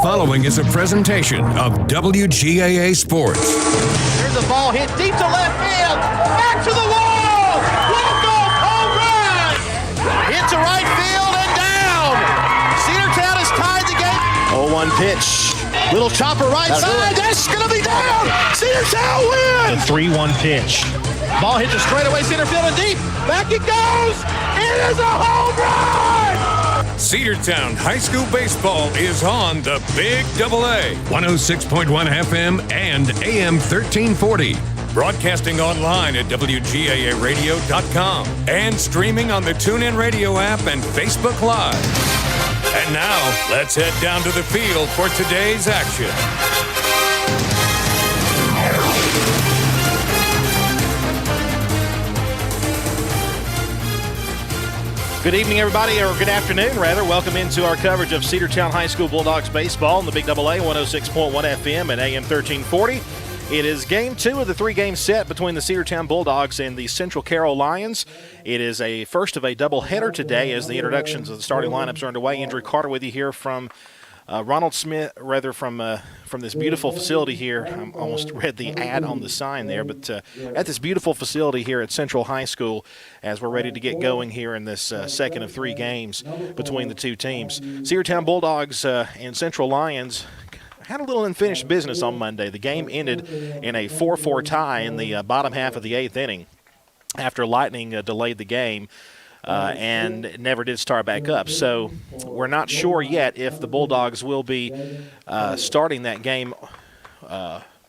following is a presentation of WGAA Sports. Here's a ball hit deep to left field. Back to the wall. Walk-off home run. Hit to right field and down. Cedartown has tied the game. 0-1 pitch. Little chopper right side. That's going to be down. Cedartown wins. The 3-1 pitch. Ball hits a straightaway center field and deep. Back it goes. It is a home run. Cedartown High School Baseball is on the Big AA, 106.1 FM and AM 1340. Broadcasting online at WGAAradio.com and streaming on the TuneIn Radio app and Facebook Live. And now, let's head down to the field for today's action. Good evening, everybody, or good afternoon, rather. Welcome into our coverage of Cedartown High School Bulldogs baseball on the Big AA, 106.1 FM and AM 1340. It is game 2 of the 3-game set between the Cedartown Bulldogs and the Central Carroll Lions. It is a first of a doubleheader today as the introductions of the starting lineups are underway. Andrew Carter with you here from Ronald Smith, rather from this beautiful facility here. I almost read the ad on the sign there, but at this beautiful facility here at Central High School as we're ready to get going here in this second of 3 games between the two teams. Cedartown Bulldogs and Central Lions had a little unfinished business on Monday. The game ended in a 4-4 tie in the bottom half of the 8th inning after Lightning delayed the game. And never did start back up. So we're not sure yet if the Bulldogs will be starting that game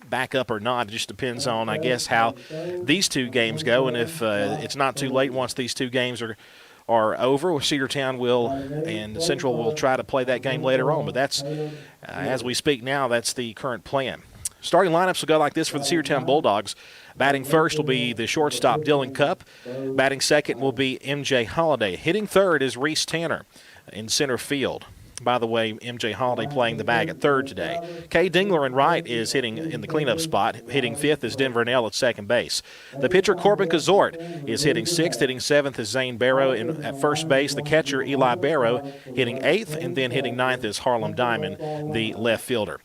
back up or not. It just depends on, I guess, how these two games go. And if it's not too late once these two games are over, Cedartown will and Central will try to play that game later on. But that's, as we speak now, that's the current plan. Starting lineups will go like this for the Cedartown Bulldogs. Batting first will be the shortstop, Dylan Cupp. Batting second will be M.J. Holliday. Hitting third is Reese Tanner in center field. By the way, M.J. Holliday playing the bag at third today. Kay Dingler in right is hitting in the cleanup spot. Hitting fifth is Denver Nell at second base. The pitcher, Corbin Kazort, is hitting sixth. Hitting seventh is Zane Barrow at first base. The catcher, Eli Barrow, hitting eighth. And then hitting ninth is Harlem Diamond, the left fielder.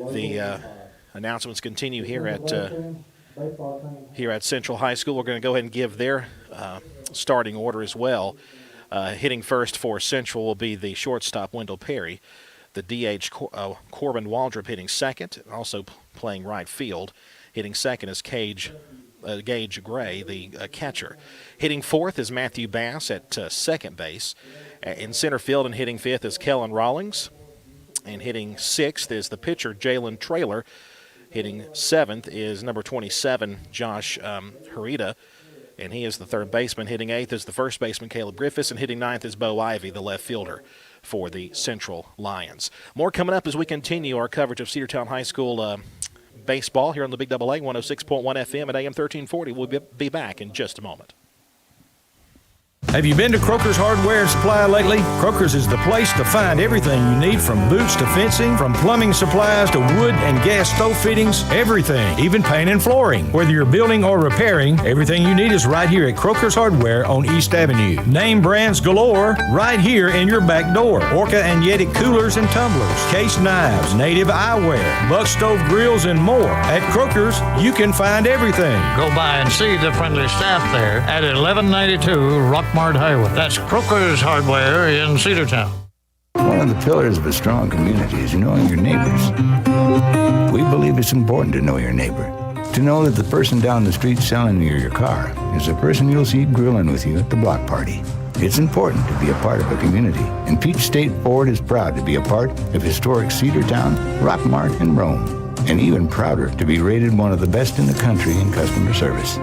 The announcements continue here at Central High School. We're going to go ahead and give their starting order as well. Hitting first for Central will be the shortstop, Wendell Perry. The DH, Corbin Waldrop, hitting second, also playing right field. Hitting second is Gage Gray, the catcher. Hitting fourth is Matthew Bass at second base. In center field and hitting fifth is Kellen Rawlings. And hitting sixth is the pitcher, Jalen Traylor. Hitting seventh is number 27, Josh Harita, and he is the third baseman. Hitting eighth is the first baseman, Caleb Griffiths, and hitting ninth is Bo Ivy, the left fielder for the Central Lions. More coming up as we continue our coverage of Cedartown High School baseball here on the Big AA, 106.1 FM at AM 1340. We'll be back in just a moment. Have you been to Croker's Hardware Supply lately? Croker's is the place to find everything you need, from boots to fencing, from plumbing supplies to wood and gas stove fittings, everything, even paint and flooring. Whether you're building or repairing, everything you need is right here at Croker's Hardware on East Avenue. Name brands galore right here in your back door. Orca and Yeti coolers and tumblers, case knives, native eyewear, buck stove grills, and more. At Croker's, you can find everything. Go by and see the friendly staff there at 1192 Rockmart Highway. That's Croker's Hardware in Cedartown. One of the pillars of a strong community is knowing your neighbors. We believe it's important to know your neighbor. To know that the person down the street selling you your car is the person you'll see grilling with you at the block party. It's important to be a part of a community, and Peach State Ford is proud to be a part of historic Cedartown, Rockmart, and Rome, and even prouder to be rated one of the best in the country in customer service.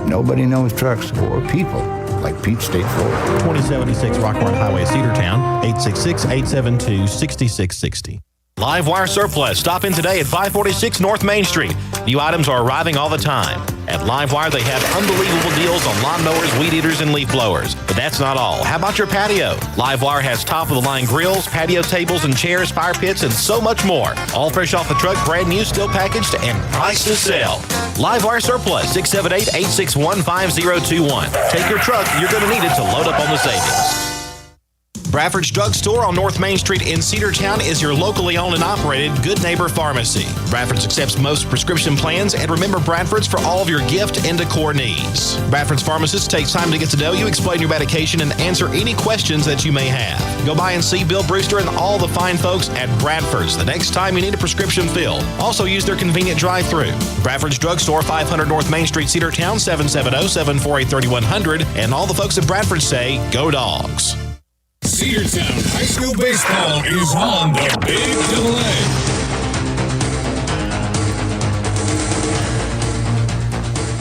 Nobody knows trucks or people like Peach State Ford. 2076 Rockmart Highway, Cedartown, 866-872-6660. Livewire Surplus. Stop in today at 546 North Main Street. New items are arriving all the time. At Livewire, they have unbelievable deals on lawnmowers, weed eaters, and leaf blowers. But that's not all. How about your patio? Livewire has top-of-the-line grills, patio tables and chairs, fire pits, and so much more. All fresh off the truck, brand new, still packaged, and priced to sell. Livewire Surplus, 678-861-5021. Take your truck. You're going to need it to load up on the savings. Bradford's Drugstore on North Main Street in Cedartown is your locally owned and operated Good Neighbor Pharmacy. Bradford's accepts most prescription plans, and remember Bradford's for all of your gift and decor needs. Bradford's pharmacist takes time to get to know you, explain your medication, and answer any questions that you may have. Go by and see Bill Brewster and all the fine folks at Bradford's the next time you need a prescription filled. Also use their convenient drive-thru. Bradford's Drugstore, 500 North Main Street, Cedartown, 770-748-3100. And all the folks at Bradford say, go Dogs. Cedartown High School Baseball is on the Big Double A.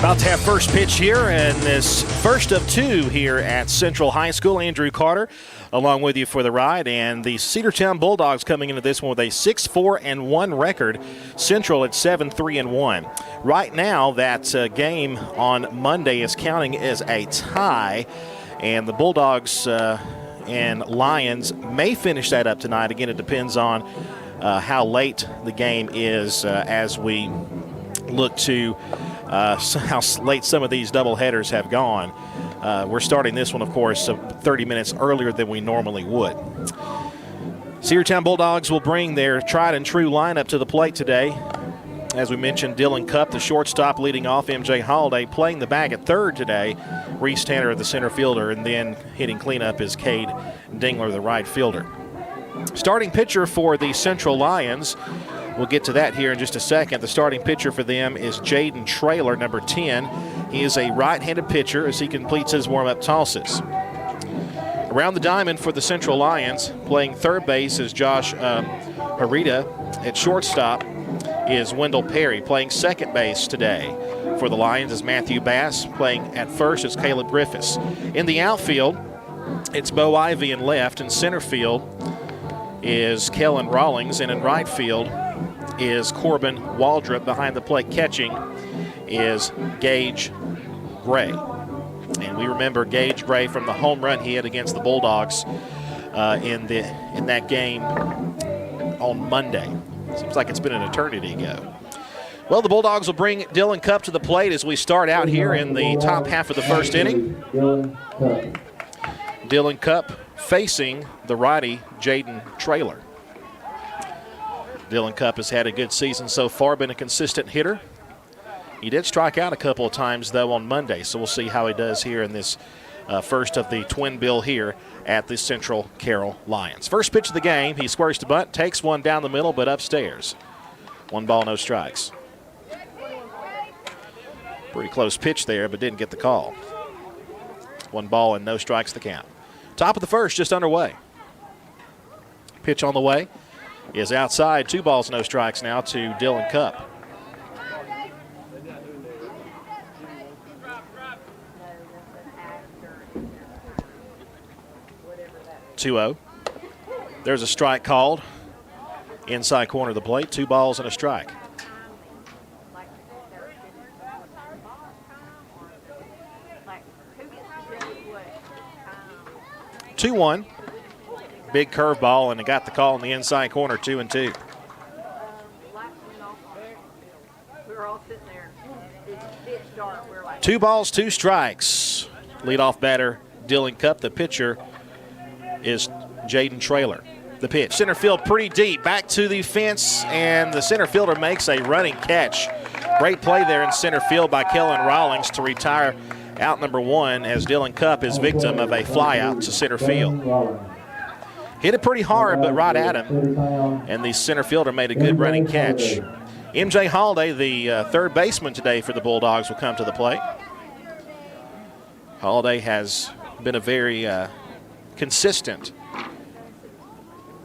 About to have first pitch here, and this first of two here at Central High School. Andrew Carter along with you for the ride, and the Cedartown Bulldogs coming into this one with a 6-4-1 record. Central at 7-3-1. Right now, that game on Monday is counting as a tie, and the Bulldogs and Lions may finish that up tonight. Again, it depends on how late the game is as we look to how late some of these doubleheaders have gone. We're starting this one, of course, 30 minutes earlier than we normally would. Cedartown Bulldogs will bring their tried and true lineup to the plate today. As we mentioned, Dylan Cupp, the shortstop, leading off. MJ Holiday playing the bag at third today. Reese Tanner, the center fielder, and then hitting cleanup is Cade Dingler, the right fielder. Starting pitcher for the Central Lions, we'll get to that here in just a second. The starting pitcher for them is Jaden Traylor, number 10. He is a right-handed pitcher as he completes his warm-up tosses. Around the diamond for the Central Lions, playing third base is Josh Harita. At shortstop is Wendell Perry. Playing second base today for the Lions is Matthew Bass. Playing at first is Caleb Griffiths. In the outfield, it's Bo Ivy in left. In center field is Kellen Rawlings. And in right field is Corbin Waldrop. Behind the plate catching is Gage Gray. And we remember Gage Gray from the home run he had against the Bulldogs in that game on Monday. Seems like it's been an eternity ago. Well, the Bulldogs will bring Dylan Cupp to the plate as we start out here in the top half of the first inning. Dylan Cupp facing the righty Jaden Traylor. Dylan Cupp has had a good season so far, been a consistent hitter. He did strike out a couple of times, though, on Monday, so we'll see how he does here in this first of the twin bill here at the Central Carroll Lions. First pitch of the game, he squares to bunt, takes one down the middle, but upstairs. 1 ball, no strikes. Pretty close pitch there, but didn't get the call. 1 ball and no strikes the count. Top of the first, just underway. Pitch on the way is outside. 2 balls, no strikes now to Dylan Cupp. There's a strike called. Inside corner of the plate, 2 balls and a strike. Two-one. Big curveball, and it got the call in the inside corner, 2-2. Two balls, 2 strikes. Leadoff batter, Dylan Cupp. The pitcher is Jaden Traylor. The pitch, center field pretty deep, back to the fence, and the center fielder makes a running catch. Great play there in center field by Kellen Rawlings to retire out number 1 as Dylan Cupp is victim of a fly out to center field. Hit it pretty hard, but right at him, and the center fielder made a good running catch. MJ Holiday, the third baseman today for the Bulldogs, will come to the plate. Holiday has been a very consistent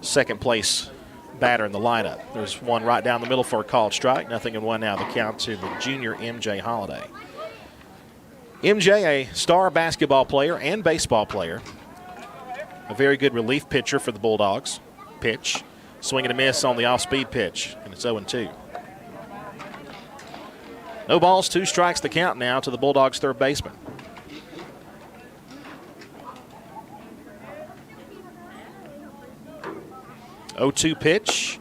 second place batter in the lineup. There's one right down the middle for a called strike. 0-1 now the count to the junior MJ Holiday. MJ, a star basketball player and baseball player. A very good relief pitcher for the Bulldogs. Pitch, swing and a miss on the off-speed pitch, and it's 0-2. No balls, 2 strikes the count now to the Bulldogs' third baseman. 0-2 pitch,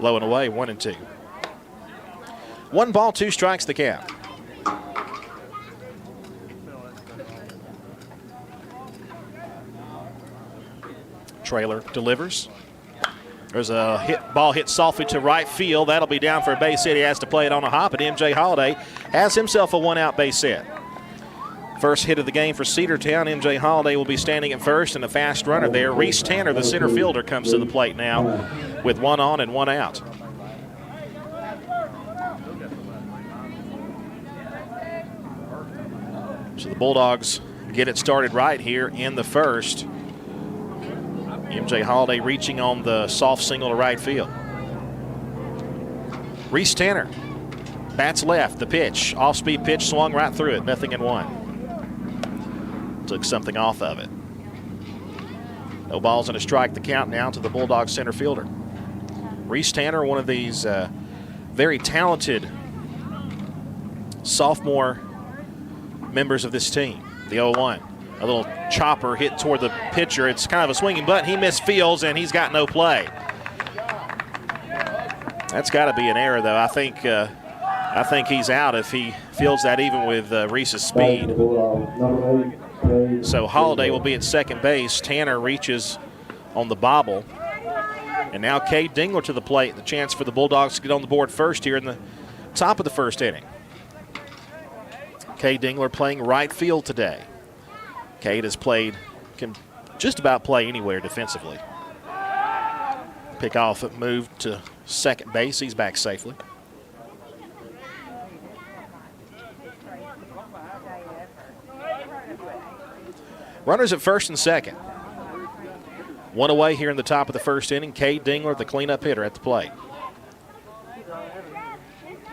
low and away, 1-2. 1 ball, 2 strikes the count. Trailer delivers. There's a ball hit softly to right field. That'll be down for a base hit. He has to play it on a hop, and M.J. Holiday has himself a one-out base hit. First hit of the game for Cedartown. M.J. Holiday will be standing at first, and a fast runner there. Reese Tanner, the center fielder, comes to the plate now with one on and one out. So the Bulldogs get it started right here in the first. M.J. Holiday reaching on the soft single to right field. Reese Tanner bats left. The pitch, off-speed pitch, swung right through it. 0-1. Took something off of it. No balls and a strike. The count now to the Bulldogs center fielder. Reese Tanner, one of these very talented sophomore members of this team. The 0-1. A little chopper hit toward the pitcher. It's kind of a swinging butt. He misfields, and he's got no play. That's got to be an error, though. I think he's out if he fields that even with Reese's speed. So Holiday will be at second base. Tanner reaches on the bobble. And now Cade Dingler to the plate. The chance for the Bulldogs to get on the board first here in the top of the first inning. Cade Dingler playing right field today. Cade has played, can just about play anywhere defensively. Pick off, move to second base. He's back safely. Runners at first and second. One away here in the top of the first inning. Cade Dingler, the cleanup hitter, at the plate.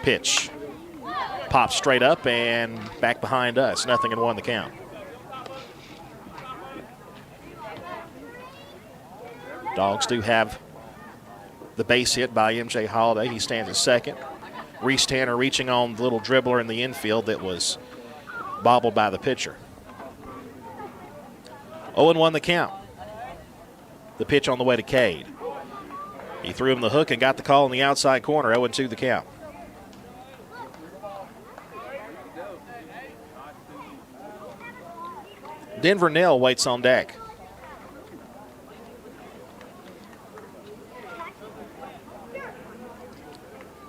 Pitch. Pops straight up and back behind us. 0-1 the count. Dogs do have the base hit by M.J. Holiday. He stands at second. Reese Tanner reaching on the little dribbler in the infield that was bobbled by the pitcher. 0-1 the count. The pitch on the way to Cade. He threw him the hook and got the call in the outside corner. 0-2 the count. Denver Nell waits on deck.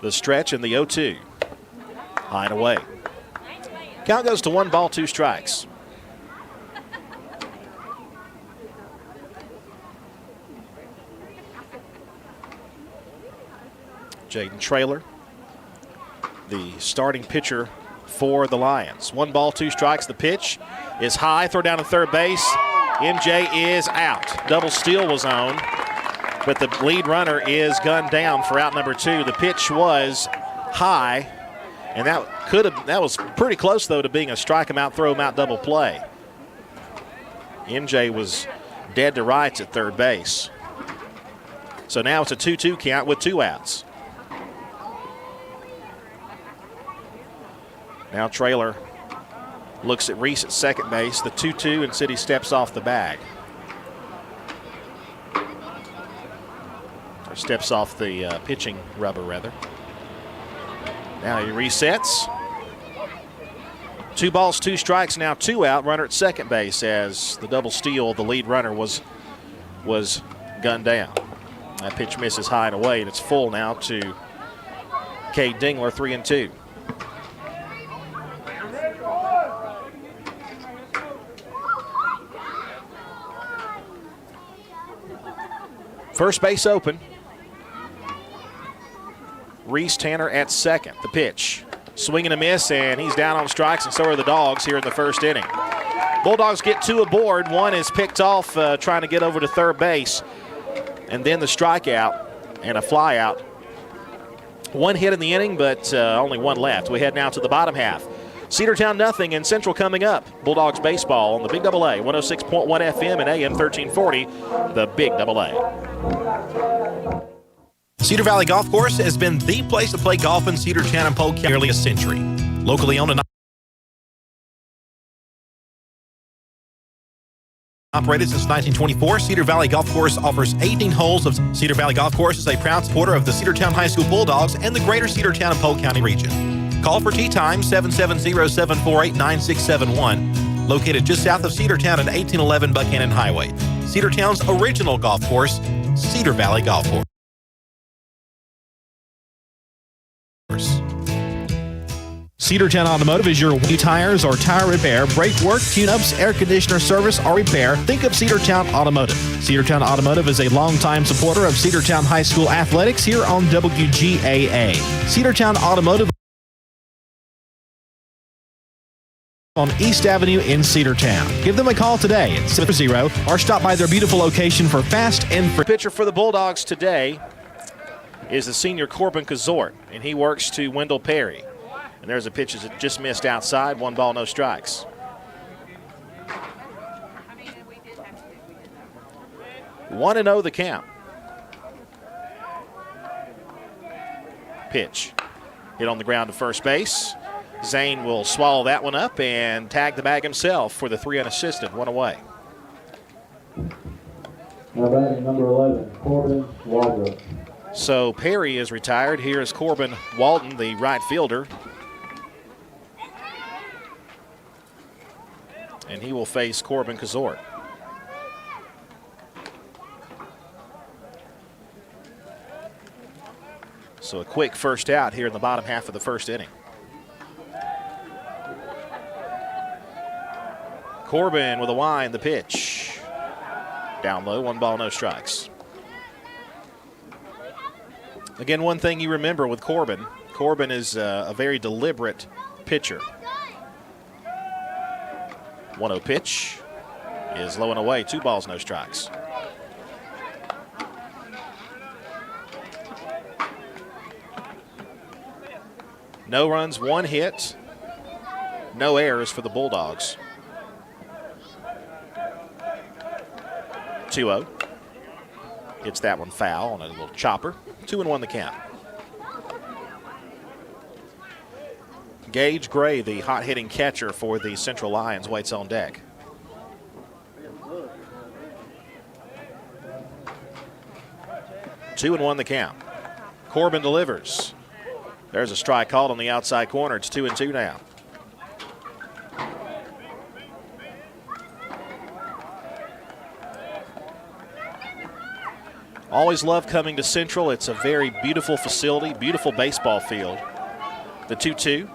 The stretch and the 0-2. High and away. Count goes to 1 ball, 2 strikes. Jaden Trailer, the starting pitcher for the Lions. 1 ball, 2 strikes. The pitch is high. Throw down to third base. MJ is out. Double steal was on, but the lead runner is gunned down for out number 2. The pitch was high, and that was pretty close, though, to being a strike him out, throw him out double play. MJ was dead to rights at third base. So now it's a 2-2 count with 2 outs. Now Trailer looks at Reese at second base, the 2-2, and City steps off the bag. Or steps off the pitching rubber, rather. Now he resets. 2 balls, 2 strikes, now 2 out. Runner at second base as the double steal, the lead runner was gunned down. That pitch misses high and away, and it's full now to Cade Dingler, 3-2. First base open. Reese Tanner at second. The pitch. Swing and a miss, and he's down on strikes, and so are the Dogs here in the first inning. Bulldogs get 2 aboard. 1 is picked off trying to get over to third base. And then the strikeout and a fly out. 1 hit in the inning, but only 1 left. We head now to the bottom half. Cedartown nothing and Central coming up. Bulldogs baseball on the Big AA, 106.1 FM and AM 1340, the Big AA. Cedar Valley Golf Course has been the place to play golf in Cedartown and Polk County nearly a century. Locally owned and operated since 1924, Cedar Valley Golf Course offers 18 holes of Cedar Valley Golf Course is a proud supporter of the Cedartown High School Bulldogs and the greater Cedartown and Polk County region. Call for tee time 770-748-9671. Located just south of Cedartown at 1811 Buchanan Highway. Cedartown's original golf course, Cedar Valley Golf Course. Cedartown Automotive is your new tires or tire repair, brake work, tune-ups, air conditioner service, or repair. Think of Cedartown Automotive. Cedartown Automotive is a longtime supporter of Cedartown High School athletics here on WGAA. Cedartown Automotive on East Avenue in Cedartown. Give them a call today at 740 or stop by their beautiful location for fast and free. Pitcher for the Bulldogs today is the senior Corbin Kazort, and he works to Wendell Perry. And there's a pitch that just missed outside. 1 ball, no strikes. One and 0 the count. Pitch. Hit on the ground to first base. Zane will swallow that one up and tag the bag himself for the 3 unassisted. 1 away. Now batting number 11, Corbin Walden. So Perry is retired. Here is Corbin Walden, the right fielder. And he will face Corbin Kazort. So a quick first out here in the bottom half of the first inning. Corbin with a wind, the pitch. Down low, 1 ball, no strikes. Again, one thing you remember with Corbin, Corbin is a very deliberate pitcher. 1-0 pitch is low and away, 2 balls, no strikes. No runs, 1 hit, no errors for the Bulldogs. 2-0. Hits that one foul on a little chopper. 2-1 the count. Gage Gray, the hot-hitting catcher for the Central Lions, waits on deck. 2-1 the count. Corbin delivers. There's a strike called on the outside corner. It's 2-2 now. Always love coming to Central. It's a very beautiful facility, beautiful baseball field. The 2-2.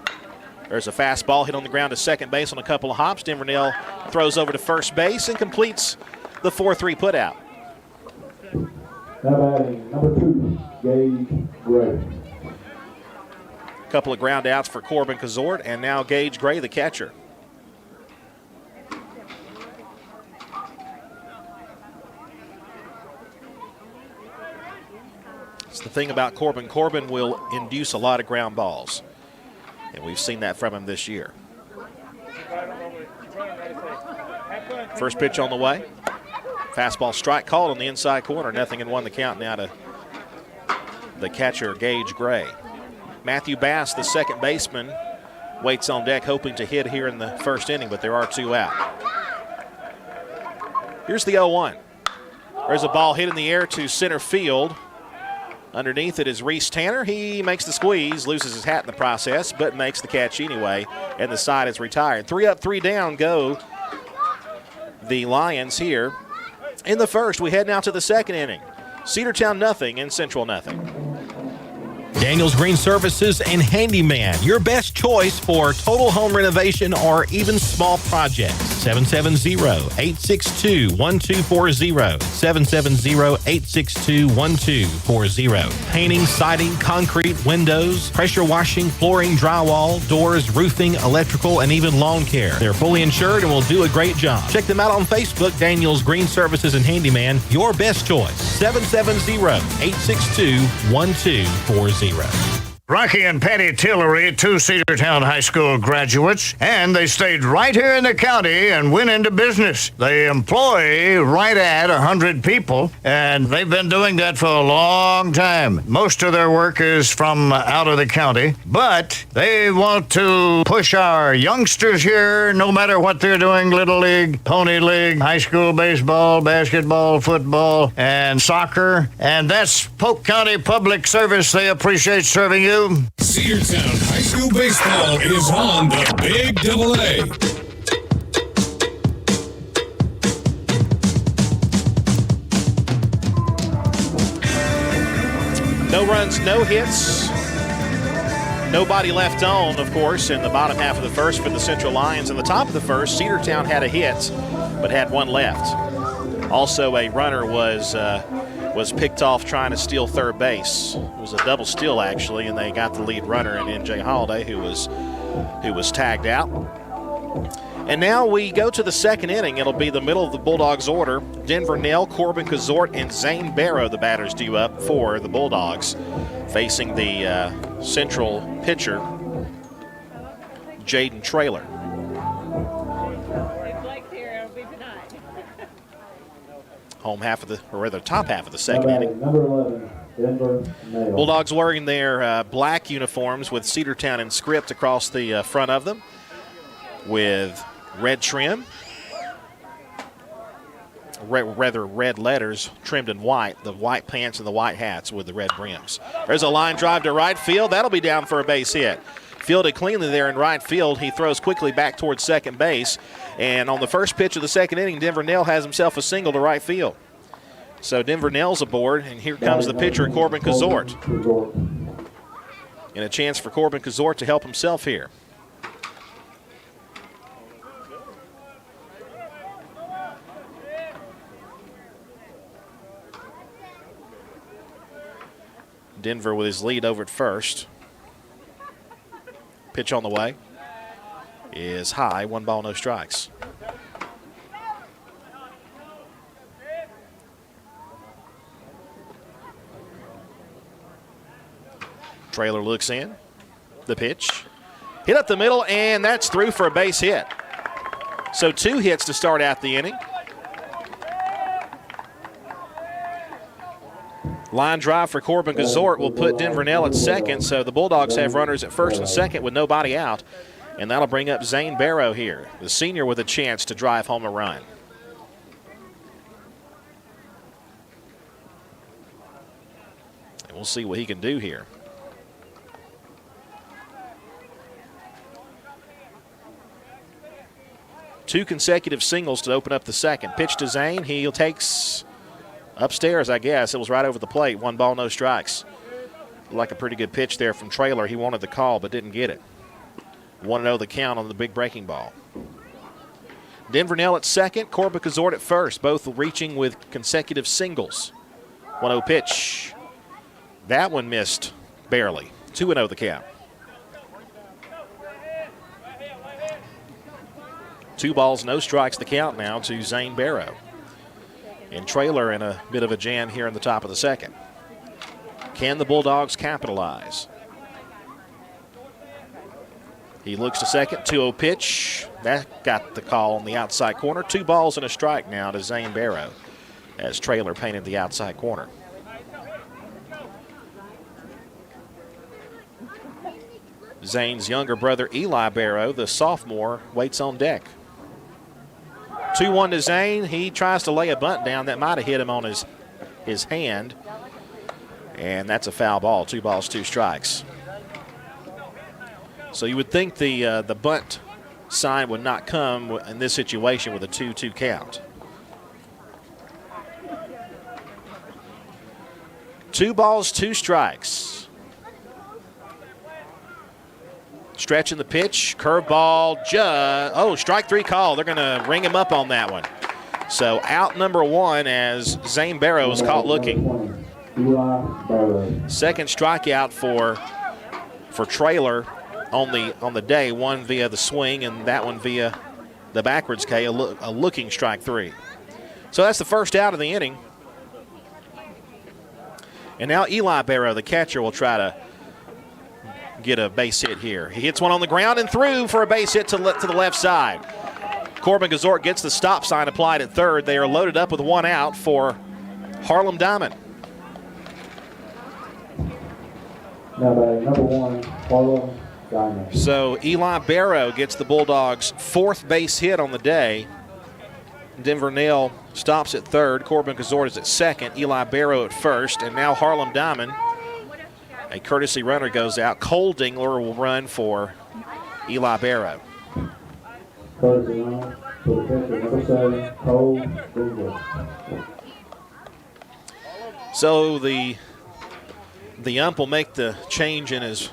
There's a fastball hit on the ground to second base on a couple of hops. Denvernell throws over to first base and completes the 4-3 putout. Now batting number 2, Gage Gray. A couple of ground outs for Corbin Kazort, and now Gage Gray, the catcher. It's the thing about Corbin. Corbin will induce a lot of ground balls, and we've seen that from him this year. First pitch on the way. Fastball strike called on the inside corner. 0-1 the count now to the catcher, Gage Gray. Matthew Bass, the second baseman, waits on deck hoping to hit here in the first inning, but there are 2 out. Here's the 0-1. There's a ball hit in the air to center field. Underneath it is Reese Tanner. He makes the squeeze, loses his hat in the process, but makes the catch anyway, and the side is retired. 3 up, 3 down go the Lions here. In the first, we head now to the second inning. Cedartown nothing and Central nothing. Daniels Green Services and Handyman, your best choice for total home renovation or even small projects. 770-862-1240. 770-862-1240. Painting, siding, concrete, windows, pressure washing, flooring, drywall, doors, roofing, electrical, and even lawn care. They're fully insured and will do a great job. Check them out on Facebook, Daniels Green Services and Handyman, your best choice. 770-862-1240. Rocky and Patty Tillery, 2 Cedartown High School graduates, and they stayed right here in the county and went into business. They employ right at 100 people, and they've been doing that for a long time. Most of their work is from out of the county, but they want to push our youngsters here, no matter what they're doing, Little League, Pony League, high school baseball, basketball, football, and soccer, and that's Polk County Public Service. They appreciate serving you. Cedartown High School Baseball is on the Big Double A. No runs, no hits. Nobody left on, of course, in the bottom half of the first for the Central Lions. In the top of the first, Cedartown had a hit, but had one left. Also, a runner was picked off trying to steal third base. It was a double steal, actually, and they got the lead runner in N.J. Holiday, who was tagged out. And now we go to the second inning. It'll be the middle of the Bulldogs order. Denver Nell, Corbin Kazort, and Zane Barrow, the batters due up for the Bulldogs, facing the Central pitcher, Jaden Traylor. Home half of the, or rather top half of the second inning. Number 11, Denver Nell. Bulldogs wearing their black uniforms with Cedartown and script across the front of them, with red trim, rather red letters trimmed in white, the white pants and the white hats with the red brims. There's a line drive to right field. That'll be down for a base hit. Fielded cleanly there in right field. He throws quickly back towards second base. And on the first pitch of the second inning, Denver Nell has himself a single to right field. So Denver Nell's aboard, and here comes the pitcher, Corbin Kazort. And a chance for Corbin Kazort to help himself here. Denver with his lead over at first. Pitch on the way is high, 1 ball, no strikes. Traylor looks in. The pitch. Hit up the middle, and that's through for a base hit. So 2 hits to start out the inning. Line drive for Corbin Kazort will put Denver Nell at second, so the Bulldogs have runners at first and second with nobody out, and that'll bring up Zane Barrow here, the senior with a chance to drive home a run. And we'll see what he can do here. Two consecutive singles to open up the second. Pitch to Zane, he takes upstairs, I guess. It was right over the plate. 1 ball, no strikes. Like a pretty good pitch there from Traylor. He wanted the call but didn't get it. 1-0 the count on the big breaking ball. Denver Nell at second, Corbin Kazort at first, both reaching with consecutive singles. 1-0 pitch. That one missed barely. 2-0 the count. 2 balls, no strikes the count now to Zane Barrow. And Traylor in a bit of a jam here in the top of the second. Can the Bulldogs capitalize? He looks to second, 2-0 pitch. That got the call on the outside corner. 2 balls and a strike now to Zane Barrow as Traylor painted the outside corner. Zane's younger brother, Eli Barrow, the sophomore, waits on deck. 2-1 to Zane. He tries to lay a bunt down. That might have hit him on his hand. And that's a foul ball. 2 balls, 2 strikes. So you would think the bunt sign would not come in this situation with a 2-2 count. 2 balls, 2 strikes. Stretching the pitch, curveball, strike 3 call. They're going to ring him up on that one. So out number 1 as Zane Barrow is caught looking. Second strikeout for Traylor on the day, one via the swing and that one via the backwards K, a looking strike 3. So that's the first out of the inning. And now Eli Barrow, the catcher, will try to get a base hit here. He hits one on the ground and through for a base hit to the left side. Corbin Kazort gets the stop sign applied at third. They are loaded up with 1 out for Harlem Diamond. Now batting number 1, Harlem Diamond. So Eli Barrow gets the Bulldogs' 4th base hit on the day. Denver Nell stops at third. Corbin Kazort is at second. Eli Barrow at first. And now Harlem Diamond. A courtesy runner goes out. Cole Dingler will run for Eli Barrow. Courtesy runner for the pitcher, number 7, Cole Dingler. So the The ump will make the change on his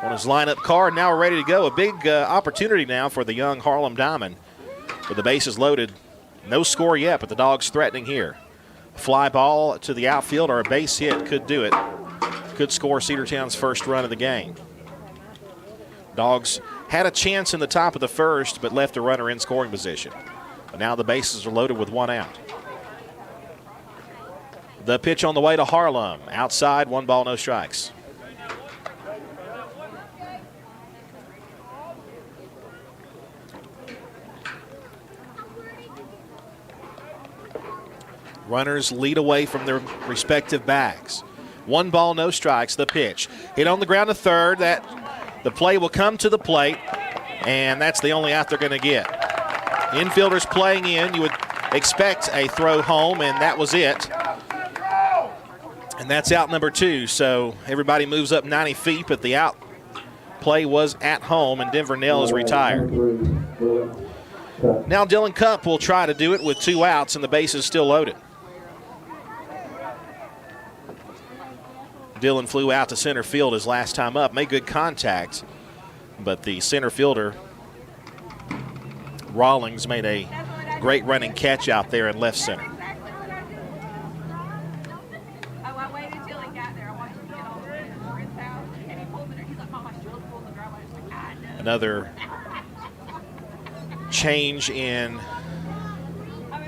lineup card. Now we're ready to go. A big opportunity now for the young Harlem Diamond. With the bases loaded, no score yet, but the Dogs threatening here. A fly ball to the outfield or a base hit could do it. Could score Cedartown's first run of the game. Dogs had a chance in the top of the first, but left a runner in scoring position. But now the bases are loaded with one out. The pitch on the way to Harlem. Outside, 1 ball, no strikes. Runners lead away from their respective bags. 1 ball, no strikes, the pitch. Hit on the ground to third. The play will come to the plate, and that's the only out they're going to get. Infielders playing in. You would expect a throw home, and that was it. And that's out number 2, so everybody moves up 90 feet, but the out play was at home, and Denver Nell is retired. Now Dylan Cupp will try to do it with 2 outs, and the base is still loaded. Dylan flew out to center field his last time up, made good contact, but the center fielder, Rawlings, made a great running catch out there in left center. Another change in, I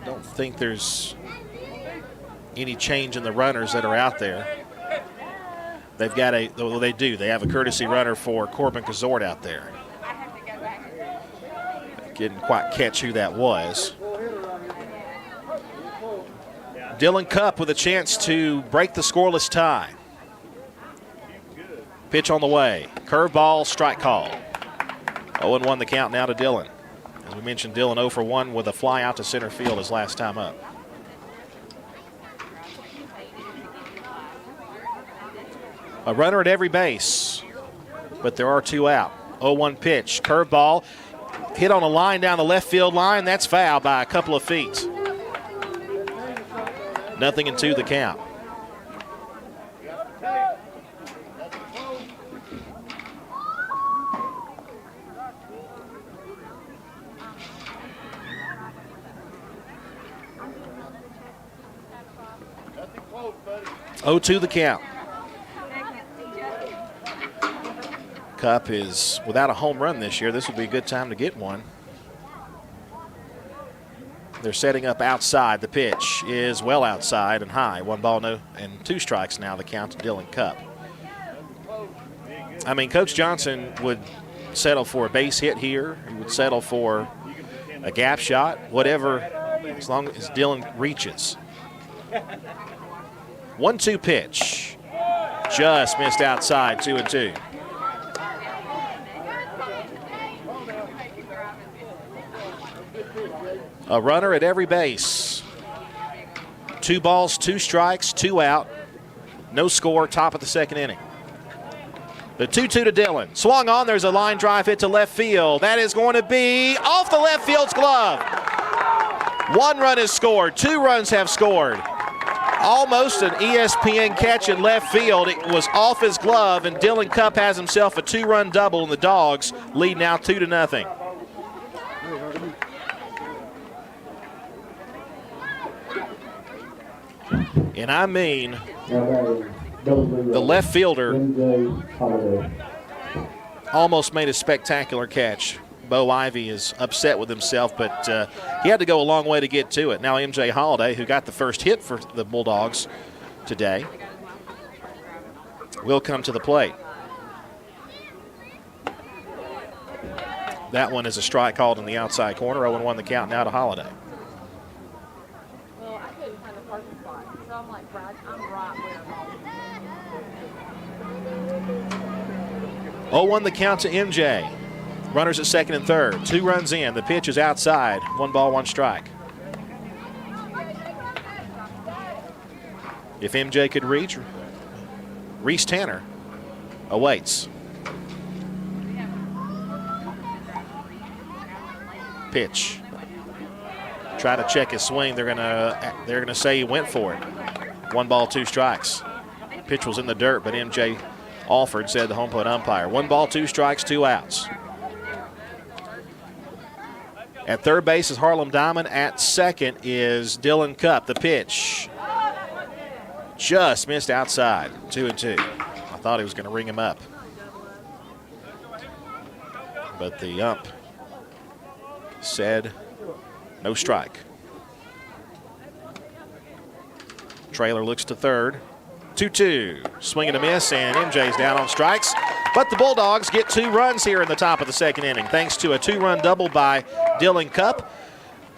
don't think there's any change in the runners that are out there. They've got well, they do. They have a courtesy runner for Corbin Kazort out there. Didn't quite catch who that was. Dylan Cupp with a chance to break the scoreless tie. Pitch on the way. Curveball, strike call. 0-1 the count now to Dylan. As we mentioned, Dylan 0 for 1 with a fly out to center field his last time up. A runner at every base, but there are 2 out. 0-1 pitch. Curveball. Hit on a line down the left field line. That's foul by a couple of feet. 0-2 the count. Oh, 2 the count. Cupp is without a home run this year. This would be a good time to get one. They're setting up outside. The pitch is well outside and high. 1 ball, no, and 2 strikes now the count to Dylan Cupp. I mean, Coach Johnson would settle for a base hit here. He would settle for a gap shot, whatever, as long as Dylan reaches. 1-2 pitch. Just missed outside, 2-2. A runner at every base. 2 balls, 2 strikes, 2 out. No score, top of the second inning. The 2-2 to Dylan. Swung on, there's a line drive hit to left field. That is going to be off the left field's glove. 1 run is scored, 2 runs have scored. Almost an ESPN catch in left field. It was off his glove, and Dylan Cupp has himself a 2-run double, and the Dogs lead now 2-0. And I mean, the left fielder almost made a spectacular catch. Bo Ivy is upset with himself, but he had to go a long way to get to it. Now MJ Holiday, who got the first hit for the Bulldogs today, will come to the plate. That one is a strike called in the outside corner. 0-1 the count now to Holiday. Well, I couldn't find a parking spot, so I'm like, I'm right where I'm 0-1 the count to MJ. Runners at second and third. 2 runs in. The pitch is outside. 1 ball, 1 strike. If MJ could reach, Reese Tanner awaits. Pitch. Try to check his swing. They're gonna say he went for it. 1 ball, 2 strikes. Pitch was in the dirt, but MJ Alford said the home plate umpire. 1 ball, 2 strikes, 2 outs. At third base is Harlem Diamond. At second is Dylan Cupp. The pitch just missed outside. 2-2. I thought he was going to ring him up, but the ump said no strike. Trailer looks to third. 2-2. Swing and a miss, and MJ's down on strikes. But the Bulldogs get 2 runs here in the top of the second inning, thanks to a 2-run double by Dylan Cupp.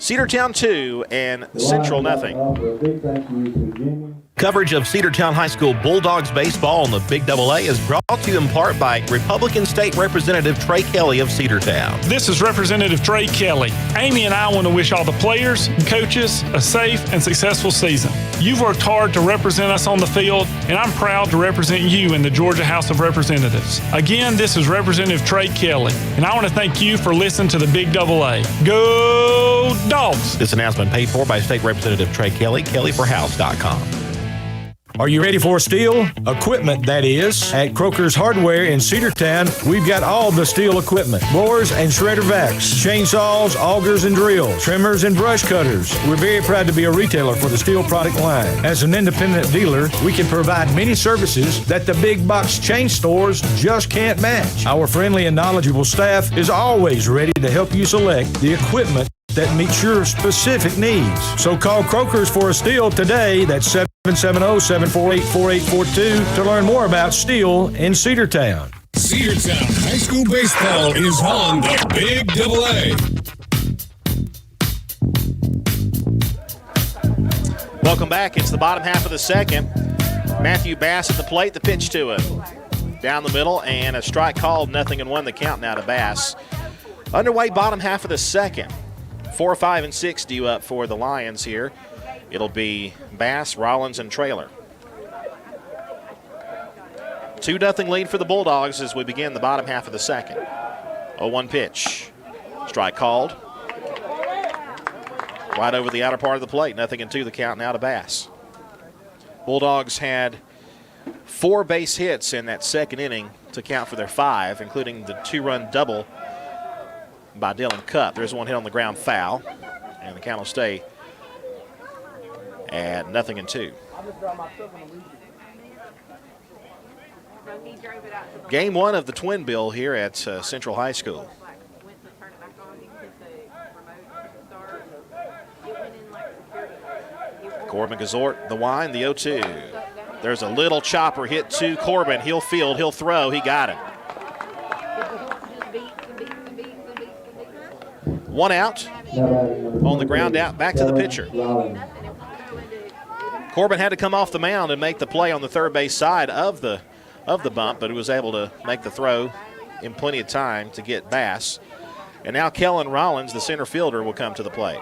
Cedartown 2 and Central nothing. Coverage of Cedartown High School Bulldogs baseball on the Big AA is brought to you in part by Republican State Representative Trey Kelly of Cedartown. This is Representative Trey Kelly. Amy and I want to wish all the players and coaches a safe and successful season. You've worked hard to represent us on the field, and I'm proud to represent you in the Georgia House of Representatives. Again, this is Representative Trey Kelly, and I want to thank you for listening to the Big AA. Go Dogs! This announcement paid for by State Representative Trey Kelly, kellyforhouse.com. Are you ready for steel equipment, that is? At Croker's Hardware in Cedartown, we've got all the steel equipment. Blowers and shredder vacs, chainsaws, augers and drills, trimmers and brush cutters. We're very proud to be a retailer for the steel product line. As an independent dealer, we can provide many services that the big box chain stores just can't match. Our friendly and knowledgeable staff is always ready to help you select the equipment that meets your specific needs. So call Croker's for a steel today. That's 770-748-4842 to learn more about steel in Cedartown. Cedartown High School baseball is on the Big AA. Welcome back. It's the bottom half of the second. Matthew Bass at the plate. The pitch to him. Down the middle, and a strike called. 0-1 the count now to Bass. Underway bottom half of the second. 4, 5, and 6 due up for the Lions here. It'll be Bass, Rollins, and Trailer. 2-0 lead for the Bulldogs as we begin the bottom half of the second. 0-1 pitch. Strike called. Right over the outer part of the plate. 0-2 the count now to Bass. Bulldogs had 4 base hits in that second inning to count for their 5, including the 2-run double by Dylan Cupp. There's one hit on the ground foul, and the count will stay at 0-2. Game 1 of the Twin Bill here at Central High School. Corbin Gazort, the wind, the 0-2. There's a little chopper hit to Corbin. He'll field, he'll throw, he got it. 1 out on the ground out, back to the pitcher. Corbin had to come off the mound and make the play on the third base side of the bump, but he was able to make the throw in plenty of time to get Bass. And now Kellen Rollins, the center fielder, will come to the plate.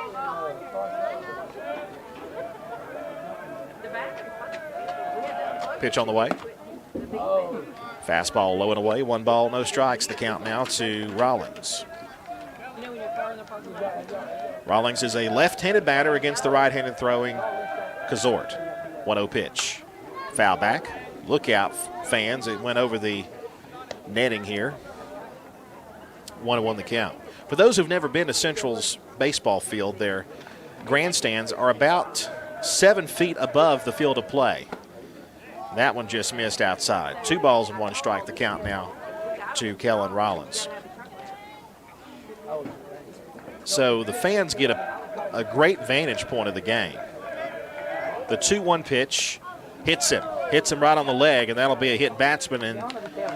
Pitch on the way. Fastball low and away. 1 ball, no strikes. The count now to Rollins. Rollins is a left-handed batter against the right-handed throwing Gazort. 1-0 pitch. Foul back. Look out, fans. It went over the netting here. 1-1 the count. For those who've never been to Central's baseball field, their grandstands are about 7 feet above the field of play. That one just missed outside. 2 balls and 1 strike. The count now to Kellen Rollins. So the fans get a great vantage point of the game. The 2-1 pitch hits him right on the leg, and that'll be a hit batsman and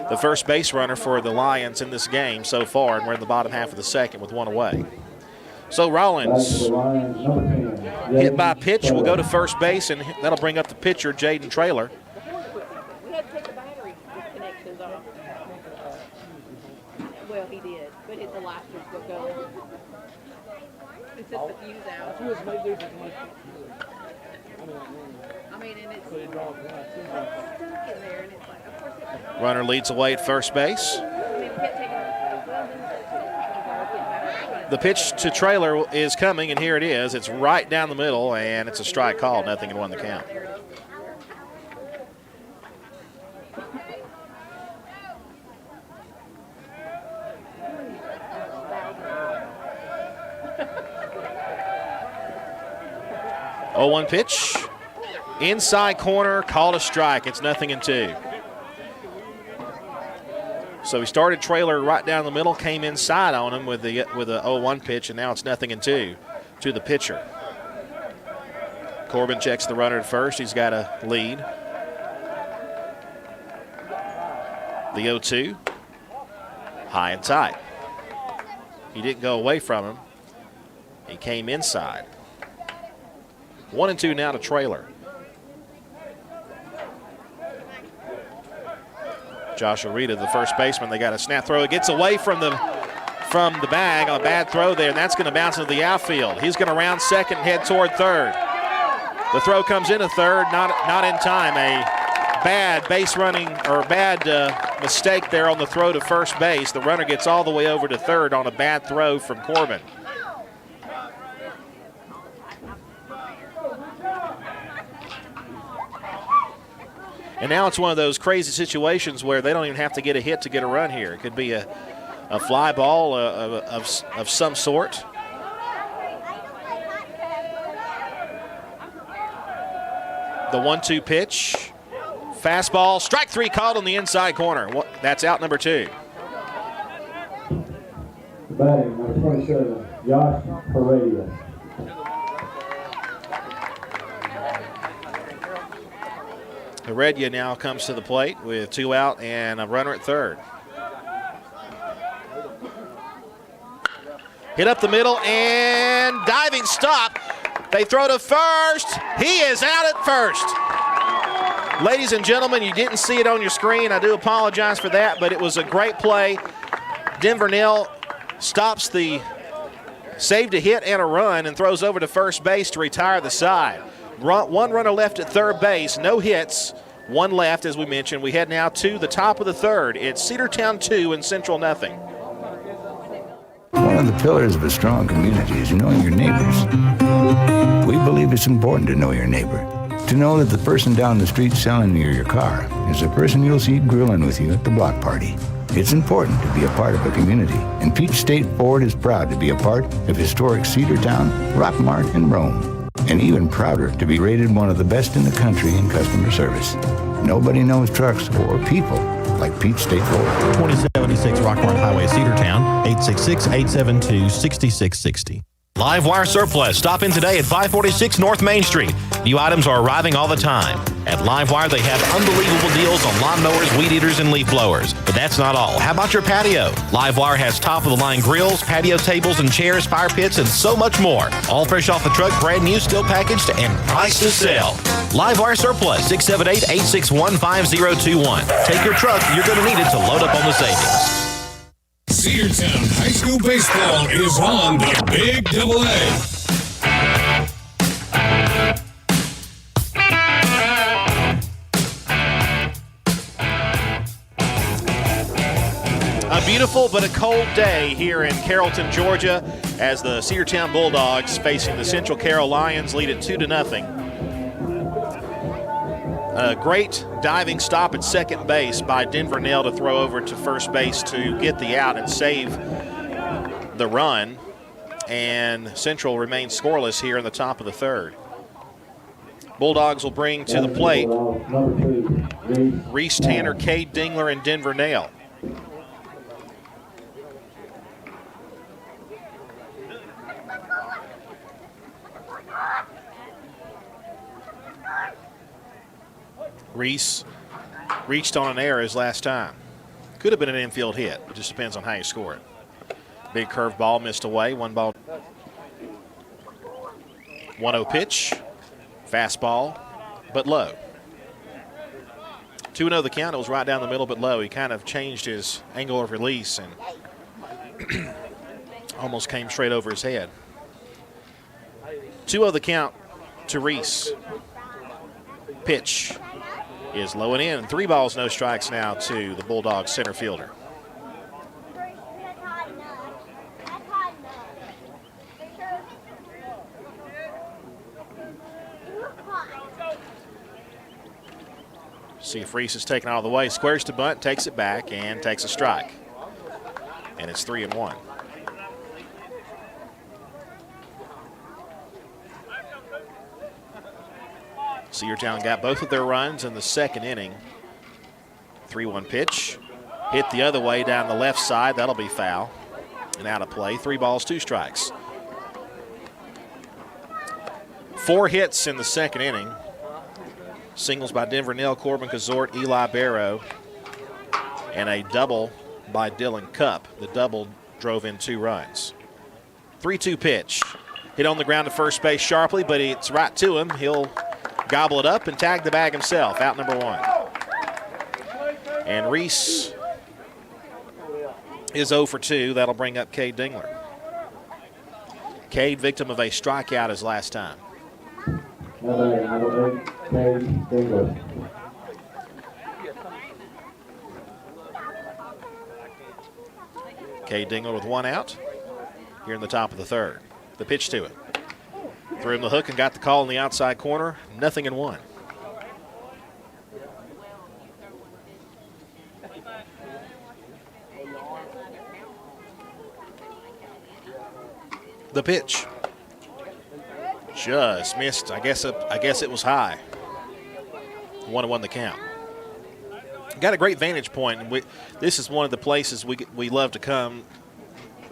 the first base runner for the Lions in this game so far, and we're in the bottom half of the second with 1 away. So Rollins, hit by pitch, will go to first base, and that'll bring up the pitcher, Jaden Trailer. We had to take the battery connections off. Well, he did, but the lifers will go. It took the fuse out. I mean, and it's stuck in there, and it's like, of course it's. Runner leads away at first base. The pitch to Trailer is coming, and here it is. It's right down the middle, and it's a strike call. 0-1 the count. 0-1 pitch. Inside corner, called a strike. It's 0-2. So he started trailer right down the middle, came inside on him with a 0-1 pitch, and now it's 0-2 to the pitcher. Corbin checks the runner at first. He's got a lead. The 0-2, high and tight. He didn't go away from him. He came inside. 1-2 now to trailer. Josh Arita, the first baseman, they got a snap throw. It gets away from the bag on a bad throw there, and that's going to bounce into the outfield. He's going to round second and head toward third. The throw comes into third, not in time. A bad base running or bad mistake there on the throw to first base. The runner gets all the way over to third on a bad throw from Corbin. And now it's one of those crazy situations where they don't even have to get a hit to get a run here. It could be a fly ball of some sort. The 1-2 pitch. Fastball, strike three called on the inside corner. That's out number 2. Batting, number 27, Josh Heredia. Heredia now comes to the plate with 2 out and a runner at third. Hit up the middle and diving stop. They throw to first. He is out at first. Ladies and gentlemen, you didn't see it on your screen. I do apologize for that, but it was a great play. Denver Nell saved a hit and a run and throws over to first base to retire the side. One runner left at third base, no hits, 1 left as we mentioned. We head now to the top of the third. It's Cedartown 2 and Central 0. One of the pillars of a strong community is knowing your neighbors. We believe it's important to know your neighbor. To know that the person down the street selling you your car is the person you'll see grilling with you at the block party. It's important to be a part of a community, and Peach State Ford is proud to be a part of historic Cedartown, Rockmart, and Rome. And even prouder to be rated one of the best in the country in customer service. Nobody knows trucks or people like Peach State Ford. 2076 Rockmart Highway, Cedartown, 866-872-6660. Livewire Surplus. Stop in today at 546 North Main Street. New items are arriving all the time. At Livewire, they have unbelievable deals on lawnmowers, weed eaters, and leaf blowers. But that's not all. How about your patio? Livewire has top-of-the-line grills, patio tables and chairs, fire pits, and so much more. All fresh off the truck, brand new, still packaged, and priced to sell. Livewire Surplus, 678-861-5021. Take your truck. You're going to need it to load up on the savings. Cedartown High School Baseball is on the Big Double A. A beautiful but a cold day here in Carrollton, Georgia, as the Cedartown Bulldogs facing the Central Carroll Lions lead it 2-0. A great diving stop at second base by Denver Nell to throw over to first base to get the out and save the run. And Central remains scoreless here in the top of the third. Bulldogs will bring to the plate Reese Tanner, Cade Dingler, and Denver Nell. Reese reached on an error his last time. Could have been an infield hit. It just depends on how you score it. Big curve ball missed away. 1-1 pitch. Fastball, but low. 2-0 the count. It was right down the middle, but low. He kind of changed his angle of release and almost came straight over his head. 2-0 the count to Reese. Pitch is low and in. 3 balls, no strikes now to the Bulldogs center fielder. See if Reese is taken out of the way. Squares to bunt, takes it back, and takes a strike. And it's 3-1. Cedartown got both of their runs in the second inning. 3-1 pitch. Hit the other way down the left side. That'll be foul and out of play. 3 balls, 2 strikes. 4 hits in the second inning. Singles by Denver Nell, Corbin Kazort, Eli Barrow, and a double by Dylan Cupp. The double drove in 2 runs. 3-2 pitch. Hit on the ground to first base sharply, but it's right to him. He'll gobble it up and tag the bag himself. Out number 1. And Reese is 0 for 2. That'll bring up Cade Dingler. Cade, victim of a strikeout his last time. Number 8, Cade Dingler. Cade Dingler with 1 out here in the top of the third. The pitch to it. Threw him the hook and got the call in the outside corner. 0-1. The pitch. Just missed. I guess it was high. 1-1 the count. Got a great vantage point. And this is one of the places we love to come.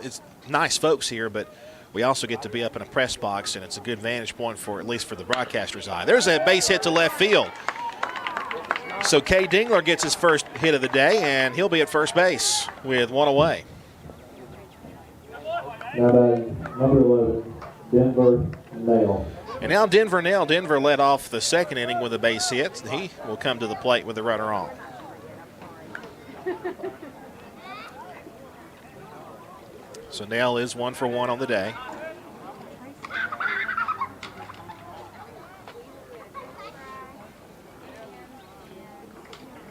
It's nice folks here, but we also get to be up in a press box, and it's a good vantage point for, at least for the broadcaster's eye. There's a base hit to left field. So Cade Dingler gets his first hit of the day, and he'll be at first base with 1 away. Number 11, Denver Nell. And now Denver Nell. Denver led off the second inning with a base hit. He will come to the plate with the runner on. So Nell is 1 for 1 on the day.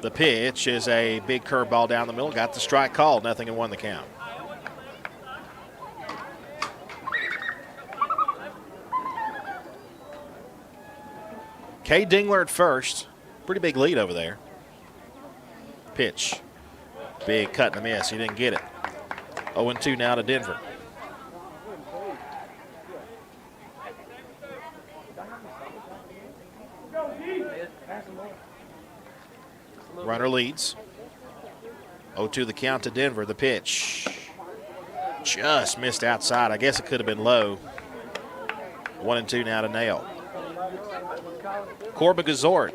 The pitch is a big curveball down the middle. Got the strike called. 0-1 the count. Cade Dingler at first. Pretty big lead over there. Pitch. Big cut and a miss. He didn't get it. 0-2 now to Denver. Runner leads. 0-2 the count to Denver. The pitch. Just missed outside. I guess it could have been low. 1-2 now to Nail. Corbin Gazort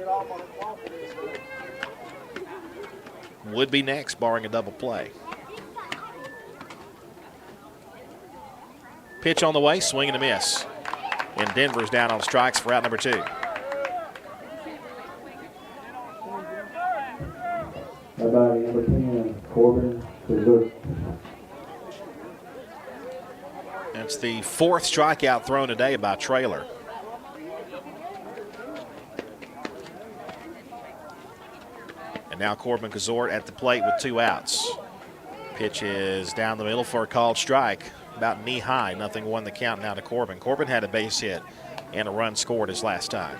would be next, barring a double play. Pitch on the way, swing and a miss. And Denver's down on strikes for out number 2. Number 10, Corbin Gazort. That's the 4th strikeout thrown today by Traylor. And now Corbin Gazort at the plate with 2 outs. Pitch is down the middle for a called strike. About knee high, 0-1 the count now to Corbin. Corbin had a base hit and a run scored his last time.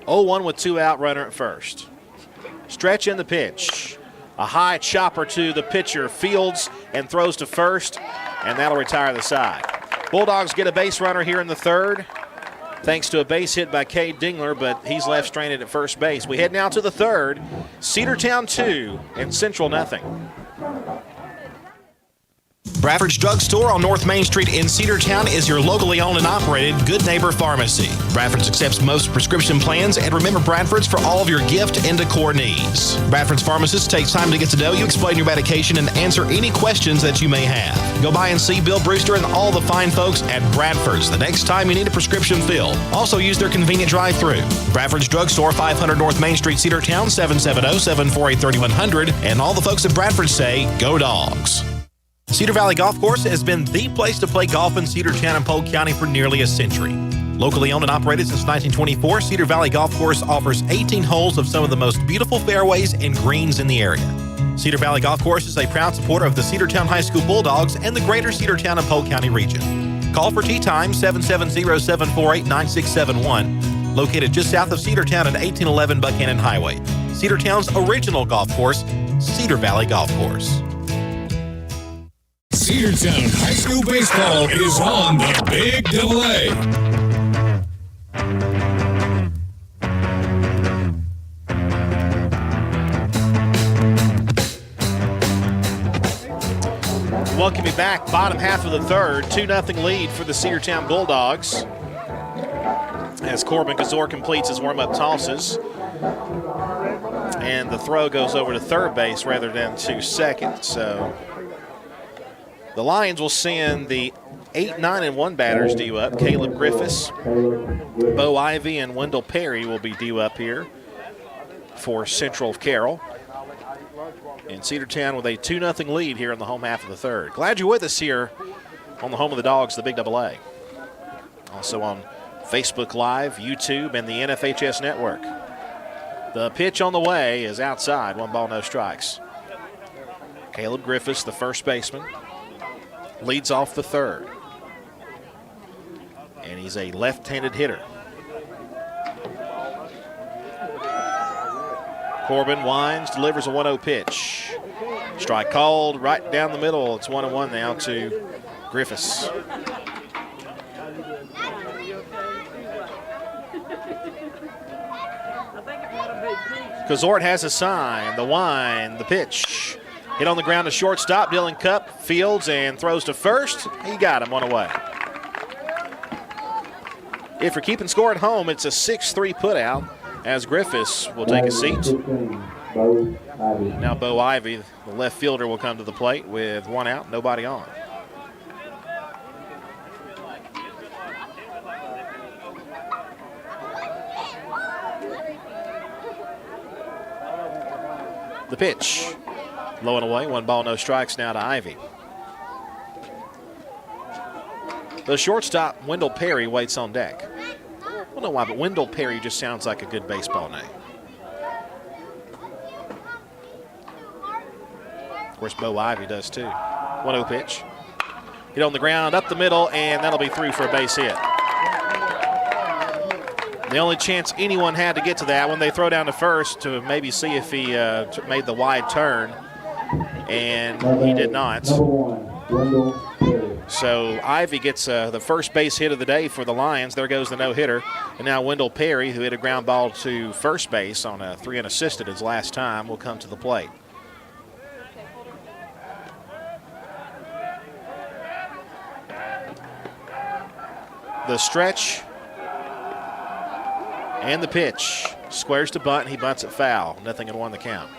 0-1 with 2 out, runner at first. Stretch in the pitch. A high chopper to the pitcher, fields and throws to first, and that'll retire the side. Bulldogs get a base runner here in the third, thanks to a base hit by Cade Dingler, but he's left stranded at first base. We head now to the third. Cedartown 2 and Central 0. Bradford's Drug Store on North Main Street in Cedartown is your locally owned and operated Good Neighbor Pharmacy. Bradford's accepts most prescription plans, and remember Bradford's for all of your gift and decor needs. Bradford's pharmacist takes time to get to know you, explain your medication, and answer any questions that you may have. Go by and see Bill Brewster and all the fine folks at Bradford's the next time you need a prescription filled. Also use their convenient drive-thru. Bradford's Drug Store, 500 North Main Street, Cedartown, 770-748-3100. And all the folks at Bradford say, go Dogs. Cedar Valley Golf Course has been the place to play golf in Cedartown and Polk County for nearly a century. Locally owned and operated since 1924, Cedar Valley Golf Course offers 18 holes of some of the most beautiful fairways and greens in the area. Cedar Valley Golf Course is a proud supporter of the Cedartown High School Bulldogs and the greater Cedartown and Polk County region. Call for tee time 770-748-9671, located just south of Cedartown at 1811 Buchanan Highway. Cedartown's original golf course, Cedar Valley Golf Course. Cedartown High School Baseball is on the Big Double A. Welcome you back. Bottom half of the third. 2-0 lead for the Cedartown Bulldogs. As Corbin Kazor completes his warm-up tosses. And the throw goes over to third base rather than to second. So the Lions will send the 8, 9, and 1 batters due up. Caleb Griffiths, Bo Ivy, and Wendell Perry will be due up here for Central Carroll. And Cedartown with a 2-0 lead here in the home half of the third. Glad you're with us here on the home of the Dogs, the Big Double A. Also on Facebook Live, YouTube, and the NFHS Network. The pitch on the way is outside. 1 ball, no strikes. Caleb Griffiths, the first baseman, leads off the third. And he's a left-handed hitter. Corbin winds, delivers a 1-0 pitch. Strike called right down the middle. It's 1-1 now to Griffiths. Kazort has a sign. The wind, the pitch. Hit on the ground to shortstop. Dylan Cup fields and throws to first. He got him, 1 away. If you're keeping score at home, it's a 6-3 putout as Griffiths will take a seat. Now Bo Ivy, the left fielder, will come to the plate with 1 out, nobody on. The pitch, low and away, 1 ball, no strikes now to Ivy. The shortstop, Wendell Perry, waits on deck. I don't know why, but Wendell Perry just sounds like a good baseball name. Of course, Bo Ivy does too. 1-0 pitch. Hit on the ground, up the middle, and that'll be through for a base hit. The only chance anyone had to get to that one, they throw down to first to maybe see if he made the wide turn, and he did not. So Ivy gets the first base hit of the day for the Lions. There goes the no-hitter. And now Wendell Perry, who hit a ground ball to first base on a 3 unassisted his last time, will come to the plate. The stretch and the pitch. Squares to bunt, and he bunts it foul. 0-1 the count.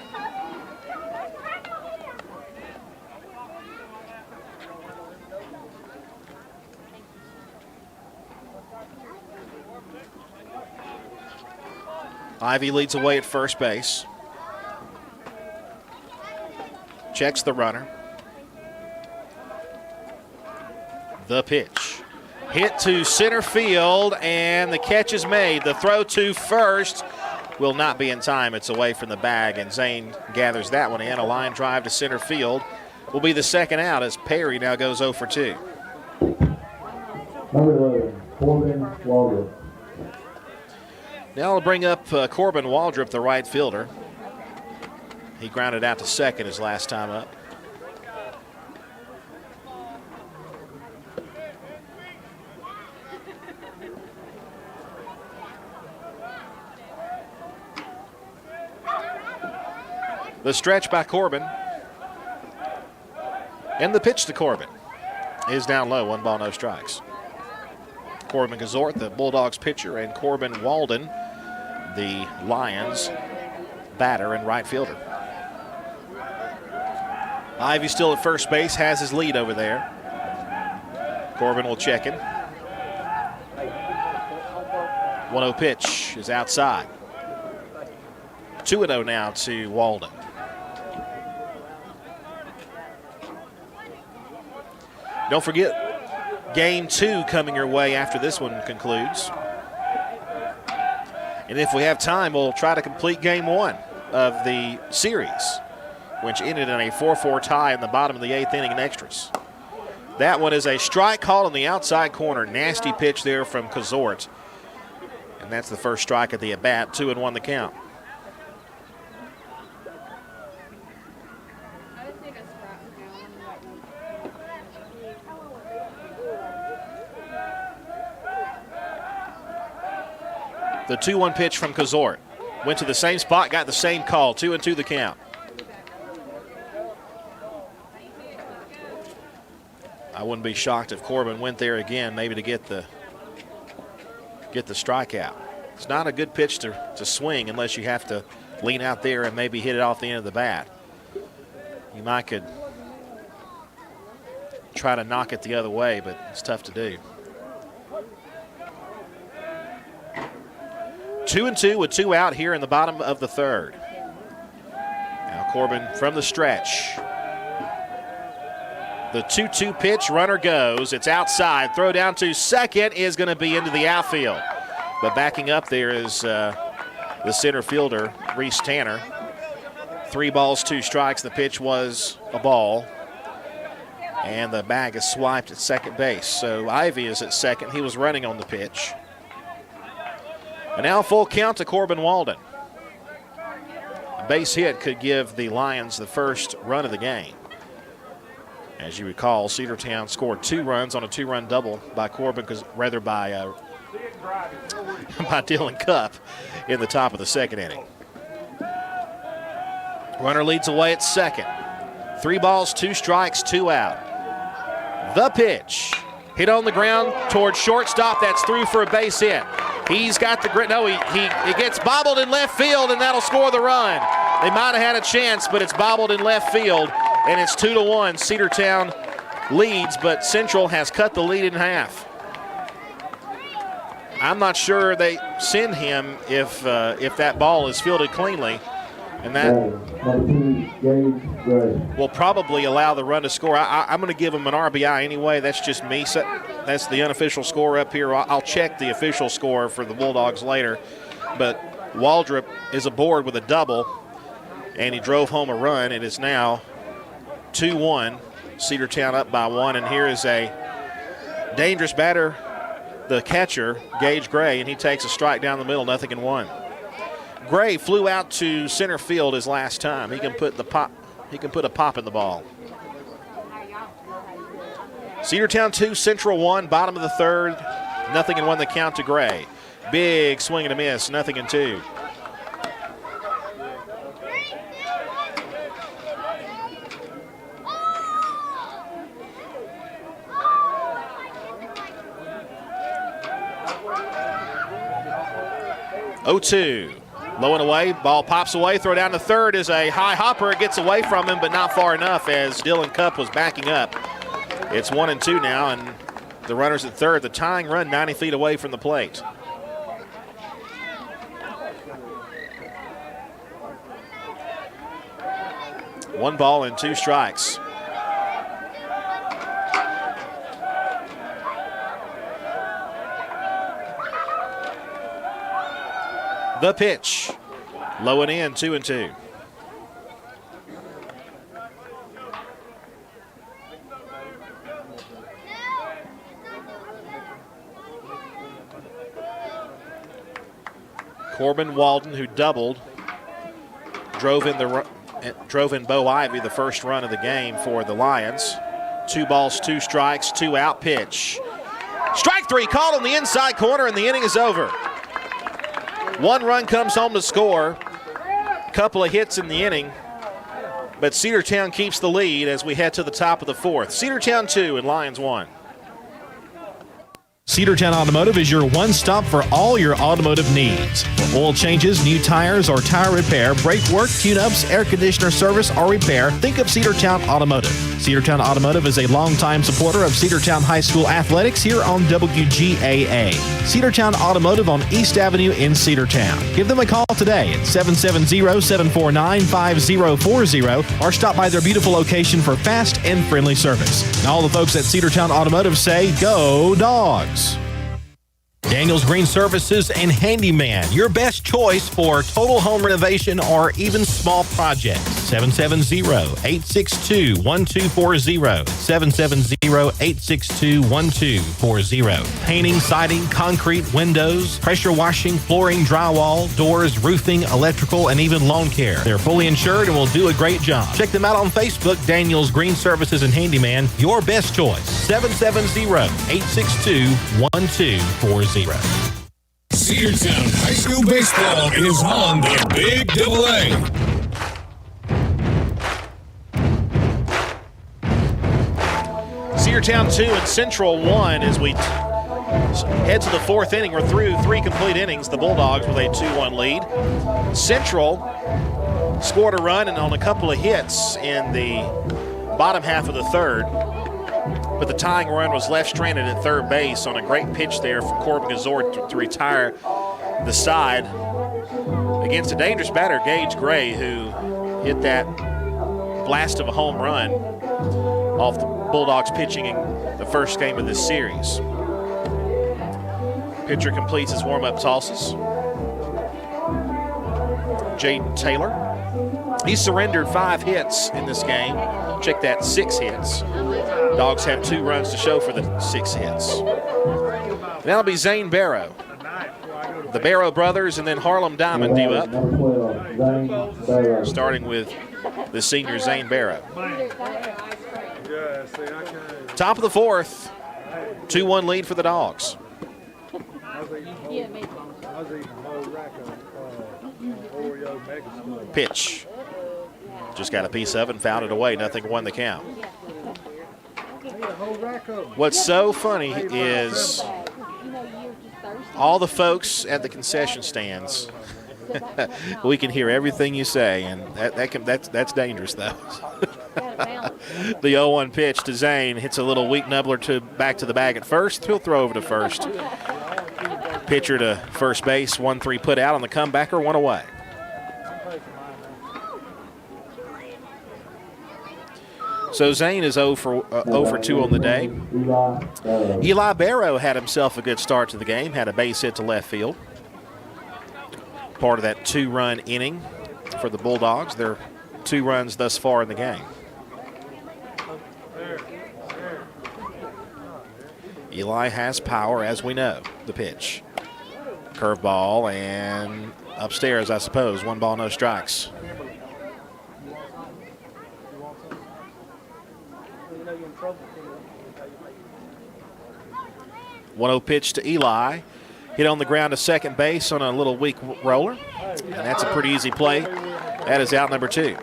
Ivy leads away at first base. Checks the runner. The pitch. Hit to center field, and the catch is made. The throw to first will not be in time. It's away from the bag, and Zane gathers that one in. A line drive to center field will be the second out as Perry now goes 0 for 2. Number 11, Corbin Waldrop. Now I'll bring up Corbin Waldrop, the right fielder. He grounded out to second his last time up. The stretch by Corbin. And the pitch to Corbin is down low, 1 ball, no strikes. Corbin Gazort, the Bulldogs pitcher, and Corbin Walden, the Lions batter and right fielder. Ivy still at first base, has his lead over there. Corbin will check him. 1-0 pitch is outside. 2-0 now to Walden. Don't forget, Game 2 coming your way after this one concludes. And if we have time, we'll try to complete Game 1 of the series, which ended in a 4-4 tie in the bottom of the 8th inning in extras. That one is a strike called on the outside corner. Nasty pitch there from Kazort. And that's the first strike at the at-bat. 2-1 the count. The 2-1 pitch from Kazort. Went to the same spot, got the same call. 2-2 the count. I wouldn't be shocked if Corbin went there again, maybe to get the strikeout. It's not a good pitch to swing unless you have to lean out there and maybe hit it off the end of the bat. You might could try to knock it the other way, but it's tough to do. 2-2 with 2 out here in the bottom of the third. Now Corbin from the stretch. The 2-2 pitch, runner goes. It's outside. Throw down to second is going to be into the outfield. But backing up there is the center fielder, Reese Tanner. 3 balls, 2 strikes. The pitch was a ball. And the bag is swiped at second base. So Ivy is at second. He was running on the pitch. And now full count to Corbin Walden. A base hit could give the Lions the first run of the game. As you recall, Cedartown scored 2 runs on a 2-run double by Corbin, by Dylan Cupp in the top of the second inning. Runner leads away at second. 3 balls, 2 strikes, 2 out. The pitch. Hit on the ground towards shortstop. That's through for a base hit. He's got the grit. No, he gets bobbled in left field, and that'll score the run. They might have had a chance, but it's bobbled in left field, and it's 2-1. Cedartown leads, but Central has cut the lead in half. I'm not sure they send him if that ball is fielded cleanly, and that will probably allow the run to score. I'm going to give him an RBI anyway. That's just me. That's the unofficial score up here. I'll check the official score for the Bulldogs later. But Waldrop is aboard with a double, and he drove home a run. It is now 2-1. Cedartown up by 1, and here is a dangerous batter, the catcher, Gage Gray, and he takes a strike down the middle, 0-1. Gray flew out to center field his last time. He can put a pop in the ball. Cedartown 2, Central 1, bottom of the third, 0-1 the count to Gray. Big swing and a miss, 0-2. Low and away, ball pops away, throw down to third is a high hopper. It gets away from him, but not far enough as Dylan Cupp was backing up. It's 1-2 now, and the runner's at third. The tying run 90 feet away from the plate. One ball and 2 strikes. The pitch, low and in, 2-2. Corbin Walden, who doubled, drove in Bo Ivy, the first run of the game for the Lions. 2 balls, 2 strikes, 2 out. Pitch. Strike 3 called on the inside corner, and the inning is over. 1 run comes home to score. Couple of hits in the inning, but Cedartown keeps the lead as we head to the top of the fourth. Cedartown 2 and Lions 1. Cedartown Automotive is your one-stop for all your automotive needs. For oil changes, new tires, or tire repair, brake work, tune-ups, air conditioner service, or repair, think of Cedartown Automotive. Cedartown Automotive is a longtime supporter of Cedartown High School athletics here on WGAA. Cedartown Automotive on East Avenue in Cedartown. Give them a call today at 770-749-5040 or stop by their beautiful location for fast and friendly service. And all the folks at Cedartown Automotive say, go Dogs! Daniel's Green Services and Handyman, your best choice for total home renovation or even small projects. 770-862-1240. 770-862-1240. Painting, siding, concrete, windows, pressure washing, flooring, drywall, doors, roofing, electrical, and even lawn care. They're fully insured and will do a great job. Check them out on Facebook, Daniel's Green Services and Handyman, your best choice. 770-862-1240. Cedartown High School Baseball is on the Big Double A. Cedartown 2 and Central 1 as we head to the fourth inning. We're through 3 complete innings. The Bulldogs with a 2-1 lead. Central scored a run and on a couple of hits in the bottom half of the third, but the tying run was left stranded at third base on a great pitch there from Corbin Gazor to retire the side against a dangerous batter, Gage Gray, who hit that blast of a home run off the Bulldogs pitching in the first game of this series. Pitcher completes his warm-up tosses. Jaden Taylor. He surrendered 5 hits in this game. Check that, 6 hits. Dogs have 2 runs to show for the 6 hits. That'll be Zane Barrow. The Barrow brothers and then Harlem Diamond due up. Starting with the senior Zane Barrow. Top of the fourth, 2-1 lead for the Dogs. Pitch. Just got a piece of it and fouled it away. Nothing, won the count. What's so funny is all the folks at the concession stands, we can hear everything you say, and that's dangerous, though. The 0-1 pitch to Zane hits a little weak nubbler back to the bag at first. He'll throw over to first. Pitcher to first base, 1-3 put out on the comebacker, 1 away. So Zane is 0 for 2 on the day. Eli Barrow had himself a good start to the game, had a base hit to left field. Part of that 2-run inning for the Bulldogs. They're 2 runs thus far in the game. Eli has power, as we know. The pitch. Curveball and upstairs, I suppose. 1 ball, no strikes. 1-0 pitch to Eli. Hit on the ground to second base on a little weak roller. And that's a pretty easy play. That is out number 2.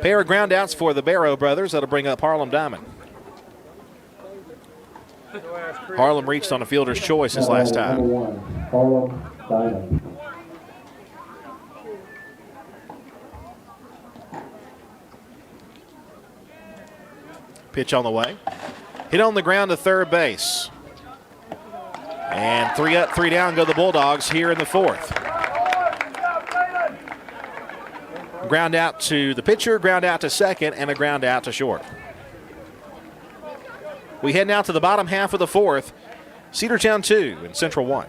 Pair of ground outs for the Barrow brothers. That'll bring up Harlem Diamond. Harlem reached on a fielder's choice his last time. Harlem Diamond. Pitch on the way. Hit on the ground to third base. And 3 up, 3 down go the Bulldogs here in the fourth. Ground out to the pitcher, ground out to second, and a ground out to short. We head now to the bottom half of the fourth. Cedartown 2 and Central 1.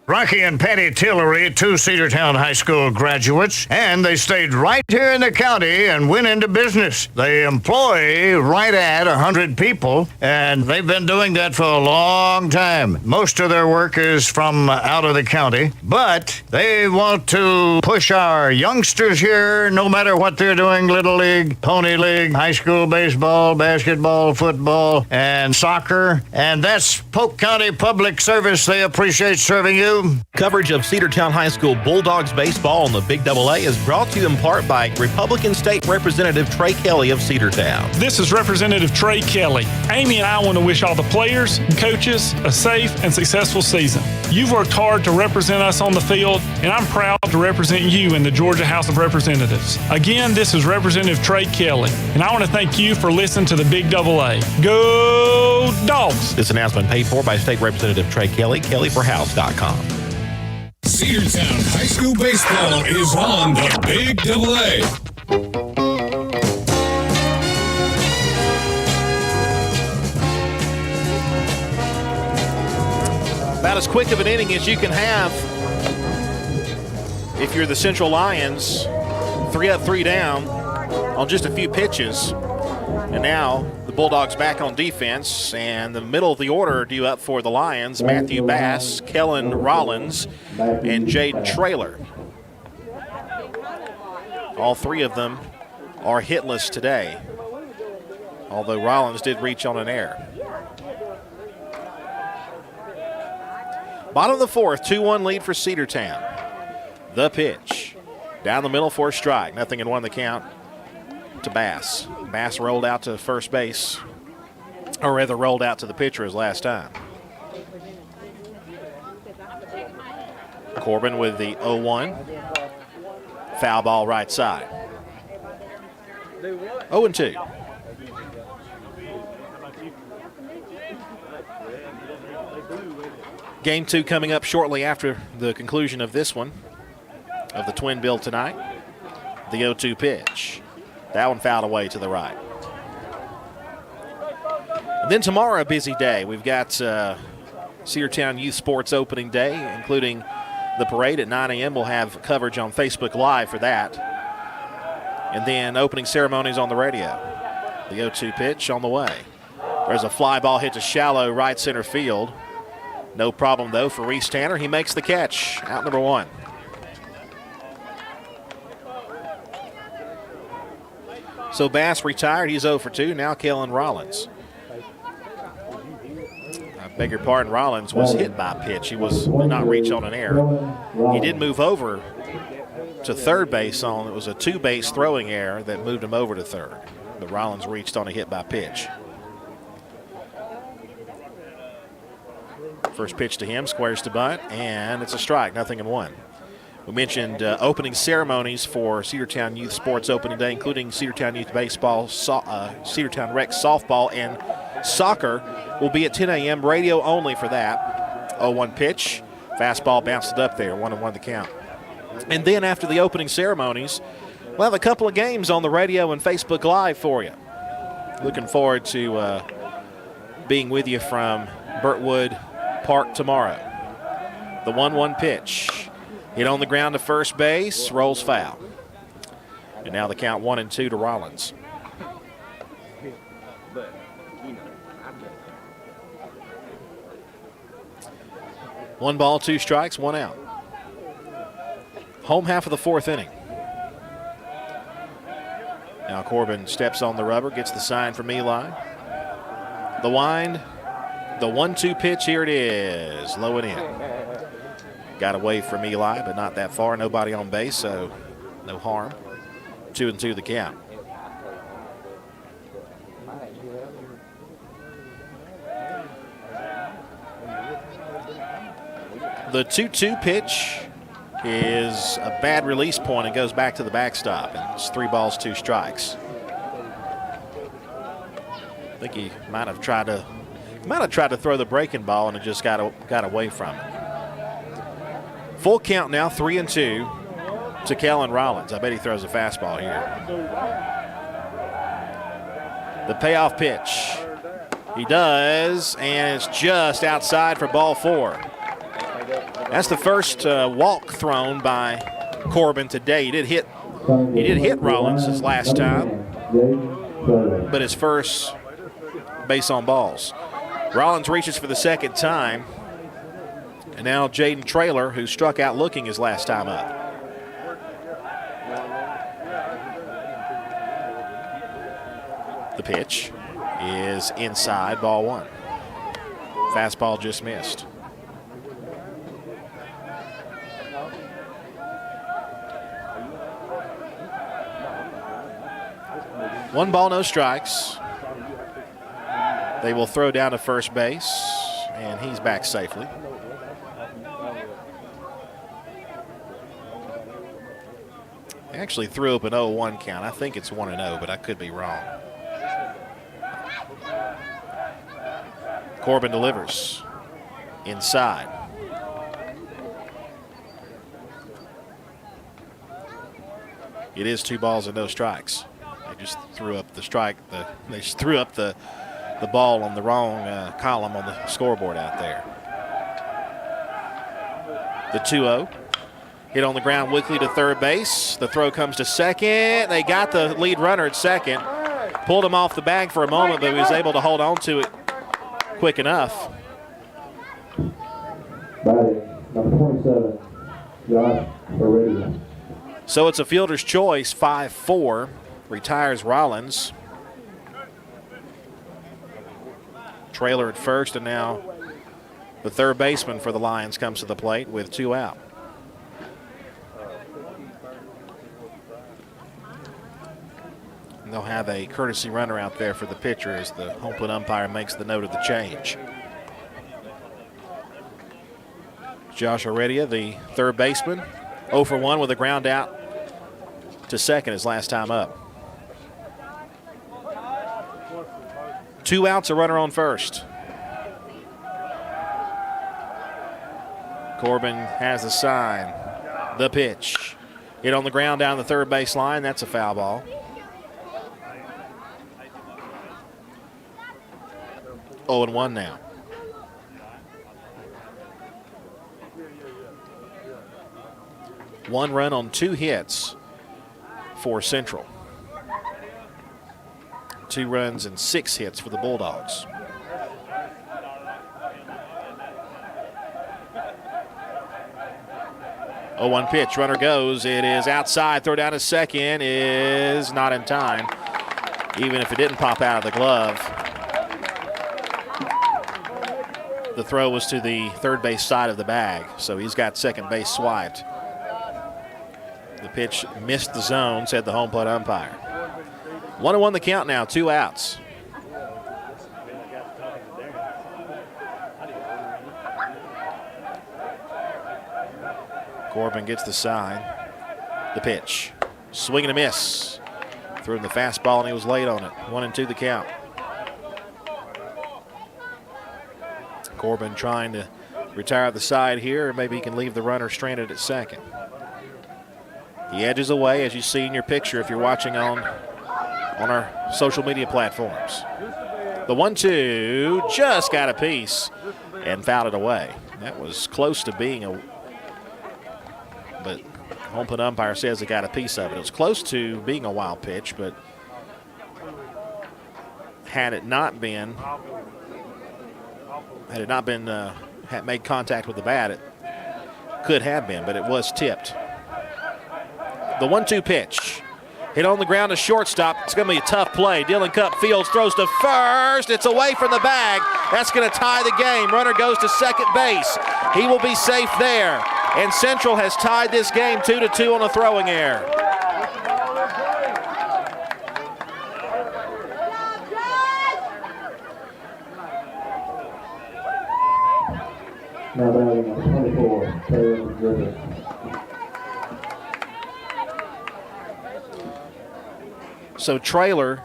Rocky and Patty Tillery, 2 Cedartown High School graduates, and they stayed right here in the county and went into business. They employ right at 100 people, and they've been doing that for a long time. Most of their work is from out of the county, but they want to push our youngsters here, no matter what they're doing, Little League, Pony League, high school baseball, basketball, football, and soccer, and that's Polk County Public Service. They appreciate serving you. Coverage of Cedartown High School Bulldogs baseball on the Big AA is brought to you in part by Republican State Representative Trey Kelly of Cedartown. This is Representative Trey Kelly. Amy and I want to wish all the players and coaches a safe and successful season. You've worked hard to represent us on the field, and I'm proud to represent you in the Georgia House of Representatives. Again, this is Representative Trey Kelly, and I want to thank you for listening to the Big AA. Go Dogs! This announcement paid for by State Representative Trey Kelly, kellyforhouse.com. Cedartown High School baseball is on the Big AA. About as quick of an inning as you can have if you're the Central Lions. 3 up, 3 down on just a few pitches. And now the Bulldogs back on defense, and the middle of the order due up for the Lions, Matthew Bass, Kellen Rollins, and Jade Traylor. All 3 of them are hitless today, although Rollins did reach on an error. Bottom of the fourth, 2-1 lead for Cedartown. The pitch. Down the middle for a strike. 0-1 the count to Bass. Bass rolled out to first base, or rather rolled out to the pitcher his last time. Corbin with the 0-1. Foul ball right side. 0-2. Game 2 coming up shortly after the conclusion of this one, of the twin bill tonight. The 0-2 pitch. That one fouled away to the right. And then tomorrow, a busy day. We've got Cedartown Youth Sports opening day, including the parade at 9 a.m. We'll have coverage on Facebook Live for that. And then opening ceremonies on the radio. The 0-2 pitch on the way. There's a fly ball hit to shallow right center field. No problem, though, for Reese Tanner. He makes the catch. Out number 1. So Bass retired. He's 0 for 2. Now Kellen Rollins. I beg your pardon, Rollins was hit by a pitch. He did not reach on an error. He did move over to third base on, it was a 2-base throwing error that moved him over to third. But Rollins reached on a hit by pitch. First pitch to him, squares to bunt, and it's a strike, 0-1. We mentioned opening ceremonies for Cedartown Youth Sports opening day, including Cedartown Youth Baseball, Cedartown Rec Softball, and soccer will be at 10 a.m. Radio only for that. 0-1 pitch. Fastball bounced it up there. 1-1 the count. And then after the opening ceremonies, we'll have a couple of games on the radio and Facebook Live for you. Looking forward to being with you from Burtwood Park tomorrow. The 1-1 pitch. Hit on the ground to first base. Rolls foul. And now the count 1-2 to Rollins. One ball, 2 strikes, 1 out. Home half of the 4th inning. Now Corbin steps on the rubber, gets the sign from Eli. The wind, the 1-2 pitch, here it is, low and in. Got away from Eli, but not that far. Nobody on base, so no harm. 2-2 the count. The 2-2 pitch is a bad release point and goes back to the backstop. And it's 3 balls, 2 strikes. I think he might have tried to throw the breaking ball and it just got away from it. Full count now, 3-2 to Kellen Rollins. I bet he throws a fastball here. The payoff pitch. He does, and it's just outside for ball 4. That's the first walk thrown by Corbin today. He did hit Rollins his last time, but his first base on balls. Rollins reaches for the second time, and now Jaden Traylor, who struck out looking his last time up. The pitch is inside, ball 1. Fastball just missed. One ball, no strikes. They will throw down to first base, and he's back safely. They actually threw up an 0-1 count. I think it's 1-0, but I could be wrong. Corbin delivers inside. It is 2 balls and no strikes. They just threw up the strike. They just threw up the ball on the wrong column on the scoreboard out there. The 2-0. Hit on the ground weakly to third base. The throw comes to second. They got the lead runner at second. Pulled him off the bag for a moment, but he was able to hold on to it quick enough. Batting, number 27, Josh Heredia. So it's a fielder's choice, 5-4. Retires Rollins. Trailer at first, and now the third baseman for the Lions comes to the plate with 2 out. they'll have a courtesy runner out there for the pitcher as the home plate umpire makes the note of the change. Josh Heredia, the third baseman, 0 for 1 with a ground out to second his last time up. 2 outs, a runner on first. Corbin has the sign. The pitch. Hit on the ground down the third base line. That's a foul ball. Oh, and 1 now. One run on 2 hits for Central. 2 runs and 6 hits for the Bulldogs. Oh, 1 pitch, runner goes. It is outside, throw down to second is not in time. Even if it didn't pop out of the glove, the throw was to the third base side of the bag, so he's got second base swiped. The pitch missed the zone, said the home plate umpire. 1-1 the count now, 2 outs. Corbin gets the sign. The pitch. Swing and a miss. Threw him the fastball and he was late on it. 1-2 the count. Corbin trying to retire the side here, or maybe he can leave the runner stranded at second. He edges away, as you see in your picture if you're watching on our social media platforms. The 1-2 just got a piece and fouled it away. That was close to being a, but home plate umpire says it got a piece of it. It was close to being a wild pitch, but had it not been had made contact with the bat, it could have been, but it was tipped. The 1-2 pitch. Hit on the ground to shortstop. It's going to be a tough play. Dylan Cup fields, throws to first. It's away from the bag. That's going to tie the game. Runner goes to second base. He will be safe there. And Central has tied this game 2-2 on a throwing error. Now batting number 24, Taylor Griffith. So Trailer,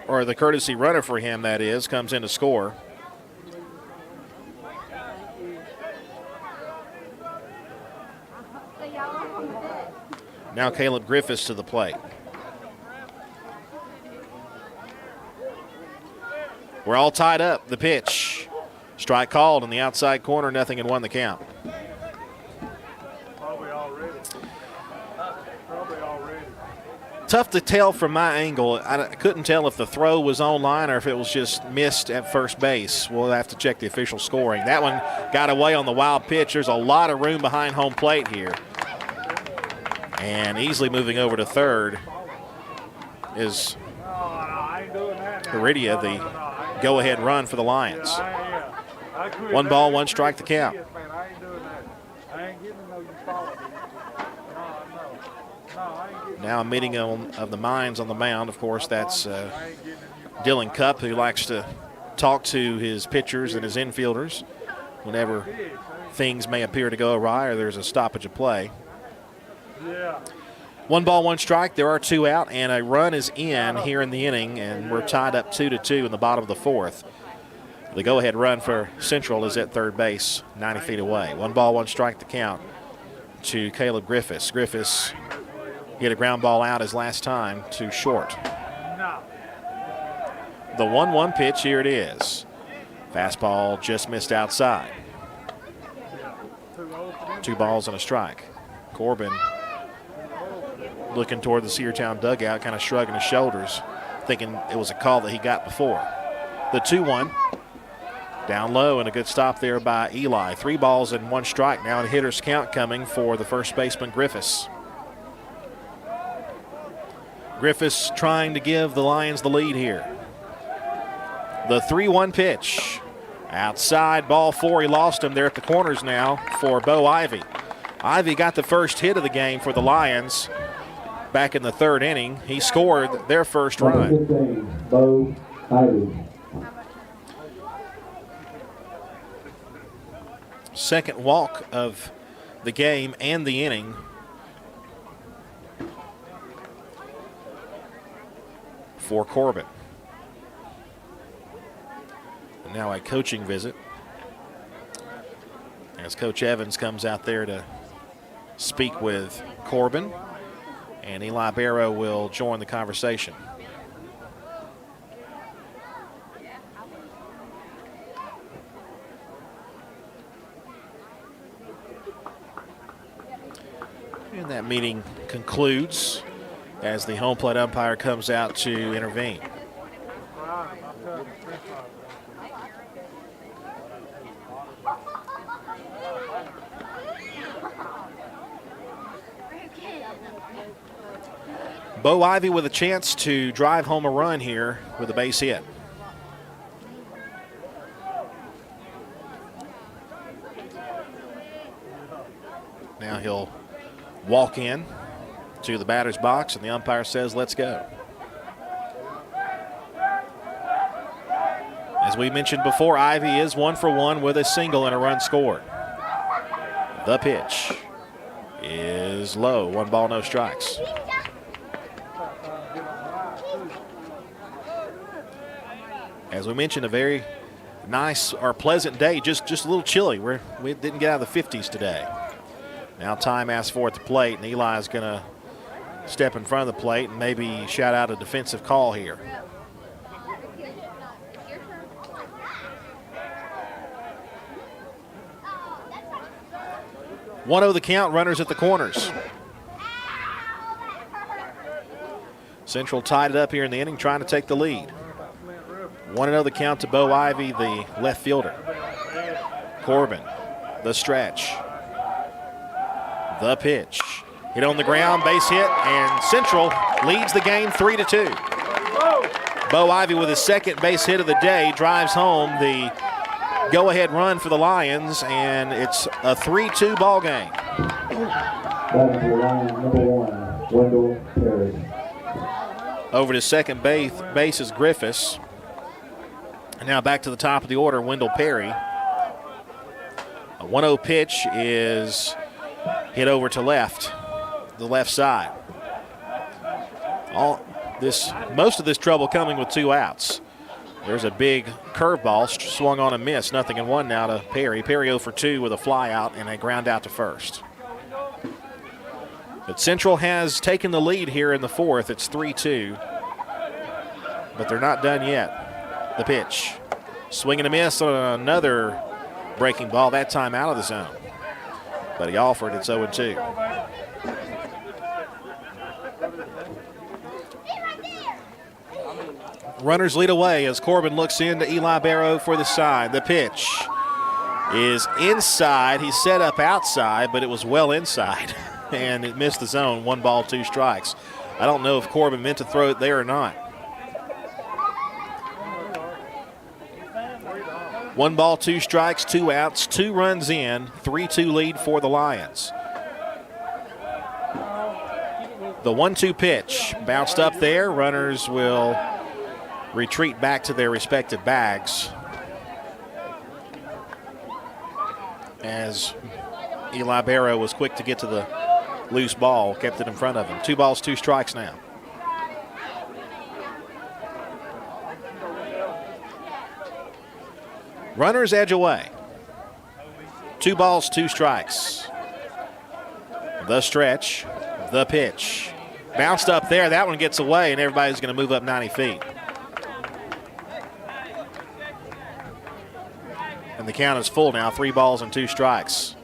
or the courtesy runner for him, that is, comes in to score. Now Caleb Griffiths to the plate. We're all tied up. The pitch. Strike called in the outside corner, 0-1 the count. Tough to tell from my angle. I couldn't tell if the throw was on line or if it was just missed at first base. We'll have to check the official scoring. That one got away on the wild pitch. There's a lot of room behind home plate here. And easily moving over to third is Heredia, the go-ahead run for the Lions. 1 ball, 1 strike to count. Now a meeting of the minds on the mound. Of course, that's Dylan Cup, who likes to talk to his pitchers and his infielders whenever things may appear to go awry or there's a stoppage of play. 1 ball, 1 strike. There are 2 out, and a run is in here in the inning, and we're tied up 2-2 in the bottom of the 4th. The go-ahead run for Central is at third base, 90 feet away. 1 ball, 1 strike to count to Caleb Griffiths. Griffiths hit a ground ball out his last time to short. The 1-1 pitch, here it is. Fastball just missed outside. 2 balls and a strike. Corbin looking toward the Cedartown dugout, kind of shrugging his shoulders, thinking it was a call that he got before. The 2-1. Down low and a good stop there by Eli. 3 balls and 1 strike. Now a hitter's count coming for the first baseman, Griffiths. Griffiths trying to give the Lions the lead here. The 3-1 pitch. Outside, ball 4. He lost him there at the corners now for Bo Ivy. Ivy got the first hit of the game for the Lions. back in the third inning. He scored their first run. 15, Bo Ivy. Second walk of the game and the inning for Corbin. And now a coaching visit as Coach Evans comes out there to speak with Corbin, and Eli Barrow will join the conversation. And that meeting concludes as the home plate umpire comes out to intervene. Bo Ivy with a chance to drive home a run here with a base hit. Now he'll walk in to the batter's box, and the umpire says, let's go. As we mentioned before, Ivy is 1 for 1 with a single and a run scored. The pitch is low. 1 ball, no strikes. As we mentioned, a very nice or pleasant day, just a little chilly. We didn't get out of the 50s today. Now time asks for it at the plate, and Eli is going to step in front of the plate and maybe shout out a defensive call here. One the count, runners at the corners. Central tied it up here in the inning, trying to take the lead. 1-0 the count to Bo Ivy, the left fielder. Corbin, the stretch. The pitch. Hit on the ground, base hit, and Central leads the game 3-2. Bo Ivy with his second base hit of the day drives home the go-ahead run for the Lions, and it's a 3-2 ball game. Batting to the line, number 1, Wendell Perry. Over to second base is Griffiths. And now back to the top of the order, Wendell Perry. A 1-0 pitch is hit over to the left side. Most of this trouble coming with 2 outs. There's a big curveball swung on and missed. 0-1 now to Perry. Perry 0 for 2 with a fly out and a ground out to first. But Central has taken the lead here in the 4th. It's 3-2. But they're not done yet. The pitch. Swing and a miss on another breaking ball, that time out of the zone. But he offered, it's 0-2. Runners lead away as Corbin looks into Eli Barrow for the side. The pitch is inside. He's set up outside, but it was well inside. And it missed the zone. 1 ball, 2 strikes. I don't know if Corbin meant to throw it there or not. 1 ball, 2 strikes, 2 outs, 2 runs in, 3-2 lead for the Lions. The 1-2 pitch bounced up there. Runners will retreat back to their respective bags as Eli Barrow was quick to get to the loose ball, kept it in front of him. 2 balls, 2 strikes now. Runners edge away. 2 balls, 2 strikes. The stretch, the pitch. Bounced up there, that one gets away, and everybody's going to move up 90 feet. And the count is full now, 3 balls and 2 strikes.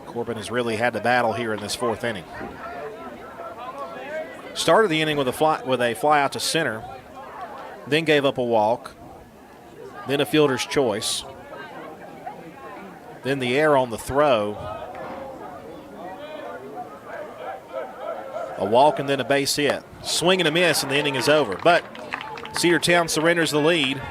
Corbin has really had to battle here in this 4th inning. Started the inning with a fly out to center, then gave up a walk, then a fielder's choice, then the error on the throw, a walk, and then a base hit. Swing and a miss, and the inning is over. But Cedartown surrenders the lead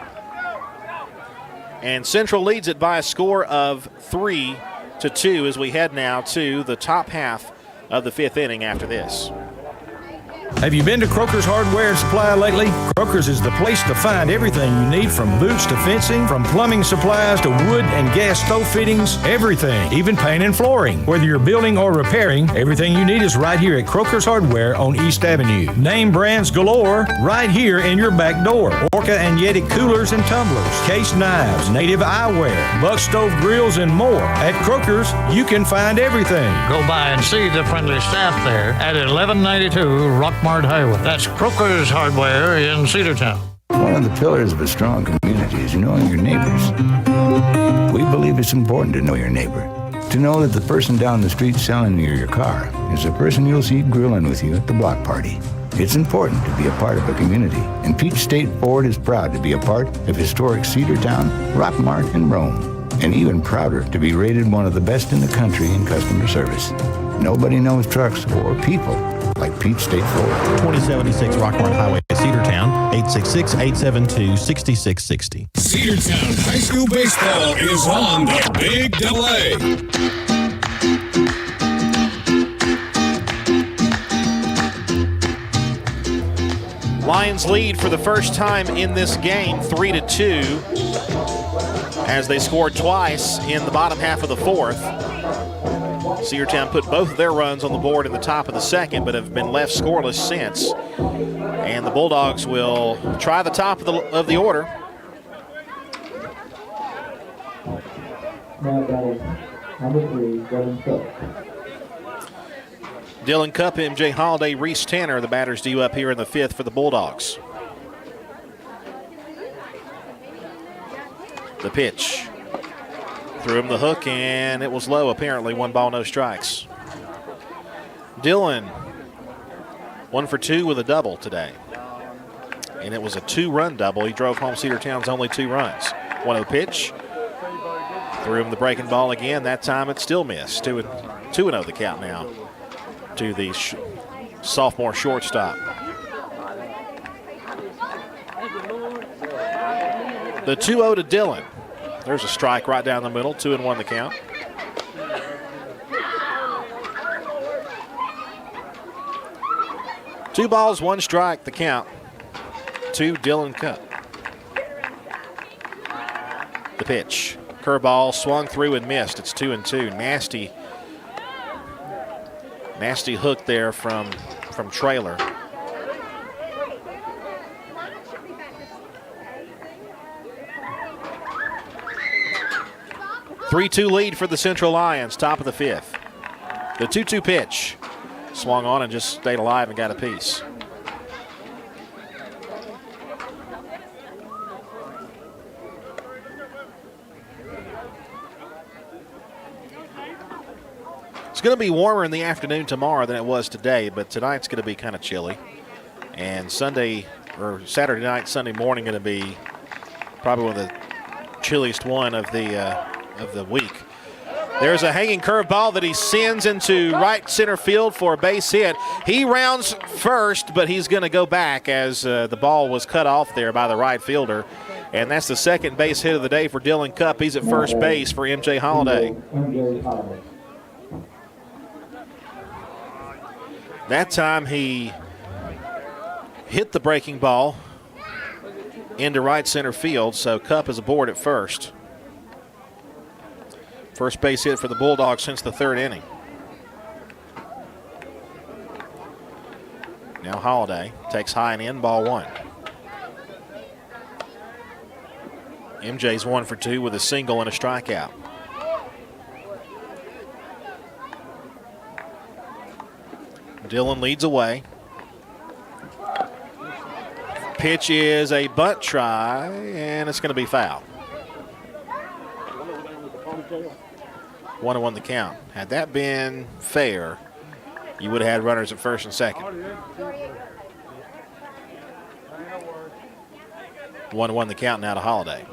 And Central leads it by a score of 3-2 as we head now to the top half of the 5th inning after this. Have you been to Croker's Hardware and Supply lately? Croker's is the place to find everything you need, from boots to fencing, from plumbing supplies to wood and gas stove fittings, everything, even paint and flooring. Whether you're building or repairing, everything you need is right here at Croker's Hardware on East Avenue. Name brands galore right here in your back door. Orca and Yeti coolers and tumblers, case knives, native eyewear, buck stove grills, and more. At Croker's, you can find everything. Go by and see the friendly staff there at 1192 Rockmart Highway. That's Croker's Hardware in Cedartown. One of the pillars of a strong community is knowing your neighbors. We believe it's important to know your neighbor. To know that the person down the street selling you your car is the person you'll see grilling with you at the block party. It's important to be a part of a community, and Peach State Ford is proud to be a part of historic Cedartown, Rockmart, and Rome, and even prouder to be rated one of the best in the country in customer service. Nobody knows trucks or people like Peach State Ford. 2076 Rockmart Highway, Cedartown, 866-872-6660. Cedartown High School Baseball is on the Big Double A. Lions lead for the first time in this game, 3-2, as they scored twice in the bottom half of the 4th. Cedartown put both of their runs on the board in the top of the 2nd, but have been left scoreless since. And the Bulldogs will try the top of the order. Now batting number 3, Dylan Cook. Dylan Cupp, MJ Holiday, Reese Tanner, the batters due up here in the 5th for the Bulldogs. The pitch. Threw him the hook, and it was low, apparently. 1 ball, no strikes. Dylan, 1 for 2 with a double today. And it was a 2-run double. He drove home Cedartown's only 2 runs. 1-0 pitch. Threw him the breaking ball again. That time it still missed. 2-0 the count now to the sophomore shortstop. The 2-0 to Dylan. There's a strike right down the middle, 2-1 the count. Two balls, 1 strike, the count to Dylan Cupp. The pitch. Curveball swung through and missed. It's 2-2. Nasty hook there from Trailer. Three-2 lead for the Central Lions, top of the 5th. The 2-2 pitch. Swung on and just stayed alive and got a piece. It's going to be warmer in the afternoon tomorrow than it was today, but tonight's going to be kind of chilly. And Saturday night, Sunday morning going to be probably one of the chilliest one of the week. There's a hanging curveball that he sends into right center field for a base hit. He rounds first, but he's going to go back as the ball was cut off there by the right fielder. And that's the second base hit of the day for Dylan Cupp. He's at first base for MJ Holiday. That time he hit the breaking ball into right center field, so Cupp is aboard at first. First base hit for the Bulldogs since the 3rd inning. Now Holiday takes high and in, ball 1. MJ's 1 for 2 with a single and a strikeout. Dylan leads away. Pitch is a bunt try, and it's going to be foul. 1-1 the count. Had that been fair, you would have had runners at first and second. 1-1 the count now to Holiday.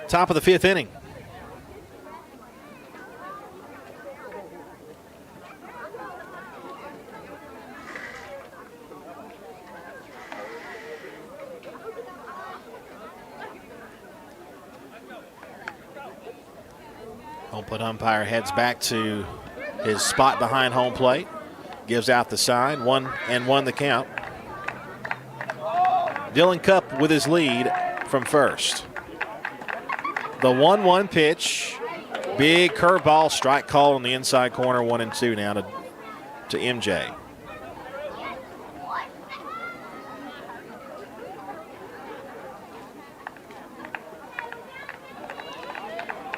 Top of the 5th inning. Home-plate umpire heads back to his spot behind home plate. Gives out the sign. 1-1 the count. Dylan Cupp with his lead from first. The 1-1 pitch. Big curveball, strike call on the inside corner. 1-2 now to MJ.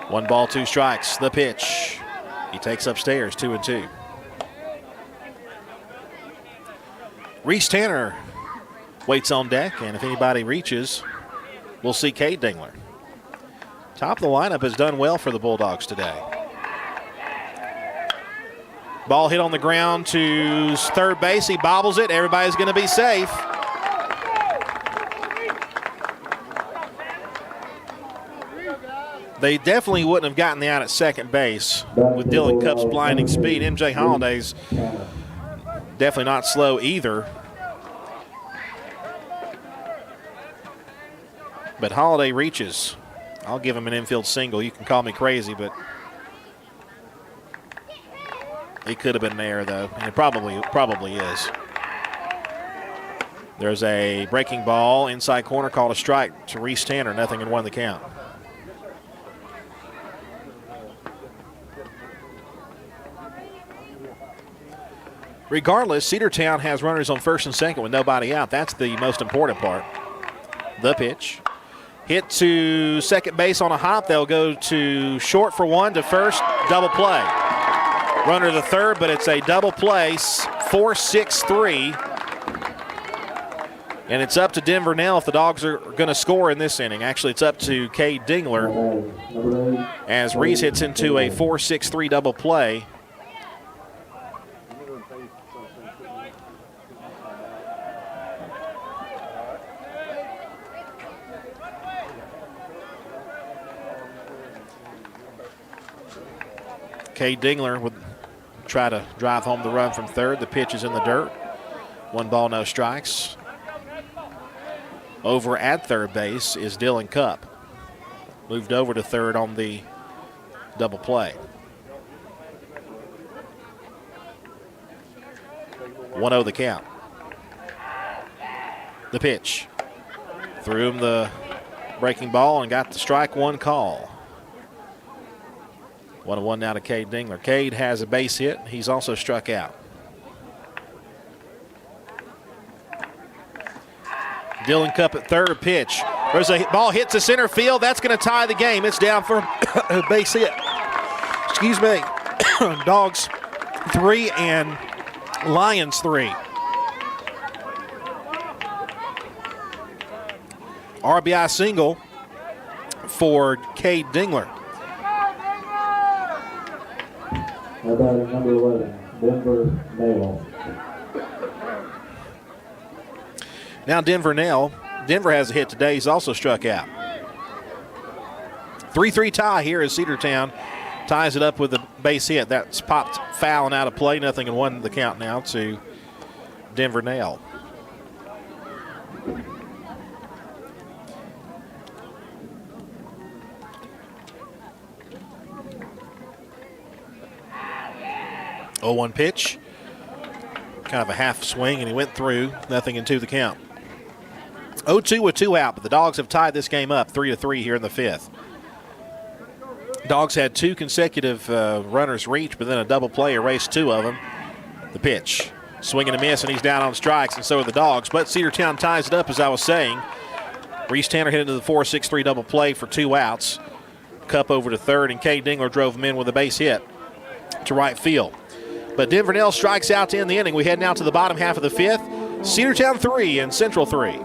One ball, two strikes. The pitch. He takes upstairs, 2-2. Reese Tanner waits on deck, and if anybody reaches, we'll see Cade Dingler. Top of the lineup has done well for the Bulldogs today. Ball hit on the ground to third base. He bobbles it. Everybody's going to be safe. They definitely wouldn't have gotten the out at second base with Dylan Cupp's blinding speed. MJ Holliday's definitely not slow either. But Holliday reaches. I'll give him an infield single. You can call me crazy, but it could have been an error, though, and it probably is. There's a breaking ball inside corner called a strike to Reese Tanner. 0-1 the count. Regardless, Cedartown has runners on first and second with nobody out. That's the most important part. The pitch. Hit to second base on a hop. They'll go to short for one, to first, double play. Runner to third, but it's a double play, 4-6-3. And it's up to Denver now if the Dogs are going to score in this inning. Actually, it's up to Cade Dingler as Reese hits into a 4-6-3 double play. Cade Dingler would try to drive home the run from third. The pitch is in the dirt. 1 ball, no strikes. Over at third base is Dylan Cupp. Moved over to third on the double play. 1-0 the count. The pitch. Threw him the breaking ball and got the strike one call. 1-1 now to Cade Dingler. Cade has a base hit. He's also struck out. Dylan Cupp at third. Pitch. There's a ball hits the center field. That's going to tie the game. It's down for a base hit. Excuse me. Dogs 3 and Lions 3. RBI single for Cade Dingler. Batting number 11, Denver Nail. Now Denver has a hit today. He's also struck out. 3-3 tie here as Cedartown ties it up with a base hit. That's popped foul and out of play. 0-1 the count now to Denver Nail. Oh, 1 pitch. Kind of a half swing, and he went through. 0-2 the count. 0-2 with 2 out, but the Dogs have tied this game up 3-3 here in the 5th. Dogs had 2 consecutive runners reach, but then a double play erased 2 of them. The pitch. Swing and a miss, and he's down on strikes, and so are the Dogs. But Cedartown ties it up, as I was saying. Reese Tanner hit into the 4-6-3 double play for 2 outs. Cup over to third, and Cade Dingler drove him in with a base hit to right field. But Denver Nail strikes out to end the inning. We head now to the bottom half of the 5th. Cedartown 3 and Central 3.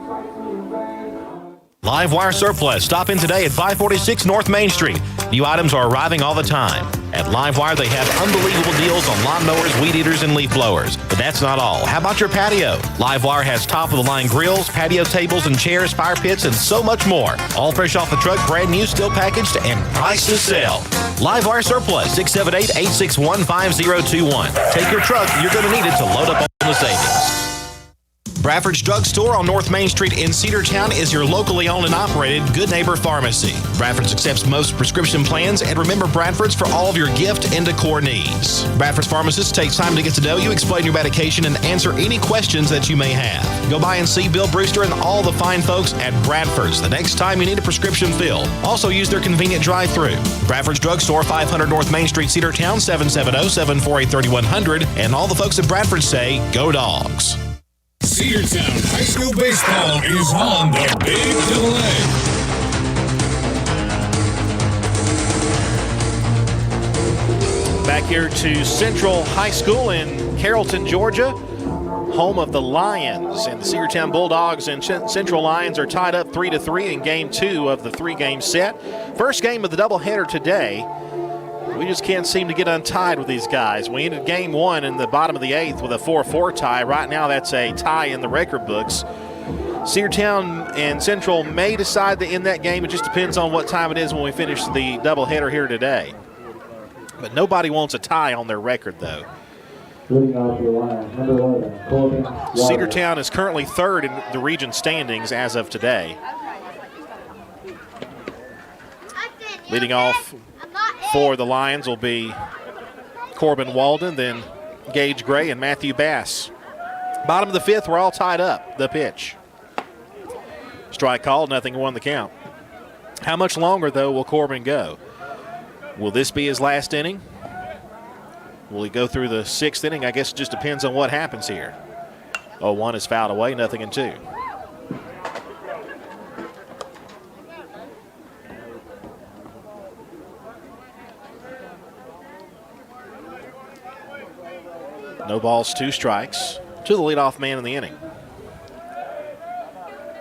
Live Wire Surplus. Stop in today at 546 North Main Street. New items are arriving all the time. At Live Wire, they have unbelievable deals on lawnmowers, weed eaters, and leaf blowers. But that's not all. How about your patio? Live Wire has top-of-the-line grills, patio tables and chairs, fire pits, and so much more. All fresh off the truck, brand new, still packaged, and price to sell. Live Wire Surplus, 678-861-5021. Take your truck. You're going to need it to load up on the savings. Bradford's Drug Store on North Main Street in Cedartown is your locally owned and operated Good Neighbor Pharmacy. Bradford's accepts most prescription plans, and remember Bradford's for all of your gift and decor needs. Bradford's pharmacist takes time to get to know you, explain your medication, and answer any questions that you may have. Go by and see Bill Brewster and all the fine folks at Bradford's the next time you need a prescription filled. Also use their convenient drive-thru. Bradford's Drug Store, 500 North Main Street, Cedartown, 770-748-3100. And all the folks at Bradford say, go Dogs. Cedartown High School Baseball is on the Big Double A. Back here to Central High School in Carrollton, Georgia, home of the Lions. And the Cedartown Bulldogs and Central Lions are tied up 3-3 in Game 2 of the three-game set. First game of the doubleheader today. We just can't seem to get untied with these guys. We ended Game 1 in the bottom of the 8th with a 4-4 tie. Right now, that's a tie in the record books. Cedartown and Central may decide to end that game. It just depends on what time it is when we finish the doubleheader here today. But nobody wants a tie on their record, though. Cedartown is currently third in the region standings as of today. Leading off for the Lions will be Corbin Walden, then Gage Gray and Matthew Bass. Bottom of the 5th, we're all tied up. The pitch. Strike called, nothing, won the count. How much longer, though, will Corbin go? Will this be his last inning? Will he go through the 6th inning? I guess it just depends on what happens here. 0-1 is fouled away, nothing in 2. No balls, 2 strikes to the leadoff man in the inning.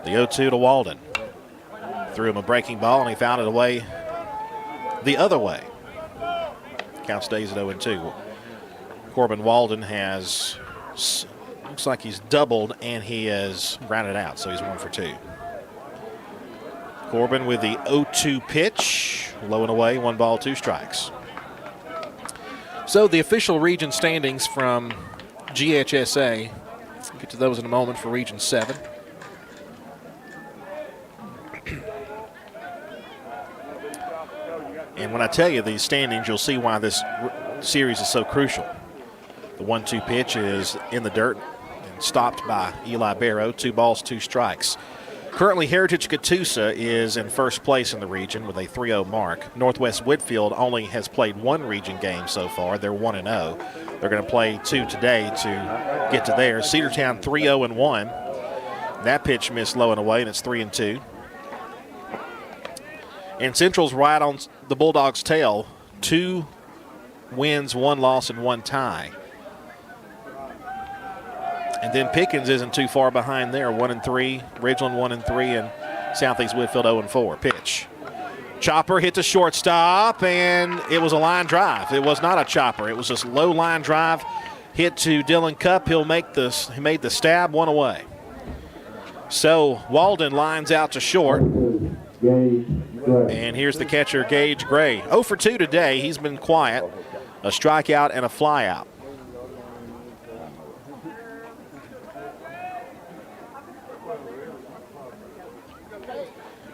The 0-2 to Walden. Threw him a breaking ball, and he fouled it away the other way. Count stays at 0-2. Corbin Walden has, looks like he's doubled, and he has grounded out, so he's 1 for 2. Corbin with the 0-2 pitch, low and away, 1 ball, 2 strikes. So the official region standings from GHSA, we'll get to those in a moment for Region 7. And when I tell you these standings, you'll see why this series is so crucial. The 1-2 pitch is in the dirt and stopped by Eli Barrow. 2 balls, 2 strikes. Currently, Heritage Catoosa is in first place in the region with a 3-0 mark. Northwest Whitfield only has played 1 region game so far. They're 1-0. They're going to play 2 today to get to theirs. Cedartown 3-0-1. That pitch missed low and away, and it's 3-2. And Central's right on the Bulldogs' tail. 2 wins, 1 loss, and 1 tie. And then Pickens isn't too far behind there, 1-3. Ridgeland 1-3, and Southeast Whitfield 0-4. Pitch. Chopper hit the shortstop, and it was a line drive. It was not a chopper. It was just low line drive hit to Dylan Cupp. He made the stab, 1 away. So Walden lines out to short. And here's the catcher, Gage Gray. 0 for 2 today. He's been quiet. A strikeout and a flyout.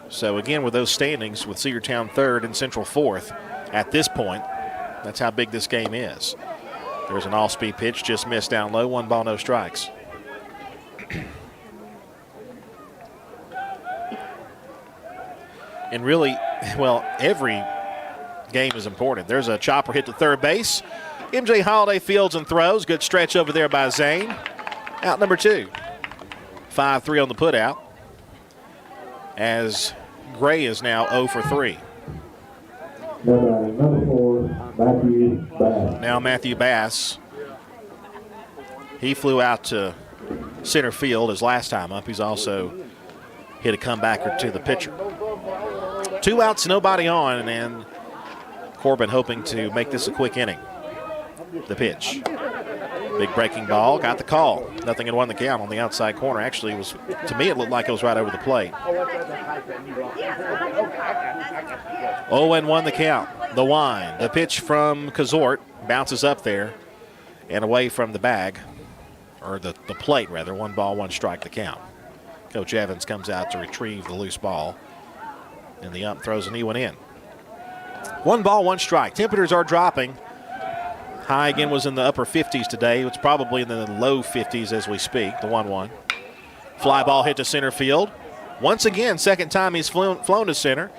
So again, with those standings, with Cedartown 3rd and Central 4th, at this point, that's how big this game is. There's an off-speed pitch, just missed down low, 1 ball, no strikes. And really, well, every game is important. There's a chopper hit to third base. MJ Holiday fields and throws. Good stretch over there by Zane. Out number 2. 5-3 on the putout, as Gray is now 0 for 3. Number 4, Matthew Bass. Now Matthew Bass. He flew out to center field his last time up. He's also hit a comebacker to the pitcher. 2 outs, nobody on, and Corbin hoping to make this a quick inning. The pitch. Big breaking ball, got the call. Nothing and 1 the count on the outside corner. Actually, it was, to me, it looked like it was right over the plate. 0-1 the count. The wind. The pitch from Kazort bounces up there and away from the bag. or the plate rather. 1 ball, 1 strike the count. Coach Evans comes out to retrieve the loose ball, and the ump throws a knee one in. 1 ball, 1 strike. Temperatures are dropping. High again was in the upper 50s today. It's probably in the low 50s as we speak, the 1-1. Fly ball hit to center field. Once again, second time he's flown to center.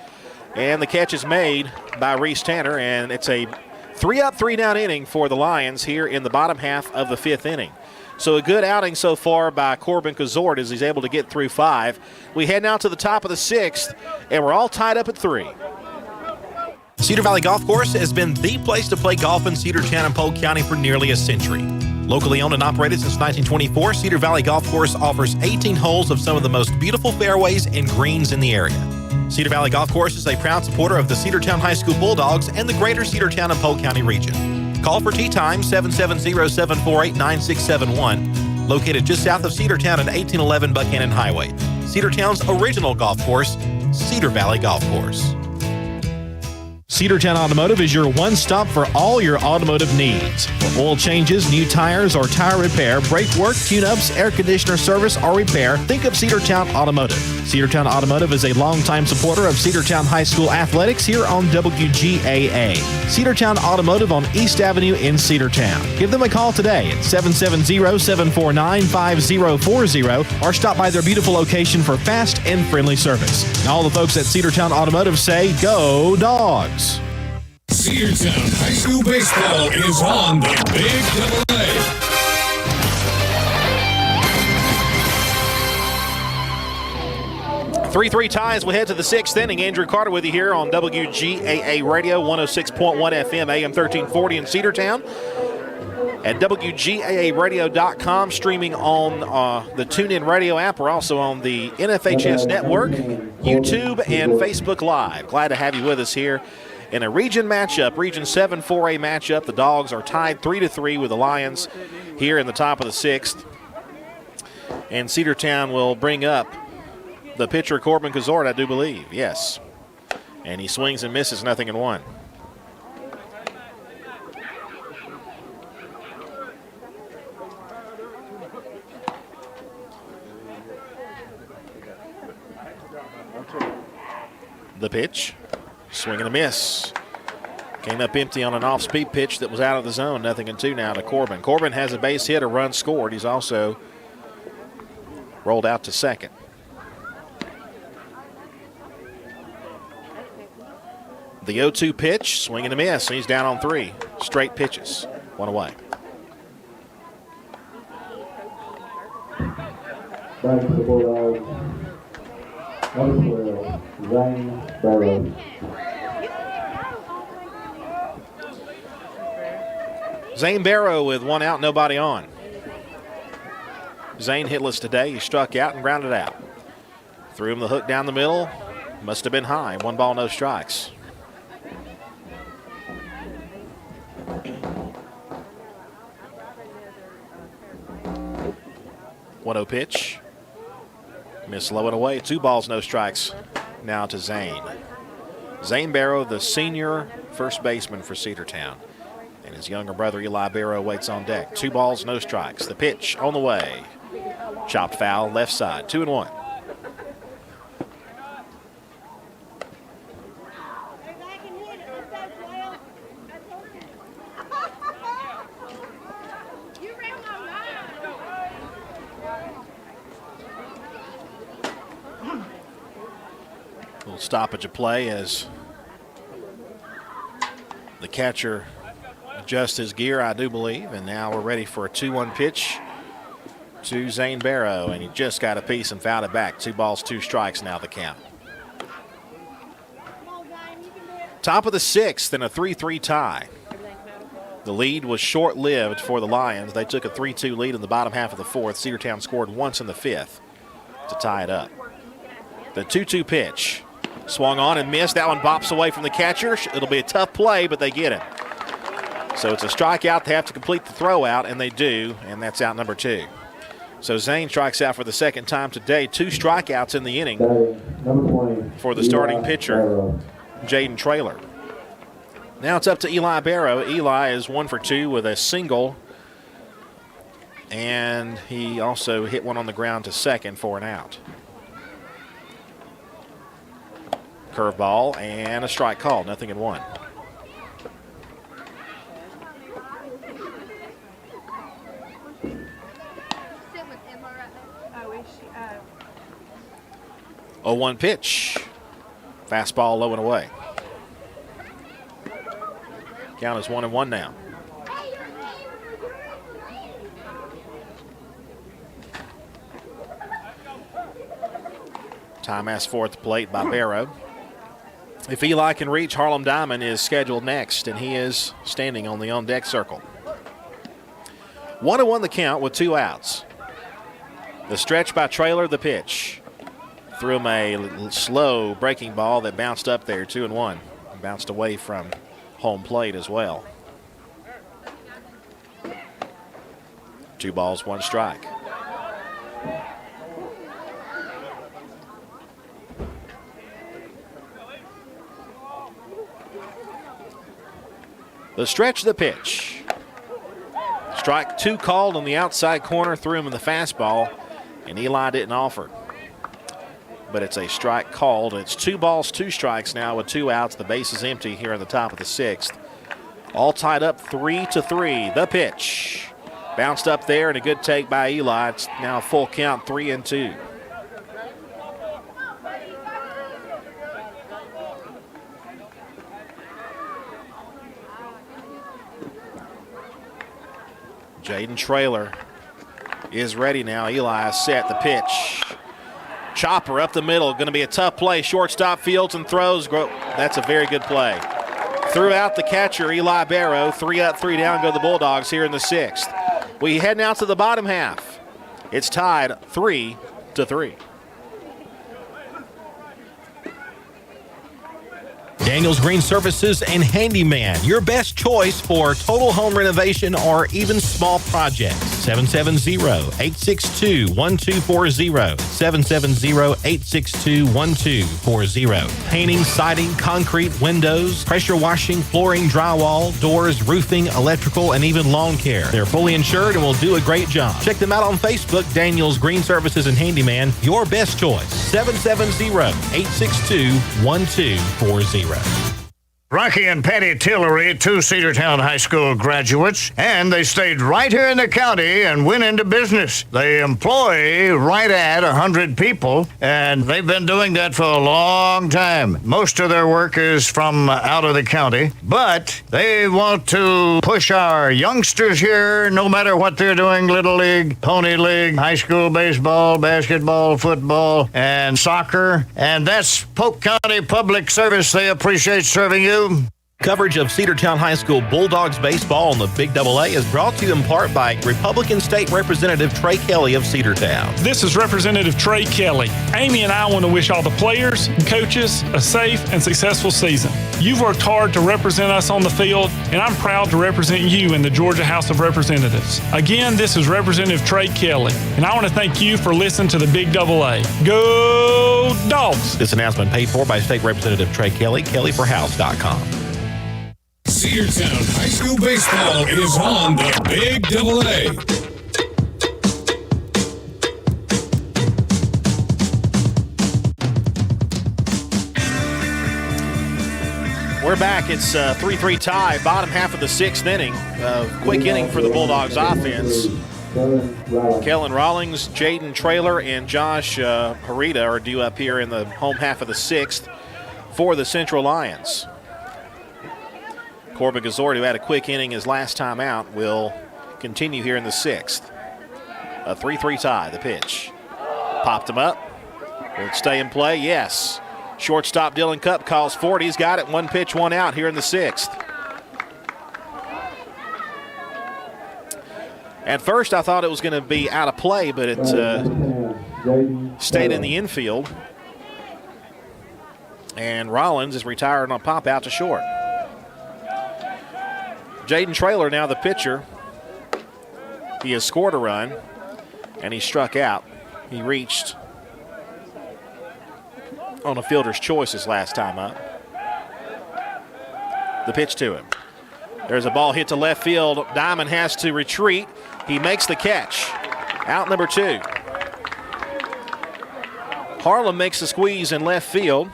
And the catch is made by Reese Tanner, and it's a 3-up, 3-down inning for the Lions here in the bottom half of the 5th inning. So a good outing so far by Corbin Kazort as he's able to get through 5. We head now to the top of the 6th, and we're all tied up at 3. Cedar Valley Golf Course has been the place to play golf in Cedartown and Polk County for nearly a century. Locally owned and operated since 1924, Cedar Valley Golf Course offers 18 holes of some of the most beautiful fairways and greens in the area. Cedar Valley Golf Course is a proud supporter of the Cedartown High School Bulldogs and the greater Cedartown and Polk County region. Call for tee time 770-748-9671, located just south of Cedartown at 1811 Buchanan Highway. Cedartown's original golf course, Cedar Valley Golf Course. Cedartown Automotive is your one-stop for all your automotive needs. For oil changes, new tires, or tire repair, brake work, tune-ups, air conditioner service, or repair, think of Cedartown Automotive. Cedartown Automotive is a longtime supporter of Cedartown High School athletics here on WGAA. Cedartown Automotive on East Avenue in Cedartown. Give them a call today at 770-749-5040 or stop by their beautiful location for fast and friendly service. And all the folks at Cedartown Automotive say, go Dogs! Cedartown High School Baseball is on the Big Double A. Three ties. We head to the 6th inning. Andrew Carter with you here on WGAA Radio, 106.1 FM, AM 1340 in Cedartown. At WGAAradio.com, streaming on the TuneIn Radio app. We're also on the NFHS Network, YouTube, and Facebook Live. Glad to have you with us here in a region matchup, Region 7 4A matchup. The Dogs are tied 3-3 with the Lions here in the top of the 6th. And Cedartown will bring up the pitcher, Corbin Kazort, I do believe. Yes. And he swings and misses, 0-1. The pitch, swing and a miss. Came up empty on an off-speed pitch that was out of the zone. 0-2 now to Corbin. Corbin has a base hit, a run scored. He's also rolled out to second. The 0-2 pitch, swing and a miss. He's down on 3 straight pitches. 1 away. Back to the Bulldogs. Number 12, Zane Barrow. Zane Barrow with 1 out, nobody on. Zane hitless today. He struck out and grounded out. Threw him the hook down the middle. Must have been high. 1 ball, no strikes. One-0 pitch. Miss low and away. 2 balls, no strikes. Now to Zane. Zane Barrow, the senior first baseman for Cedartown. And his younger brother, Eli Barrow, waits on deck. 2 balls, no strikes. The pitch on the way. Chopped foul, left side. 2-1. Little stoppage of play as the catcher adjusts his gear, I do believe. And now we're ready for a 2-1 pitch to Zane Barrow. And he just got a piece and fouled it back. 2 balls, 2 strikes now the count. Top of the 6th and a 3-3 tie. The lead was short-lived for the Lions. They took a 3-2 lead in the bottom half of the 4th. Cedartown scored once in the 5th to tie it up. The 2-2 pitch. Swung on and missed. That one bops away from the catcher. It'll be a tough play, but they get it. So it's a strikeout. They have to complete the throw out, and they do, and that's out number 2. So Zane strikes out for the second time today. 2 strikeouts in the inning for the starting pitcher, Jaden Traylor. Now it's up to Eli Barrow. Eli is 1 for 2 with a single And he also hit one on the ground to second for an out. Curveball and a strike call, 0-1. Oh, 0-1 pitch. Fastball low and away. Count is 1-1 now. Time asked for at the plate by Barrow. If Eli can reach, Harlem Diamond is scheduled next, and he is standing on the on-deck circle. 1-1 the count with 2 outs. The stretch by Traylor, the pitch. Threw him a slow breaking ball that bounced up there, 2-1. Bounced away from home plate as well. 2 balls, 1 strike. The stretch, the pitch. Strike 2 called on the outside corner, threw him in the fastball, and Eli didn't offer. But it's a strike called. It's 2 balls, 2 strikes now with 2 outs. The base is empty here in the top of the 6th. All tied up 3-3. The pitch. Bounced up there and a good take by Eli. It's now a full count, 3-2. Jaden Traylor is ready now. Eli is set. The pitch. Chopper up the middle. Going to be a tough play. Shortstop fields and throws. That's a very good play. Threw out the catcher, Eli Barrow. 3 up, 3 down go the Bulldogs here in the 6th. We head now to the bottom half. It's tied 3-3. Daniels Green Services and Handyman, your best choice for total home renovation or even small projects. 770-862-1240. 770-862-1240. Painting, siding, concrete, windows, pressure washing, flooring, drywall, doors, roofing, electrical, and even lawn care. They're fully insured and will do a great job. Check them out on Facebook, Daniels Green Services and Handyman, your best choice. 770-862-1240. Rocky and Patty Tillery, 2 Cedartown High School graduates, and they stayed right here in the county and went into business. They employ right at 100 people, and they've been doing that for a long time. Most of their work is from out of the county, but they want to push our youngsters here, no matter what they're doing, Little League, Pony League, high school baseball, basketball, football, and soccer, and that's Polk County Public Service. They appreciate serving you. Coverage of Cedartown High School Bulldogs baseball on the Big AA is brought to you in part by Republican State Representative Trey Kelly of Cedartown. This is Representative Trey Kelly. Amy and I want to wish all the players and coaches a safe and successful season. You've worked hard to represent us on the field, and I'm proud to represent you in the Georgia House of Representatives. Again, this is Representative Trey Kelly, and I want to thank you for listening to the Big AA. Go Dogs! This announcement paid for by State Representative Trey Kelly, kellyforhouse.com. Cedartown High School baseball is on the Big AA. We're back. It's a 3-3 tie, bottom half of the 6th inning. Quick inning for the Bulldogs offense. Kellen Rawlings, Jaden Traylor, and Josh Harita are due up here in the home half of the 6th for the Central Lions. Corbin Gazort, who had a quick inning his last time out, will continue here in the 6th. A 3-3 tie, the pitch. Popped him up. Will it stay in play? Yes. Shortstop Dylan Cupp calls for it. He's got it. 1 pitch, 1 out here in the 6th. At first, I thought it was going to be out of play, but it stayed in the infield. And Rollins is retired on a pop out to short. Jaden Traylor now the pitcher. He has scored a run, and he struck out. He reached on a fielder's choice his last time up. The pitch to him. There's a ball hit to left field. Diamond has to retreat. He makes the catch. Out number 2. Harlem makes the squeeze in left field.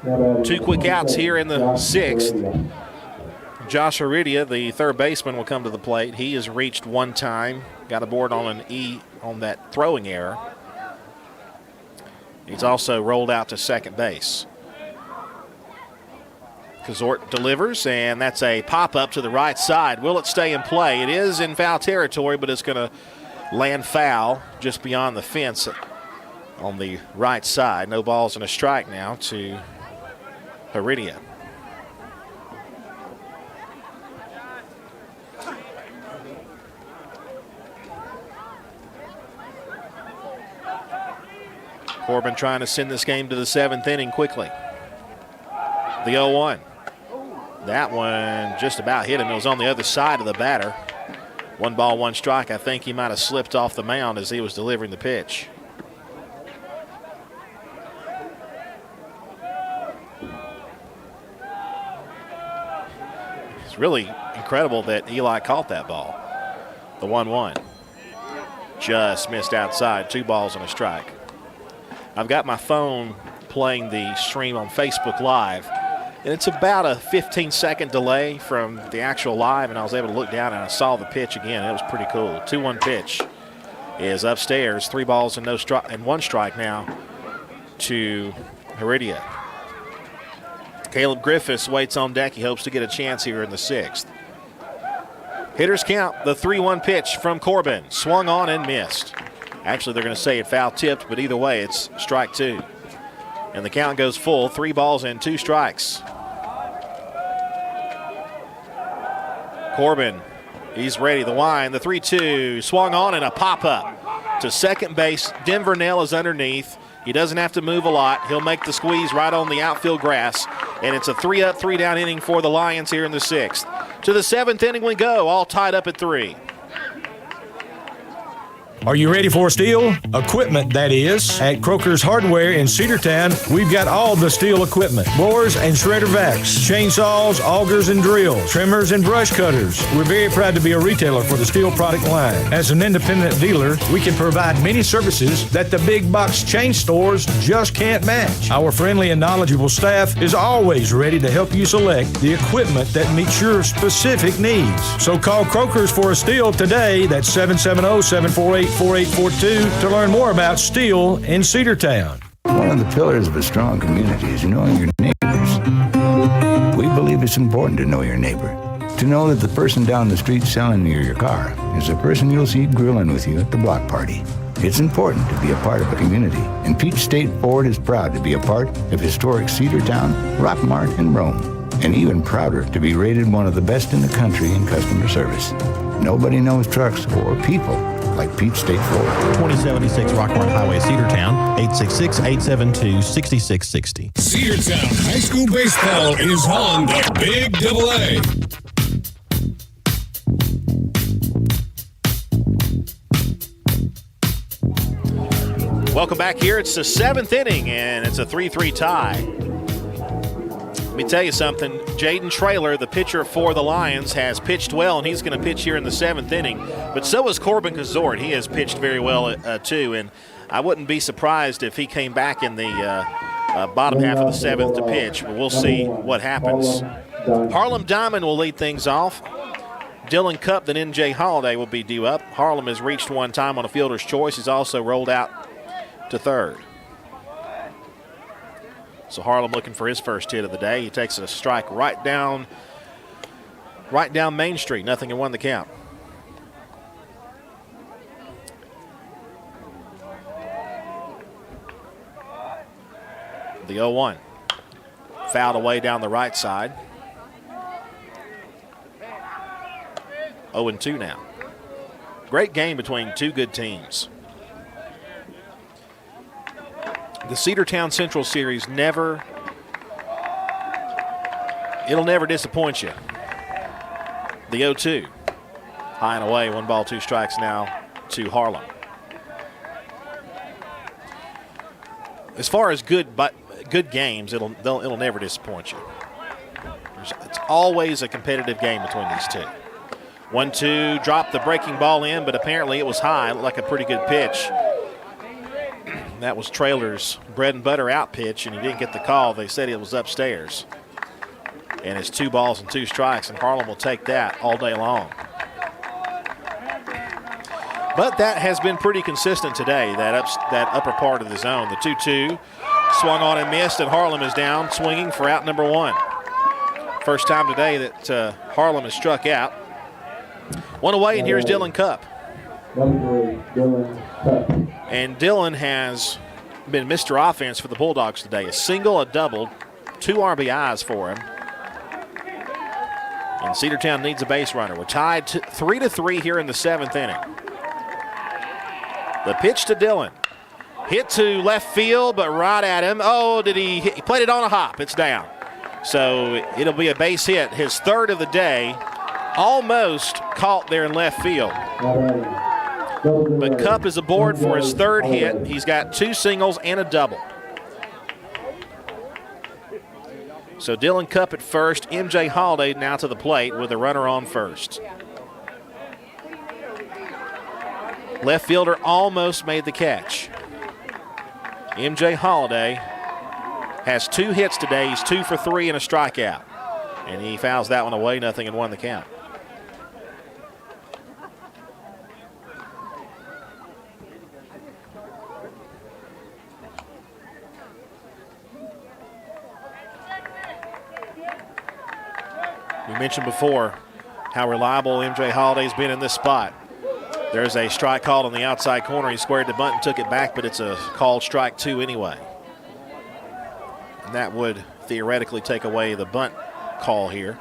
2 quick outs here in the 6th. Josh Aridia, the third baseman, will come to the plate. He has reached one time. Got a board on an E on that throwing error. He's also rolled out to second base. Kazort delivers, and that's a pop-up to the right side. Will it stay in play? It is in foul territory, but it's going to land foul just beyond the fence on the right side. No balls and a strike now to Heredia. Corbin trying to send this game to the 7th inning quickly. The 0-1. That one just about hit him. It was on the other side of the batter. 1 ball, 1 strike. I think he might have slipped off the mound as he was delivering the pitch. It's really incredible that Eli caught that ball. The 1-1. Just missed outside. 2 balls and a strike. I've got my phone playing the stream on Facebook Live, and it's about a 15-second delay from the actual live, and I was able to look down and I saw the pitch again. It was pretty cool. 2-1 pitch is upstairs. 3 balls and 1 strike now to Heredia. Caleb Griffiths waits on deck. He hopes to get a chance here in the 6th. Hitters count. The 3-1 pitch from Corbin. Swung on and missed. Actually, they're going to say it foul tipped, but either way, it's strike 2. And the count goes full. 3 balls and 2 strikes. Corbin, he's ready. The wind, the 3-2, swung on and a pop-up to second base. Denver Nell is underneath. He doesn't have to move a lot. He'll make the squeeze right on the outfield grass. And it's a 3-up, 3-down inning for the Lions here in the 6th. To the 7th inning we go, all tied up at 3. Are you ready for steel? Equipment, that is. At Croker's Hardware in Cedartown, we've got all the steel equipment. Blowers and shredder vacs, chainsaws, augers and drills, trimmers and brush cutters. We're very proud to be a retailer for the steel product line. As an independent dealer, we can provide many services that the big box chain stores just can't match. Our friendly and knowledgeable staff is always ready to help you select the equipment that meets your specific needs. So call Croker's for a steel today. That's 770-748-4842 to learn more about steel in Cedartown. One of the pillars of a strong community is knowing your neighbors. We believe it's important to know your neighbor. To know that the person down the street selling you your car is the person you'll see grilling with you at the block party. It's important to be a part of a community, and Peach State Ford is proud to be a part of historic Cedartown, Rockmart, and Rome, and even prouder to be rated one of the best in the country in customer service. Nobody knows trucks or people like Peach State Ford. 2076 Rockmart Highway, Cedartown, 866-872-6660. Cedartown High School Baseball is on the Big AA. Welcome back here. It's the 7th inning, and it's a 3-3 tie. Let me tell you something. Jaden Traylor, the pitcher for the Lions, has pitched well, and he's going to pitch here in the 7th inning. But so has Corbin Kazort. He has pitched very well, too, and I wouldn't be surprised if he came back in the bottom half of the 7th to pitch. But we'll see what happens. Harlem Diamond will lead things off. Dylan Cupp and N.J. Holiday will be due up. Harlem has reached one time on a fielder's choice. He's also rolled out to third. So Harlem looking for his first hit of the day. He takes a strike right down Main Street. Nothing in 1 the count. The 0-1. Fouled away down the right side. 0-2 now. Great game between two good teams. The Cedartown Central Series it'll never disappoint you. The 0-2. High and away, 1 ball, 2 strikes now to Harlem. As far as good games, it'll never disappoint you. It's always a competitive game between these two. 1-2, dropped the breaking ball in, but apparently it was high. It looked like a pretty good pitch. That was Trailer's bread and butter out pitch, and he didn't get the call. They said it was upstairs. And it's 2 balls and 2 strikes, and Harlem will take that all day long. But that has been pretty consistent today, that upper part of the zone. The 2-2 swung on and missed, and Harlem is down swinging for out number 1. First time today that Harlem has struck out. 1 away, and here's Dylan Cupp. Number 3, Dylan Cupp. And Dylan has been Mr. Offense for the Bulldogs today. A single, a double, 2 RBIs for him. And Cedartown needs a base runner. We're tied 3-3 here in the 7th inning. The pitch to Dylan. Hit to left field, but right at him. Oh, he played it on a hop. It's down. So it'll be a base hit. His 3rd of the day. Almost caught there in left field. But Cupp is aboard for his 3rd hit. He's got 2 singles and a double. So Dylan Cupp at first. MJ Holiday now to the plate with a runner on first. Left fielder almost made the catch. MJ Holiday has 2 hits today. He's 2 for 3 and a strikeout. And he fouls that one away, 0-1 the count. We mentioned before how reliable MJ Holiday's been in this spot. There's a strike called on the outside corner. He squared the bunt and took it back, but it's a called strike 2 anyway. And that would theoretically take away the bunt call here.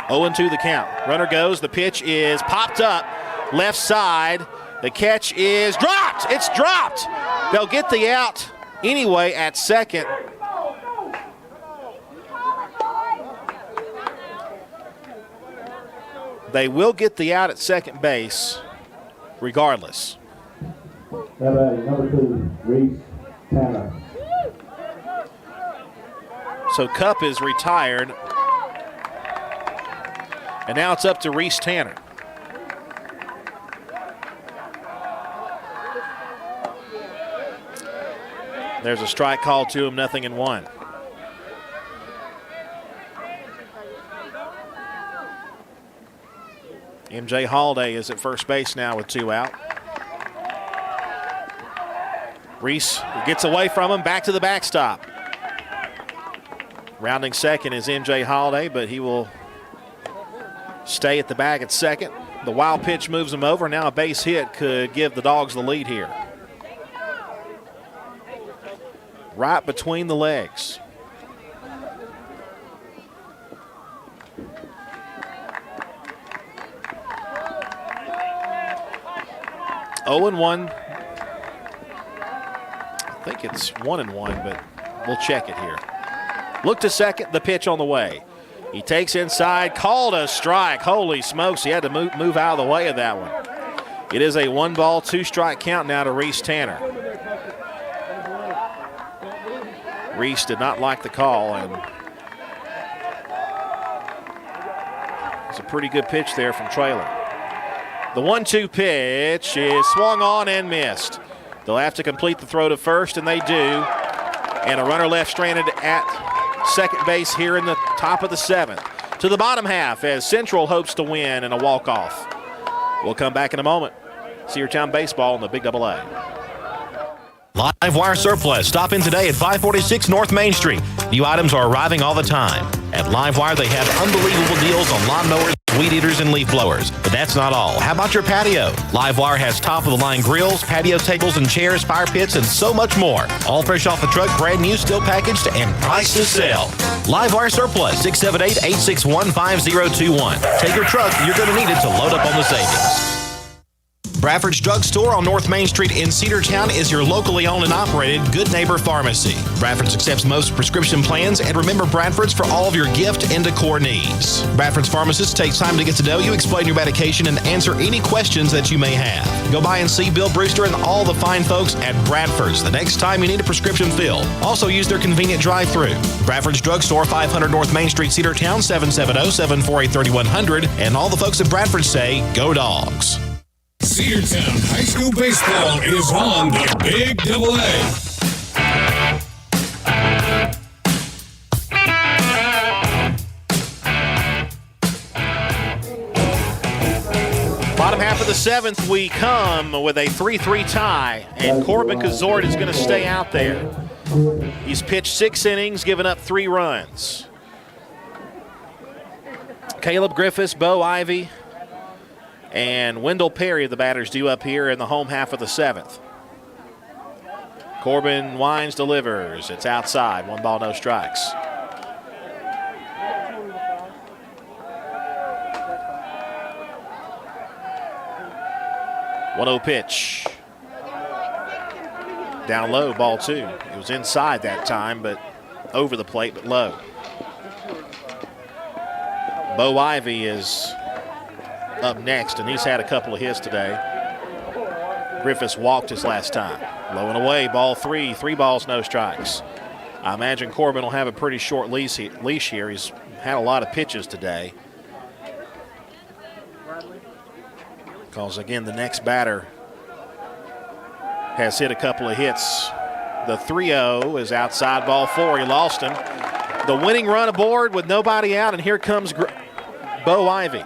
0-2 the count. Runner goes. The pitch is popped up left side. The catch is dropped. It's dropped. They'll get the out anyway at second. They will get the out at second base regardless. Number 2, Reese Tanner. So Cupp is retired. And now it's up to Reese Tanner. There's a strike called to him, 0-1. MJ Holiday is at first base now with 2 out. Reese gets away from him, back to the backstop. Rounding second is MJ Holiday, but he will stay at the bag at second. The wild pitch moves him over. Now a base hit could give the Dogs the lead here. Right between the legs. Oh and 1. I think it's 1-1, but we'll check it here. Look to second, the pitch on the way. He takes inside, called a strike. Holy smokes, he had to move out of the way of that one. It is a 1-ball, 2-strike count now to Reese Tanner. Reese did not like the call, and it's a pretty good pitch there from Trailer. The 1-2 pitch is swung on and missed. They'll have to complete the throw to first, and they do. And a runner left stranded at second base here in the top of the 7th. To the bottom half as Central hopes to win in a walk-off. We'll come back in a moment. Cedartown baseball in the Big AA. Live Wire Surplus. Stop in today at 546 North Main Street. New items are arriving all the time. At Live Wire, they have unbelievable deals on lawnmowers, weed eaters, and leaf blowers. But that's not all. How about your patio? Live Wire has top-of-the-line grills, patio tables and chairs, fire pits, and so much more. All fresh off the truck, brand new, still packaged, and price to sell. Live Wire Surplus, 678-861-5021. Take your truck. You're going to need it to load up on the savings. Bradford's Drug Store on North Main Street in Cedartown is your locally owned and operated Good Neighbor Pharmacy. Bradford's accepts most prescription plans, and remember Bradford's for all of your gift and decor needs. Bradford's pharmacist takes time to get to know you, explain your medication, and answer any questions that you may have. Go by and see Bill Brewster and all the fine folks at Bradford's the next time you need a prescription filled. Also use their convenient drive-thru. Bradford's Drug Store, 500 North Main Street, Cedartown, 770-748-3100. And all the folks at Bradford say, go Dogs. Cedartown High School Baseball is on the Big Double A. Bottom half of the seventh, we come with a 3-3 tie, and Corbin Kazort is going to stay out there. He's pitched 6 innings, given up 3 runs. Caleb Griffiths, Bo Ivy, and Wendell Perry, the batters due up here in the home half of the seventh. Corbin winds, delivers. It's outside. 1 ball, no strikes. One-0 pitch. Down low, ball 2. It was inside that time, but over the plate, but low. Bo Ivy is up next, and he's had a couple of hits today. Griffiths walked his last time. Low and away, ball 3. 3 balls, no strikes. I imagine Corbin will have a pretty short leash here. He's had a lot of pitches today. Because, again, the next batter has hit a couple of hits. The 3-0 is outside, ball 4. He lost him. The winning run aboard with nobody out, and here comes Bo Ivy.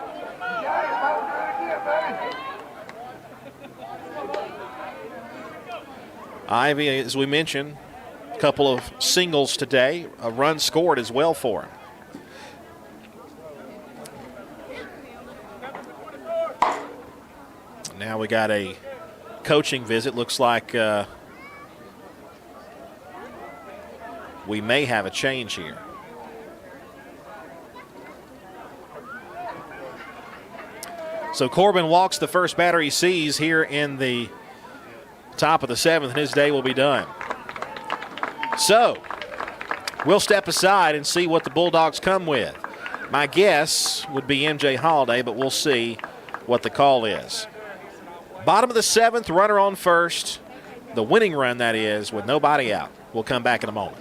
Ivy, as we mentioned, a couple of singles today. A run scored as well for him. Now we got a coaching visit. Looks like we may have a change here. So Corbin walks the first batter he sees here in the top of the seventh, and his day will be done. So we'll step aside and see what the Bulldogs come with. My guess would be MJ Holiday, but we'll see what the call is. Bottom of the seventh, runner on first. The winning run, that is, with nobody out. We'll come back in a moment.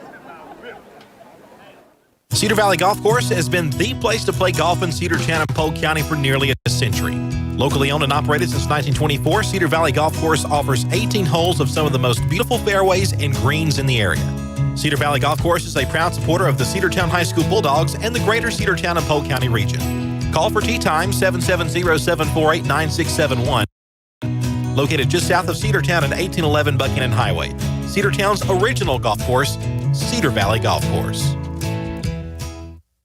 Cedar Valley Golf Course has been the place to play golf in Cedartown and Polk County for nearly a century. Locally owned and operated since 1924, Cedar Valley Golf Course offers 18 holes of some of the most beautiful fairways and greens in the area. Cedar Valley Golf Course is a proud supporter of the Cedartown High School Bulldogs and the greater Cedartown and Polk County region. Call for tee time 770-748-9671. Located just south of Cedartown at 1811 Buchanan Highway. Cedartown's original golf course, Cedar Valley Golf Course.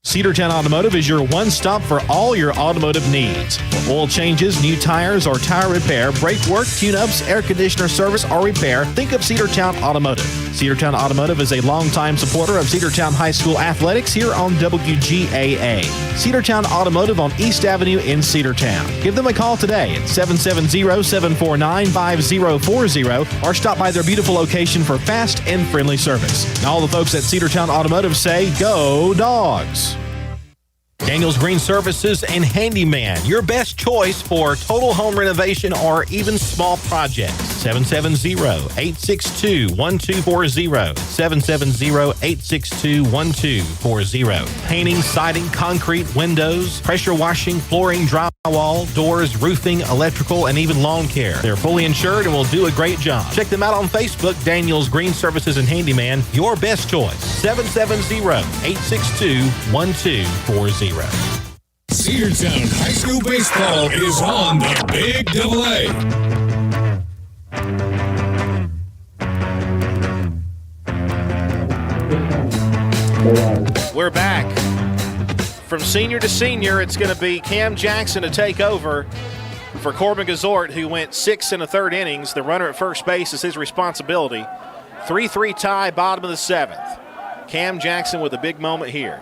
Cedartown Automotive is your one-stop for all your automotive needs. Oil changes, new tires, or tire repair, brake work, tune-ups, air conditioner service, or repair, think of Cedartown Automotive. Cedartown Automotive is a longtime supporter of Cedartown High School athletics here on WGAA. Cedartown Automotive on East Avenue in Cedartown. Give them a call today at 770-749-5040 or stop by their beautiful location for fast and friendly service. And all the folks at Cedartown Automotive say, go Dogs! Daniel's Green Services and Handyman, your best choice for total home renovation or even small projects. 770-862-1240. 770-862-1240. Painting, siding, concrete, windows, pressure washing, flooring, drywall, doors, roofing, electrical, and even lawn care. They're fully insured and will do a great job. Check them out on Facebook, Daniel's Green Services and Handyman, your best choice. 770-862-1240. Cedartown High School Baseball is on the Big Double A. We're back. From senior to senior, it's going to be Cam Jackson to take over for Corbin Kazort, who went 6 1/3 innings. The runner at first base is his responsibility. 3-3 tie, bottom of the seventh. Cam Jackson with a big moment here.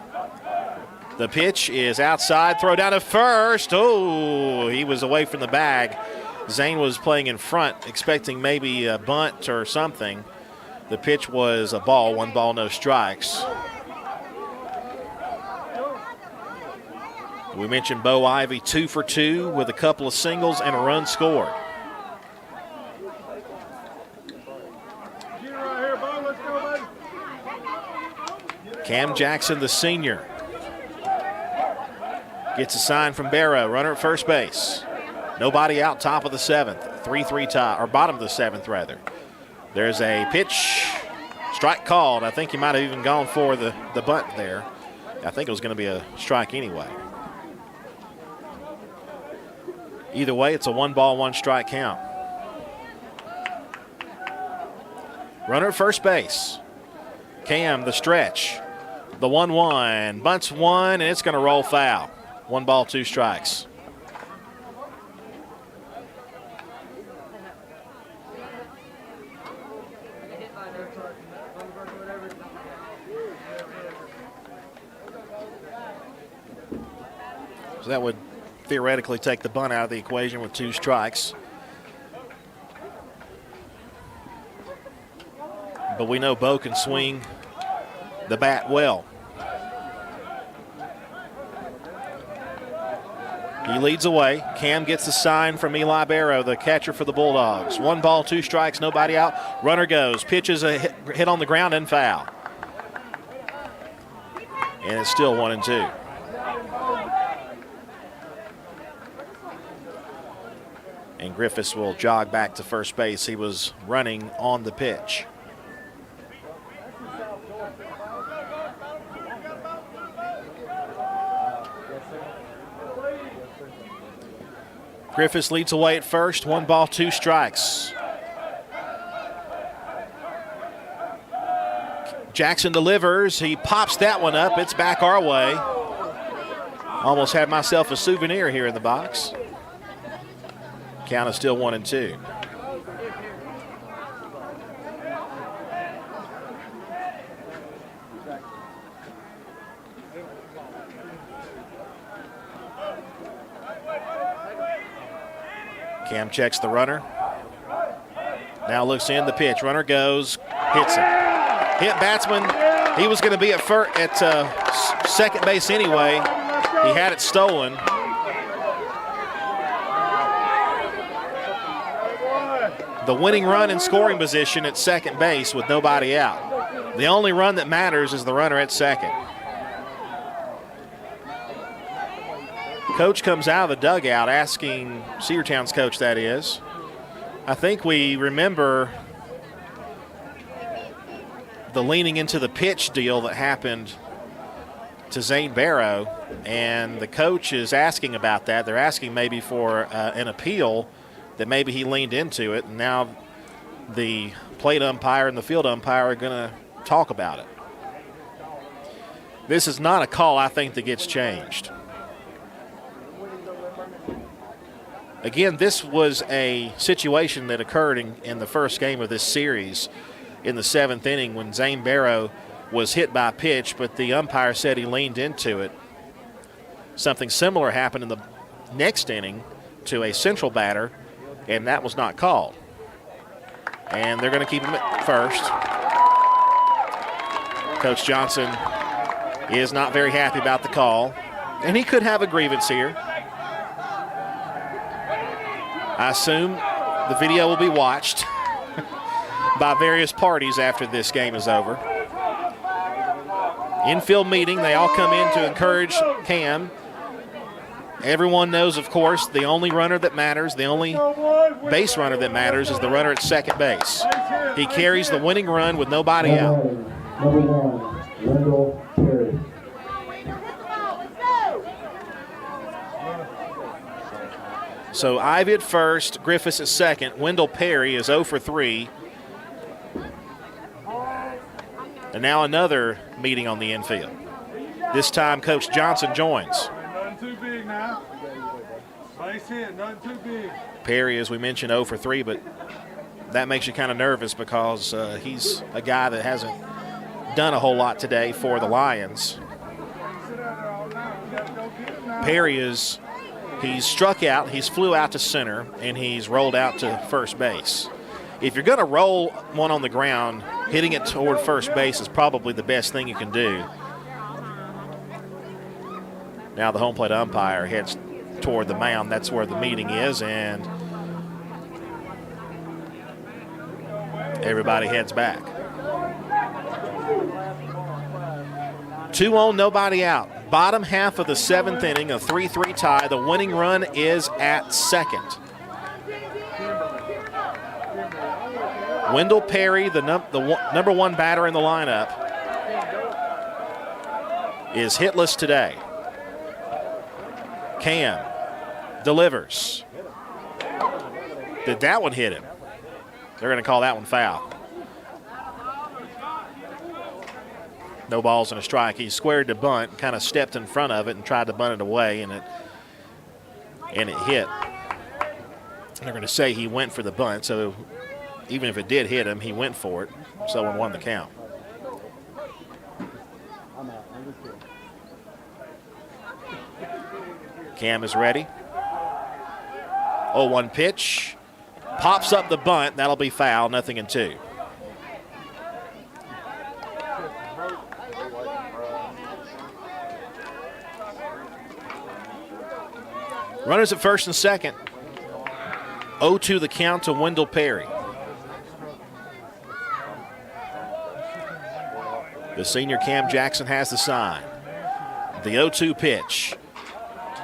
The pitch is outside, throw down to first. Oh, he was away from the bag. Zane was playing in front, expecting maybe a bunt or something. The pitch was a ball, 1 ball, no strikes. We mentioned Bo Ivy 2 for 2 with a couple of singles and a run scored. Cam Jackson, the senior, gets a sign from Barrow, runner at first base. Nobody out, top of the 7th, 3-3 tie, or bottom of the 7th rather. There's a pitch, strike called. I think he might have even gone for the bunt there. I think it was going to be a strike anyway. Either way, it's a 1 ball, 1 strike count. Runner at first base. Cam, the stretch. The 1-1, bunts 1, and it's going to roll foul. 1 ball, 2 strikes. So that would theoretically take the bunt out of the equation with 2 strikes. But we know Bo can swing the bat well. He leads away. Cam gets the sign from Eli Barrow, the catcher for the Bulldogs. 1 ball, 2 strikes, nobody out. Runner goes, pitches a hit on the ground and foul. And it's still 1-2. And Griffiths will jog back to first base. He was running on the pitch. Griffiths leads away at first. 1 ball, 2 strikes. Jackson delivers. He pops that one up. It's back our way. Almost had myself a souvenir here in the box. Count is still 1-2. Cam checks the runner. Now looks in the pitch. Runner goes, hits him. Hit batsman. He was going to be at second base anyway. He had it stolen. The winning run in scoring position at second base with nobody out. The only run that matters is the runner at second. Coach comes out of the dugout asking, Cedartown's coach that is. I think we remember the leaning into the pitch deal that happened to Zane Barrow, and the coach is asking about that. They're asking maybe for an appeal, that maybe he leaned into it, and now the plate umpire and the field umpire are going to talk about it. This is not a call, I think, that gets changed. Again, this was a situation that occurred in the first game of this series in the 7th inning when Zane Barrow was hit by a pitch, but the umpire said he leaned into it. Something similar happened in the next inning to a central batter, and that was not called. And they're going to keep him at first. Coach Johnson is not very happy about the call, and he could have a grievance here. I assume the video will be watched by various parties after this game is over. Infield meeting, they all come in to encourage Cam. Everyone knows, of course, the only runner that matters, the only base runner that matters is the runner at second base. He carries the winning run with nobody out. Number 1, Wendell Perry. So Ivy at first, Griffiths at second. Wendell Perry is 0 for 3. And now another meeting on the infield. This time Coach Johnson joins. Nothing too big now. Base hit, nothing too big. Perry, as we mentioned, 0 for 3, but that makes you kind of nervous because he's a guy that hasn't done a whole lot today for the Lions. Perry is He's struck out, he's flew out to center, and he's rolled out to first base. If you're going to roll one on the ground, hitting it toward first base is probably the best thing you can do. Now the home plate umpire heads toward the mound. That's where the meeting is, and everybody heads back. 2 on, nobody out. Bottom half of the 7th inning, a 3-3 tie. The winning run is at second. Wendell Perry, the number 1 batter in the lineup, is hitless today. Cam delivers. Did that one hit him? They're going to call that one foul. No balls and a strike. He squared to bunt, kind of stepped in front of it and tried to bunt it away, and it hit. They're going to say he went for the bunt, so even if it did hit him, he went for it, so and won the count. Cam is ready. 0-1 pitch. Pops up the bunt. That'll be foul, 0-2. Runners at first and second. 0-2 the count to Wendell Perry. The senior Cam Jackson has the sign. The 0-2 pitch.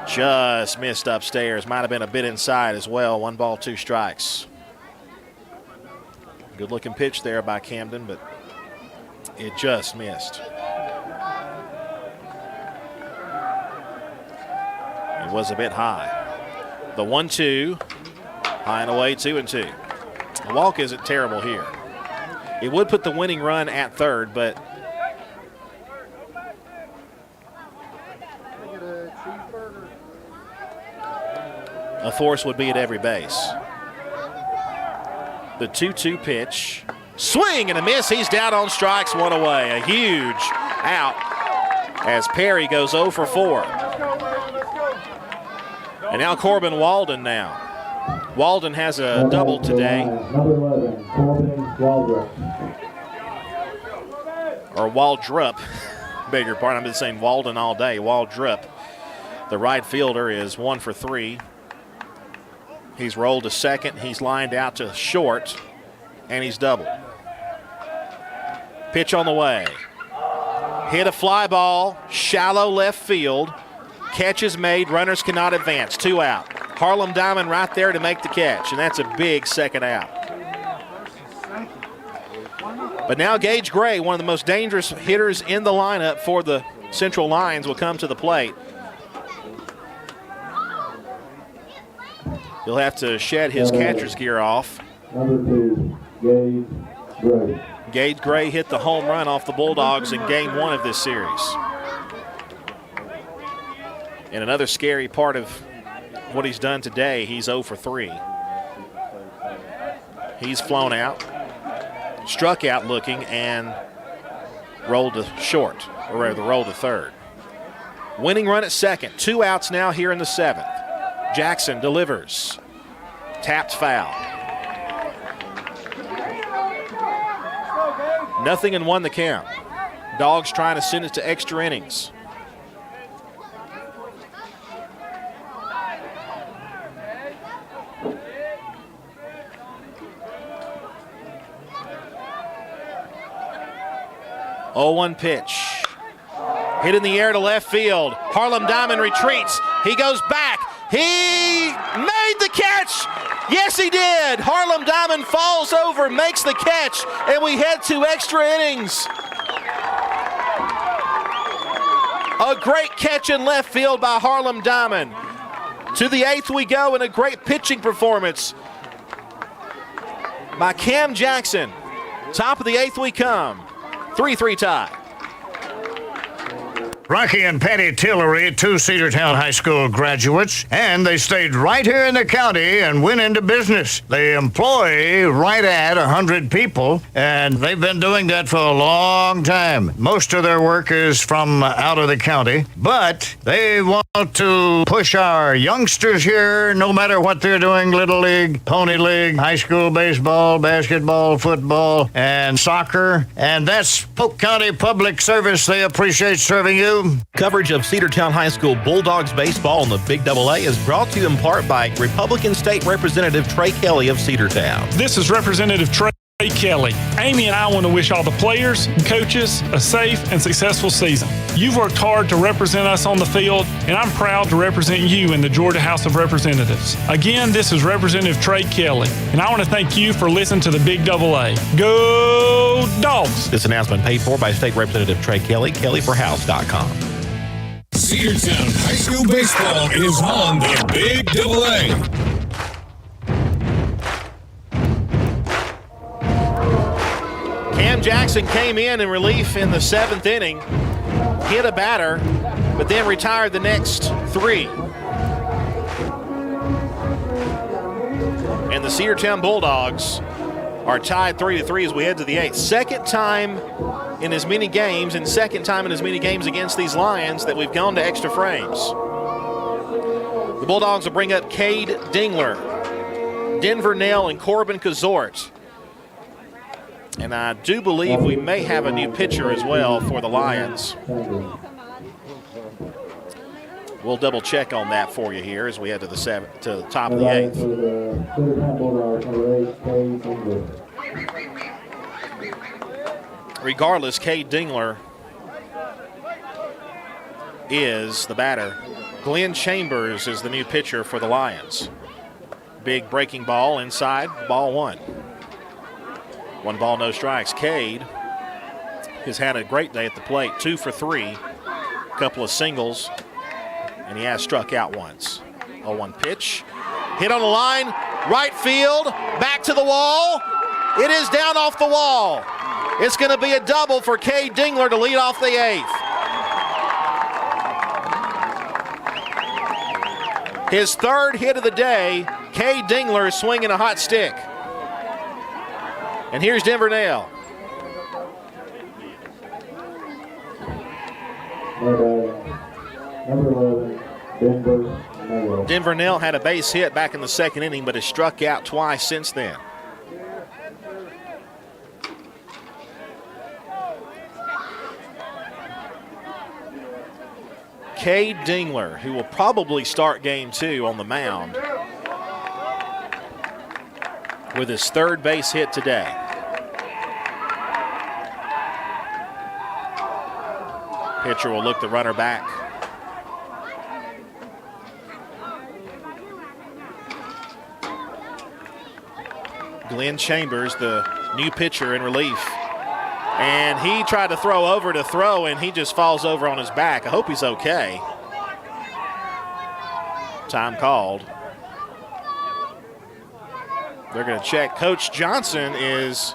Just missed upstairs. Might have been a bit inside as well. 1 ball, 2 strikes. Good looking pitch there by Camden, but it just missed. It was a bit high. The 1-2, high and away, 2-2. The walk isn't terrible here. It would put the winning run at third, but a force would be at every base. The 2-2 pitch. Swing and a miss. He's down on strikes, 1 away. A huge out as Perry goes 0 for 4. And now Corbin Walden now. Walden has a double today. Number 11, Corbin Waldrop. Or Waldrop. Beg your pardon, I've been saying Walden all day. Waldrop. The right fielder is 1 for 3. He's rolled to second. He's lined out to short. And he's doubled. Pitch on the way. Hit a fly ball. Shallow left field. Catch is made. Runners cannot advance. 2 out. Harlem Diamond right there to make the catch. And that's a big second out. But now Gage Gray, one of the most dangerous hitters in the lineup for the Central Lions, will come to the plate. He'll have to shed his catcher's gear off. Number 2, Gage Gray. Gage Gray hit the home run off the Bulldogs in game 1 of this series. And another scary part of what he's done today, he's 0 for 3. He's flown out, struck out looking, and rolled to short, or rather rolled to third. Winning run at second. 2 outs now here in the 7th. Jackson delivers. Tapped foul. 0-1 the count. Dogs trying to send it to extra innings. Oh, 1 pitch. Hit in the air to left field. Harlem Diamond retreats. He goes back. He made the catch. Yes, he did. Harlem Diamond falls over, makes the catch, and we head to extra innings. A great catch in left field by Harlem Diamond. To the 8th we go, and a great pitching performance by Cam Jackson. Top of the 8th we come. 3-3 tie. Rocky and Patty Tillery, two Cedartown High School graduates, and they stayed right here in the county and went into business. They employ right at 100 people, and they've been doing that for a long time. Most of their work is from out of the county, but they want to push our youngsters here, no matter what they're doing, Little League, Pony League, high school baseball, basketball, football, and soccer. And that's Polk County Public Service. They appreciate serving you. Coverage of Cedartown High School Bulldogs baseball in the Big AA is brought to you in part by Republican State Representative Trey Kelly of Cedartown. This is Representative Trey Kelly. Amy and I want to wish all the players and coaches a safe and successful season. You've worked hard to represent us on the field, and I'm proud to represent you in the Georgia House of Representatives. Again, this is Representative Trey Kelly, and I want to thank you for listening to the Big AA. Go Dogs! This announcement paid for by State Representative Trey Kelly, kellyforhouse.com. Cedartown High School baseball is on the Big AA. Cam Jackson came in relief in the 7th inning, hit a batter, but then retired the next 3. And the Cedartown Bulldogs are tied 3-3 as we head to the 8th. Second time in as many games and second time in as many games against these Lions that we've gone to extra frames. The Bulldogs will bring up Cade Dingler, Denver Nell, and Corbin Kazort. And I do believe we may have a new pitcher as well for the Lions. We'll double check on that for you here as we head to the top of the 8th. Regardless, Cade Dingler is the batter. Glenn Chambers is the new pitcher for the Lions. Big breaking ball inside, ball 1. 1 ball, no strikes. Cade has had a great day at the plate, 2 for 3, a couple of singles, and he has struck out once. 0-1 pitch, hit on the line, right field, back to the wall. It is down off the wall. It's going to be a double for Cade Dingler to lead off the 8th. His 3rd hit of the day. Cade Dingler is swinging a hot stick. And here's Denver Nell. Denver Nell had a base hit back in the 2nd inning, but has struck out twice since then. Cade Dingler, who will probably start game 2 on the mound, with his 3rd base hit today. Pitcher will look the runner back. Glenn Chambers, the new pitcher in relief. And he tried to throw over to throw, and he just falls over on his back. I hope he's okay. Time called. They're going to check. Coach Johnson is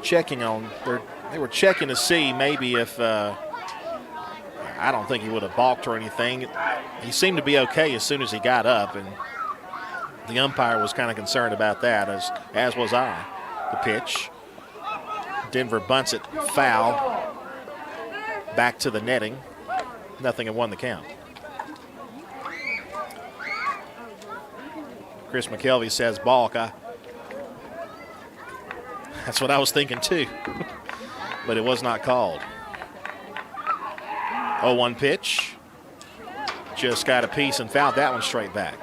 checking on. They were checking to see maybe if I don't think he would have balked or anything. He seemed to be okay as soon as he got up, and the umpire was kind of concerned about that, as was I. The pitch. Denver bunts it foul. Back to the netting. 0-1 the count. Chris McKelvey says balk. That's what I was thinking too. But it was not called. 0-1 pitch. Just got a piece and fouled that one straight back.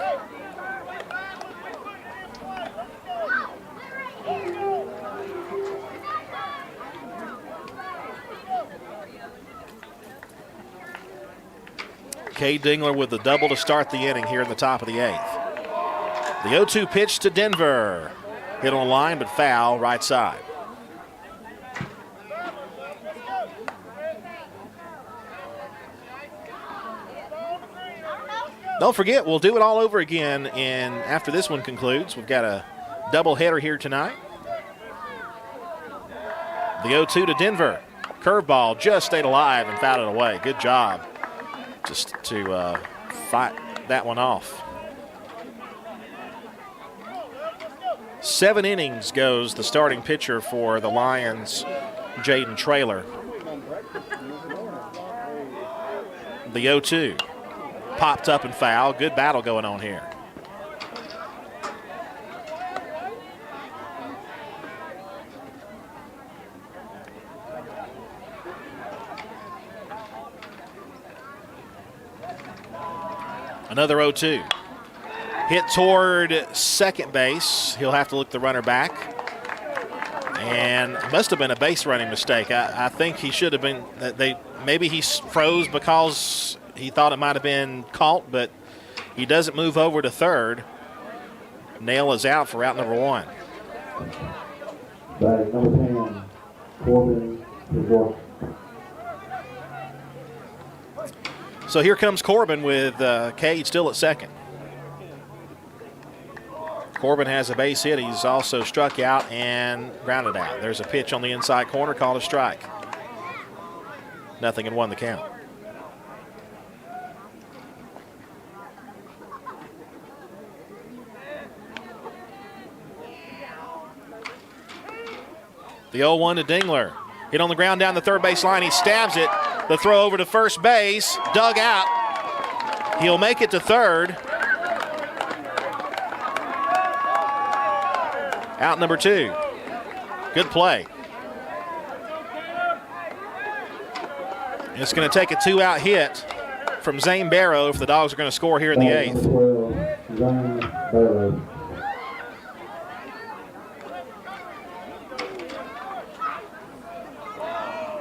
Cade Dingler with the double to start the inning here in the top of the 8th. The 0-2 pitch to Denver. Hit on the line, but foul right side. Don't forget, we'll do it all over again, and after this one concludes, we've got a doubleheader here tonight. The 0-2 to Denver. Curveball just stayed alive and fouled it away. Good job just to fight that one off. 7 innings goes the starting pitcher for the Lions, Jaden Traylor. The 0-2 popped up and foul. Good battle going on here. Another 0-2. Hit toward second base. He'll have to look the runner back. And it must have been a base running mistake. I think he should have been, maybe he froze because he thought it might have been caught, but he doesn't move over to third. Nail is out for out number 1. Batting number 10, Corbin Resort. So here comes Corbin with Cade still at second. Corbin has a base hit. He's also struck out and grounded out. There's a pitch on the inside corner called a strike. 0-1 the count. The 0-1 to Dingler. Hit on the ground down the third base line. He stabs it. The throw over to first base. Dug out. He'll make it to third. Out number 2. Good play. It's going to take a 2-out hit from Zane Barrow if the Dogs are going to score here in the 8th. Zane Barrow.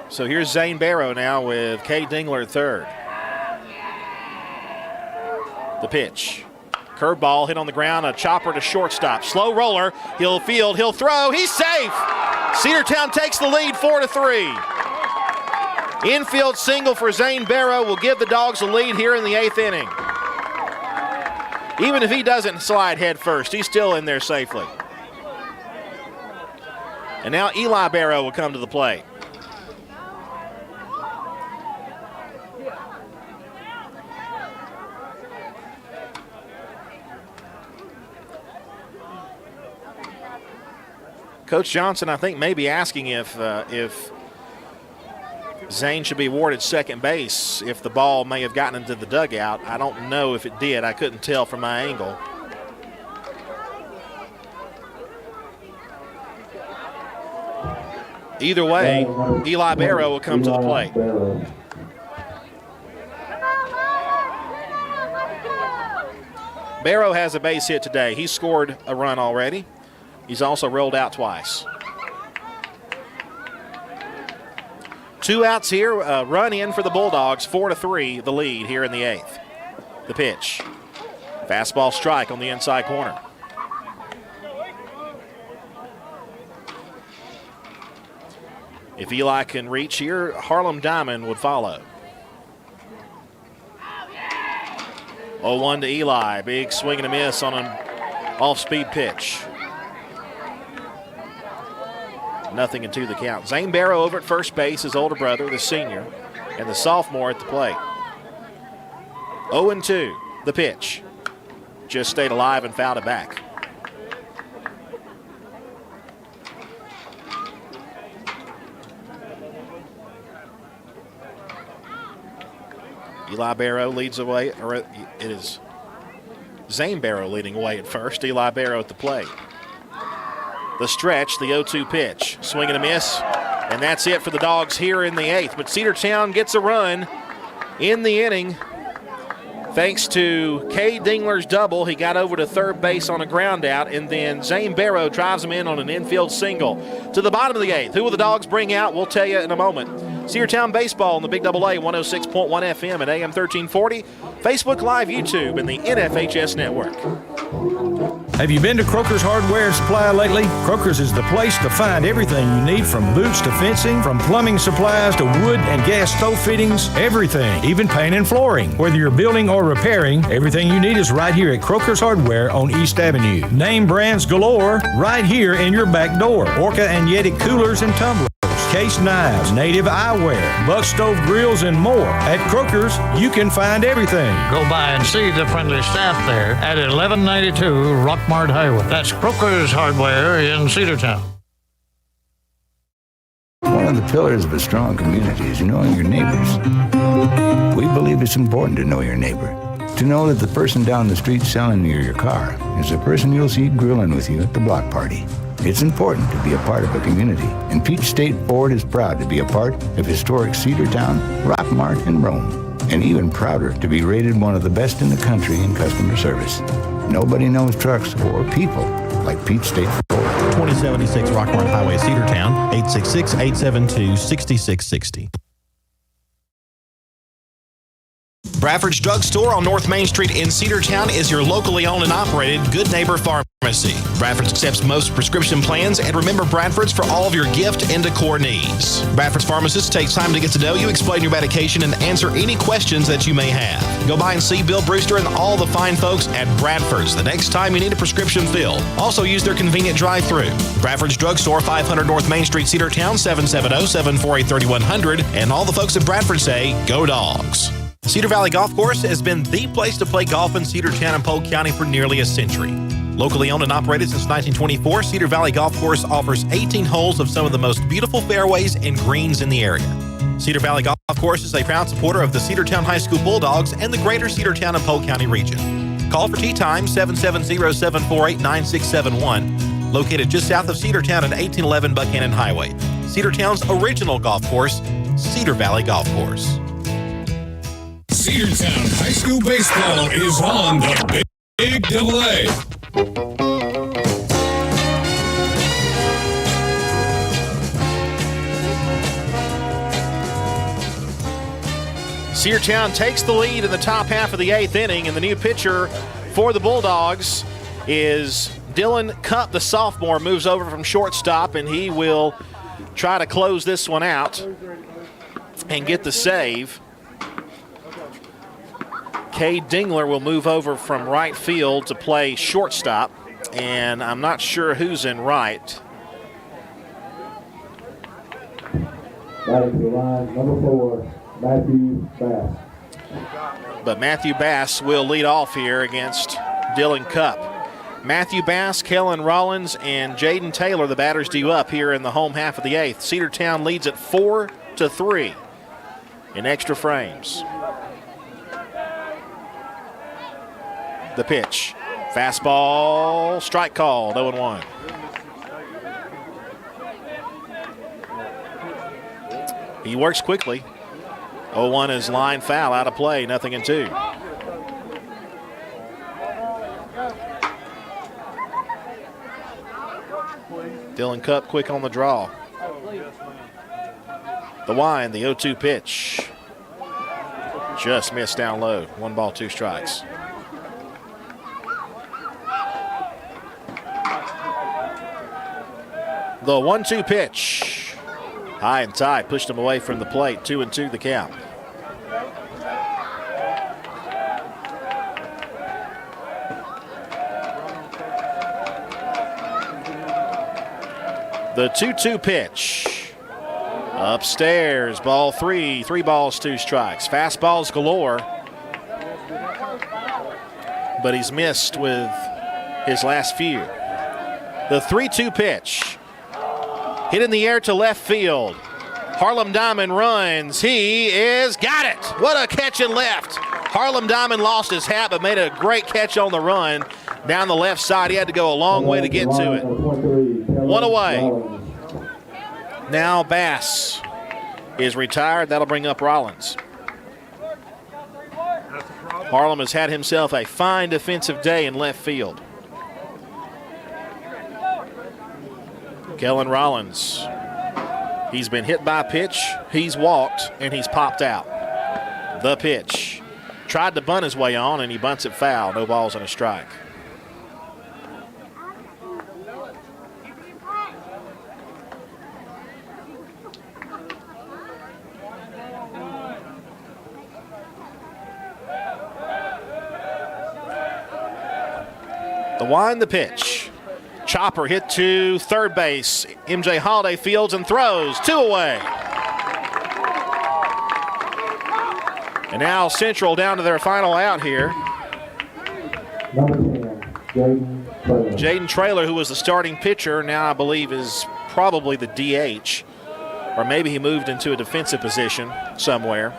So here's Zane Barrow now with Cade Dingler at third. The pitch. Curveball hit on the ground, a chopper to shortstop. Slow roller, he'll field, he'll throw, he's safe! Cedartown takes the lead 4-3. Infield single for Zane Barrow will give the Dogs a lead here in the 8th inning. Even if he doesn't slide head first, he's still in there safely. And now Eli Barrow will come to the plate. Coach Johnson, I think, may be asking if Zane should be awarded second base if the ball may have gotten into the dugout. I don't know if it did. I couldn't tell from my angle. Either way, Eli Barrow will come to the plate. Barrow has a base hit today. He's scored a run already. He's also rolled out twice. 2 outs here, run in for the Bulldogs, 4-3, the lead here in the 8th. The pitch. Fastball strike on the inside corner. If Eli can reach here, Harlem Diamond would follow. 0-1 to Eli. Big swing and a miss on an off-speed pitch. 0-2 the count. Zane Barrow over at first base, his older brother, the senior, and the sophomore at the plate. 0-2, the pitch. Just stayed alive and fouled it back. Eli Barrow leads away, or it is Zane Barrow leading away at first. Eli Barrow at the plate. The stretch, the 0-2 pitch. Swing and a miss, and that's it for the Dogs here in the 8th. But Cedartown gets a run in the inning thanks to Cade Dingler's double. He got over to third base on a ground out, and then Zane Barrow drives him in on an infield single. To the bottom of the 8th. Who will the Dogs bring out? We'll tell you in a moment. Cedartown Baseball on the Big Double A, 106.1 FM and AM 1340. Facebook Live, YouTube, and the NFHS Network. Have you been to Croker's Hardware and Supply lately? Croker's is the place to find everything you need, from boots to fencing, from plumbing supplies to wood and gas stove fittings, everything, even paint and flooring. Whether you're building or repairing, everything you need is right here at Croker's Hardware on East Avenue. Name brands galore right here in your back door. Orca and Yeti coolers and tumblers. case knives, native eyewear, buck stove grills, and more. At Croker's, you can find everything. Go by and see the friendly staff there at 1192 Rockmart Highway. That's Croker's Hardware in Cedartown. One of the pillars of a strong community is knowing your neighbors. We believe it's important to know your neighbor. To know that the person down the street selling you your car is the person you'll see grilling with you at the block party. It's important to be a part of a community, and Peach State Ford is proud to be a part of historic Cedartown, Rockmart, and Rome, and even prouder to be rated one of the best in the country in customer service. Nobody knows trucks or people like Peach State Ford. 2076 Rockmart Highway, Cedartown, 866-872-6660. Bradford's Drug Store on North Main Street in Cedartown is your locally owned and operated Good Neighbor Pharmacy. Bradford's accepts most prescription plans, and remember Bradford's for all of your gift and decor needs. Bradford's pharmacist takes time to get to know you, explain your medication, and answer any questions that you may have. Go by and see Bill Brewster and all the fine folks at Bradford's the next time you need a prescription filled. Also use their convenient drive-thru. Bradford's Drug Store, 500 North Main Street, Cedartown, 770-748-3100, and all the folks at Bradford say, go Dogs. Cedar Valley Golf Course has been the place to play golf in Cedartown and Polk County for nearly a century. Locally owned and operated since 1924, Cedar Valley Golf Course offers 18 holes of some of the most beautiful fairways and greens in the area. Cedar Valley Golf Course is a proud supporter of the Cedartown High School Bulldogs and the greater Cedartown and Polk County region. Call for tee time 770-748-9671, located just south of Cedartown at 1811 Buchanan Highway. Cedartown's original golf course, Cedar Valley Golf Course. Cedartown High School Baseball is on the Big Double A. Cedartown takes the lead in the top half of the 8th inning, and the new pitcher for the Bulldogs is Dylan Cupp, the sophomore, moves over from shortstop, and he will try to close this one out and get the save. Cade Dingler will move over from right field to play shortstop, and I'm not sure who's in right. Batting to the line, number 4, Matthew Bass. But Matthew Bass will lead off here against Dylan Cupp. Matthew Bass, Kellen Rollins, and Jaden Taylor, the batters due up here in the home half of the 8th. Cedartown leads at 4-3 in extra frames. The pitch. Fastball, strike called, 0-1. He works quickly. 0-1 is line foul, out of play, 0-2. Dylan Cupp quick on the draw. The wind, the 0-2 pitch. Just missed down low. 1 ball, 2 strikes. The 1-2 pitch. High and tight, pushed him away from the plate. 2-2 the count. The 2-2 pitch. Upstairs, ball 3. 3 balls, 2 strikes. Fastballs galore. But he's missed with his last few. The 3-2 pitch. Hit in the air to left field. Harlem Diamond runs. He is got it. What a catch in left. Harlem Diamond lost his hat but made a great catch on the run down the left side. He had to go a long way to get to it. 1 away. Now Bass is retired. That'll bring up Rollins. Harlem has had himself a fine defensive day in left field. Kellen Rollins, he's been hit by a pitch, he's walked, and he's popped out. The pitch. Tried to bunt his way on, and he bunts it foul. No balls and a strike. The wind, the pitch. Chopper hit to third base. MJ Holiday fields and throws. 2 away. And now Central down to their final out here. Number 10, Jaden Traylor, who was the starting pitcher, now I believe is probably the DH. Or maybe he moved into a defensive position somewhere.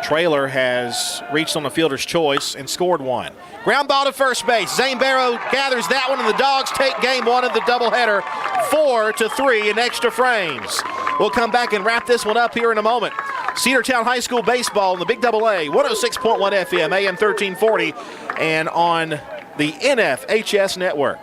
Traylor has reached on the fielder's choice and scored 1. Ground ball to first base. Zane Barrow gathers that one, and the Dogs take game 1 of the doubleheader 4-3 in extra frames. We'll come back and wrap this one up here in a moment. Cedartown High School baseball in the Big AA, 106.1 FM, AM 1340, and on the NFHS network.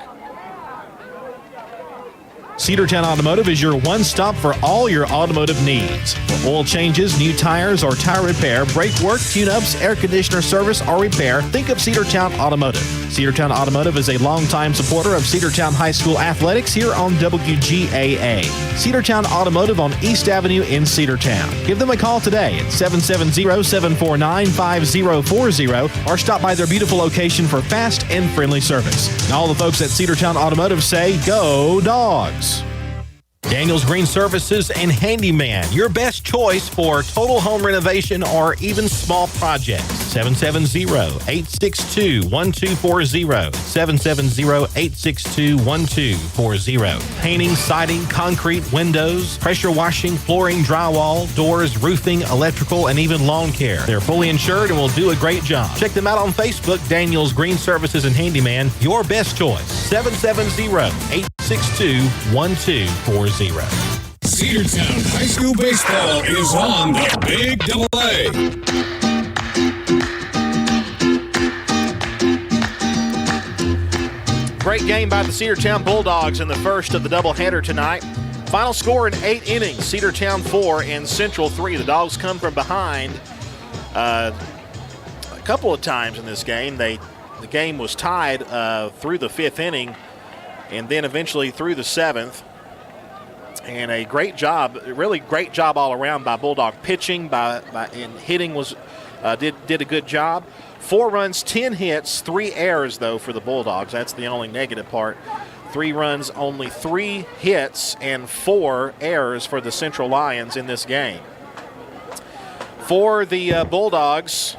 Cedartown Automotive is your one-stop for all your automotive needs. Oil changes, new tires, or tire repair, brake work, tune-ups, air conditioner service, or repair, think of Cedartown Automotive. Cedartown Automotive is a longtime supporter of Cedartown High School athletics here on WGAA. Cedartown Automotive on East Avenue in Cedartown. Give them a call today at 770-749-5040 or stop by their beautiful location for fast and friendly service. And all the folks at Cedartown Automotive say, go Dogs! Daniel's Green Services and Handyman, your best choice for total home renovation or even small projects. 770-862-1240. 770-862-1240. Painting, siding, concrete, windows, pressure washing, flooring, drywall, doors, roofing, electrical, and even lawn care. They're fully insured and will do a great job. Check them out on Facebook, Daniel's Green Services and Handyman, your best choice. 770-862-1240. Cedartown High School baseball is on the Big AA. Great game by the Cedartown Bulldogs in the first of the doubleheader tonight. Final score in 8 innings, Cedartown 4 and Central 3. The Dogs come from behind a couple of times in this game. The game was tied through the 5th inning and then eventually through the 7th. And a great job, really great job all around by Bulldog pitching, and hitting was did a good job. 4 runs, 10 hits, 3 errors though for the Bulldogs. That's the only negative part. 3 runs, only 3 hits, and 4 errors for the Central Lions in this game. For the Bulldogs,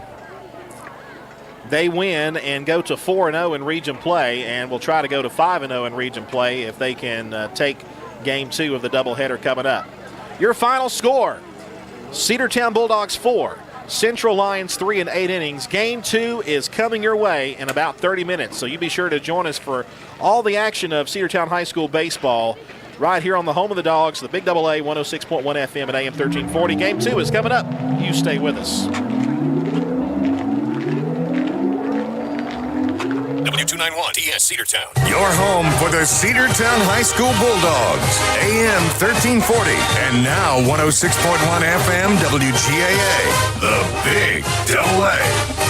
they win and go to 4-0 in region play, and will try to go to 5-0 in region play if they can take Game 2 of the doubleheader coming up. Your final score, Cedartown Bulldogs 4, Central Lions 3 in 8 innings. Game 2 is coming your way in about 30 minutes, so you be sure to join us for all the action of Cedartown High School baseball right here on the home of the Dogs, the Big AA, 106.1 FM and AM 1340. Game 2 is coming up. You stay with us. W291 TS Cedartown. Your home for the Cedartown High School Bulldogs. AM 1340 and now 106.1 FM WGAA. The Big AA.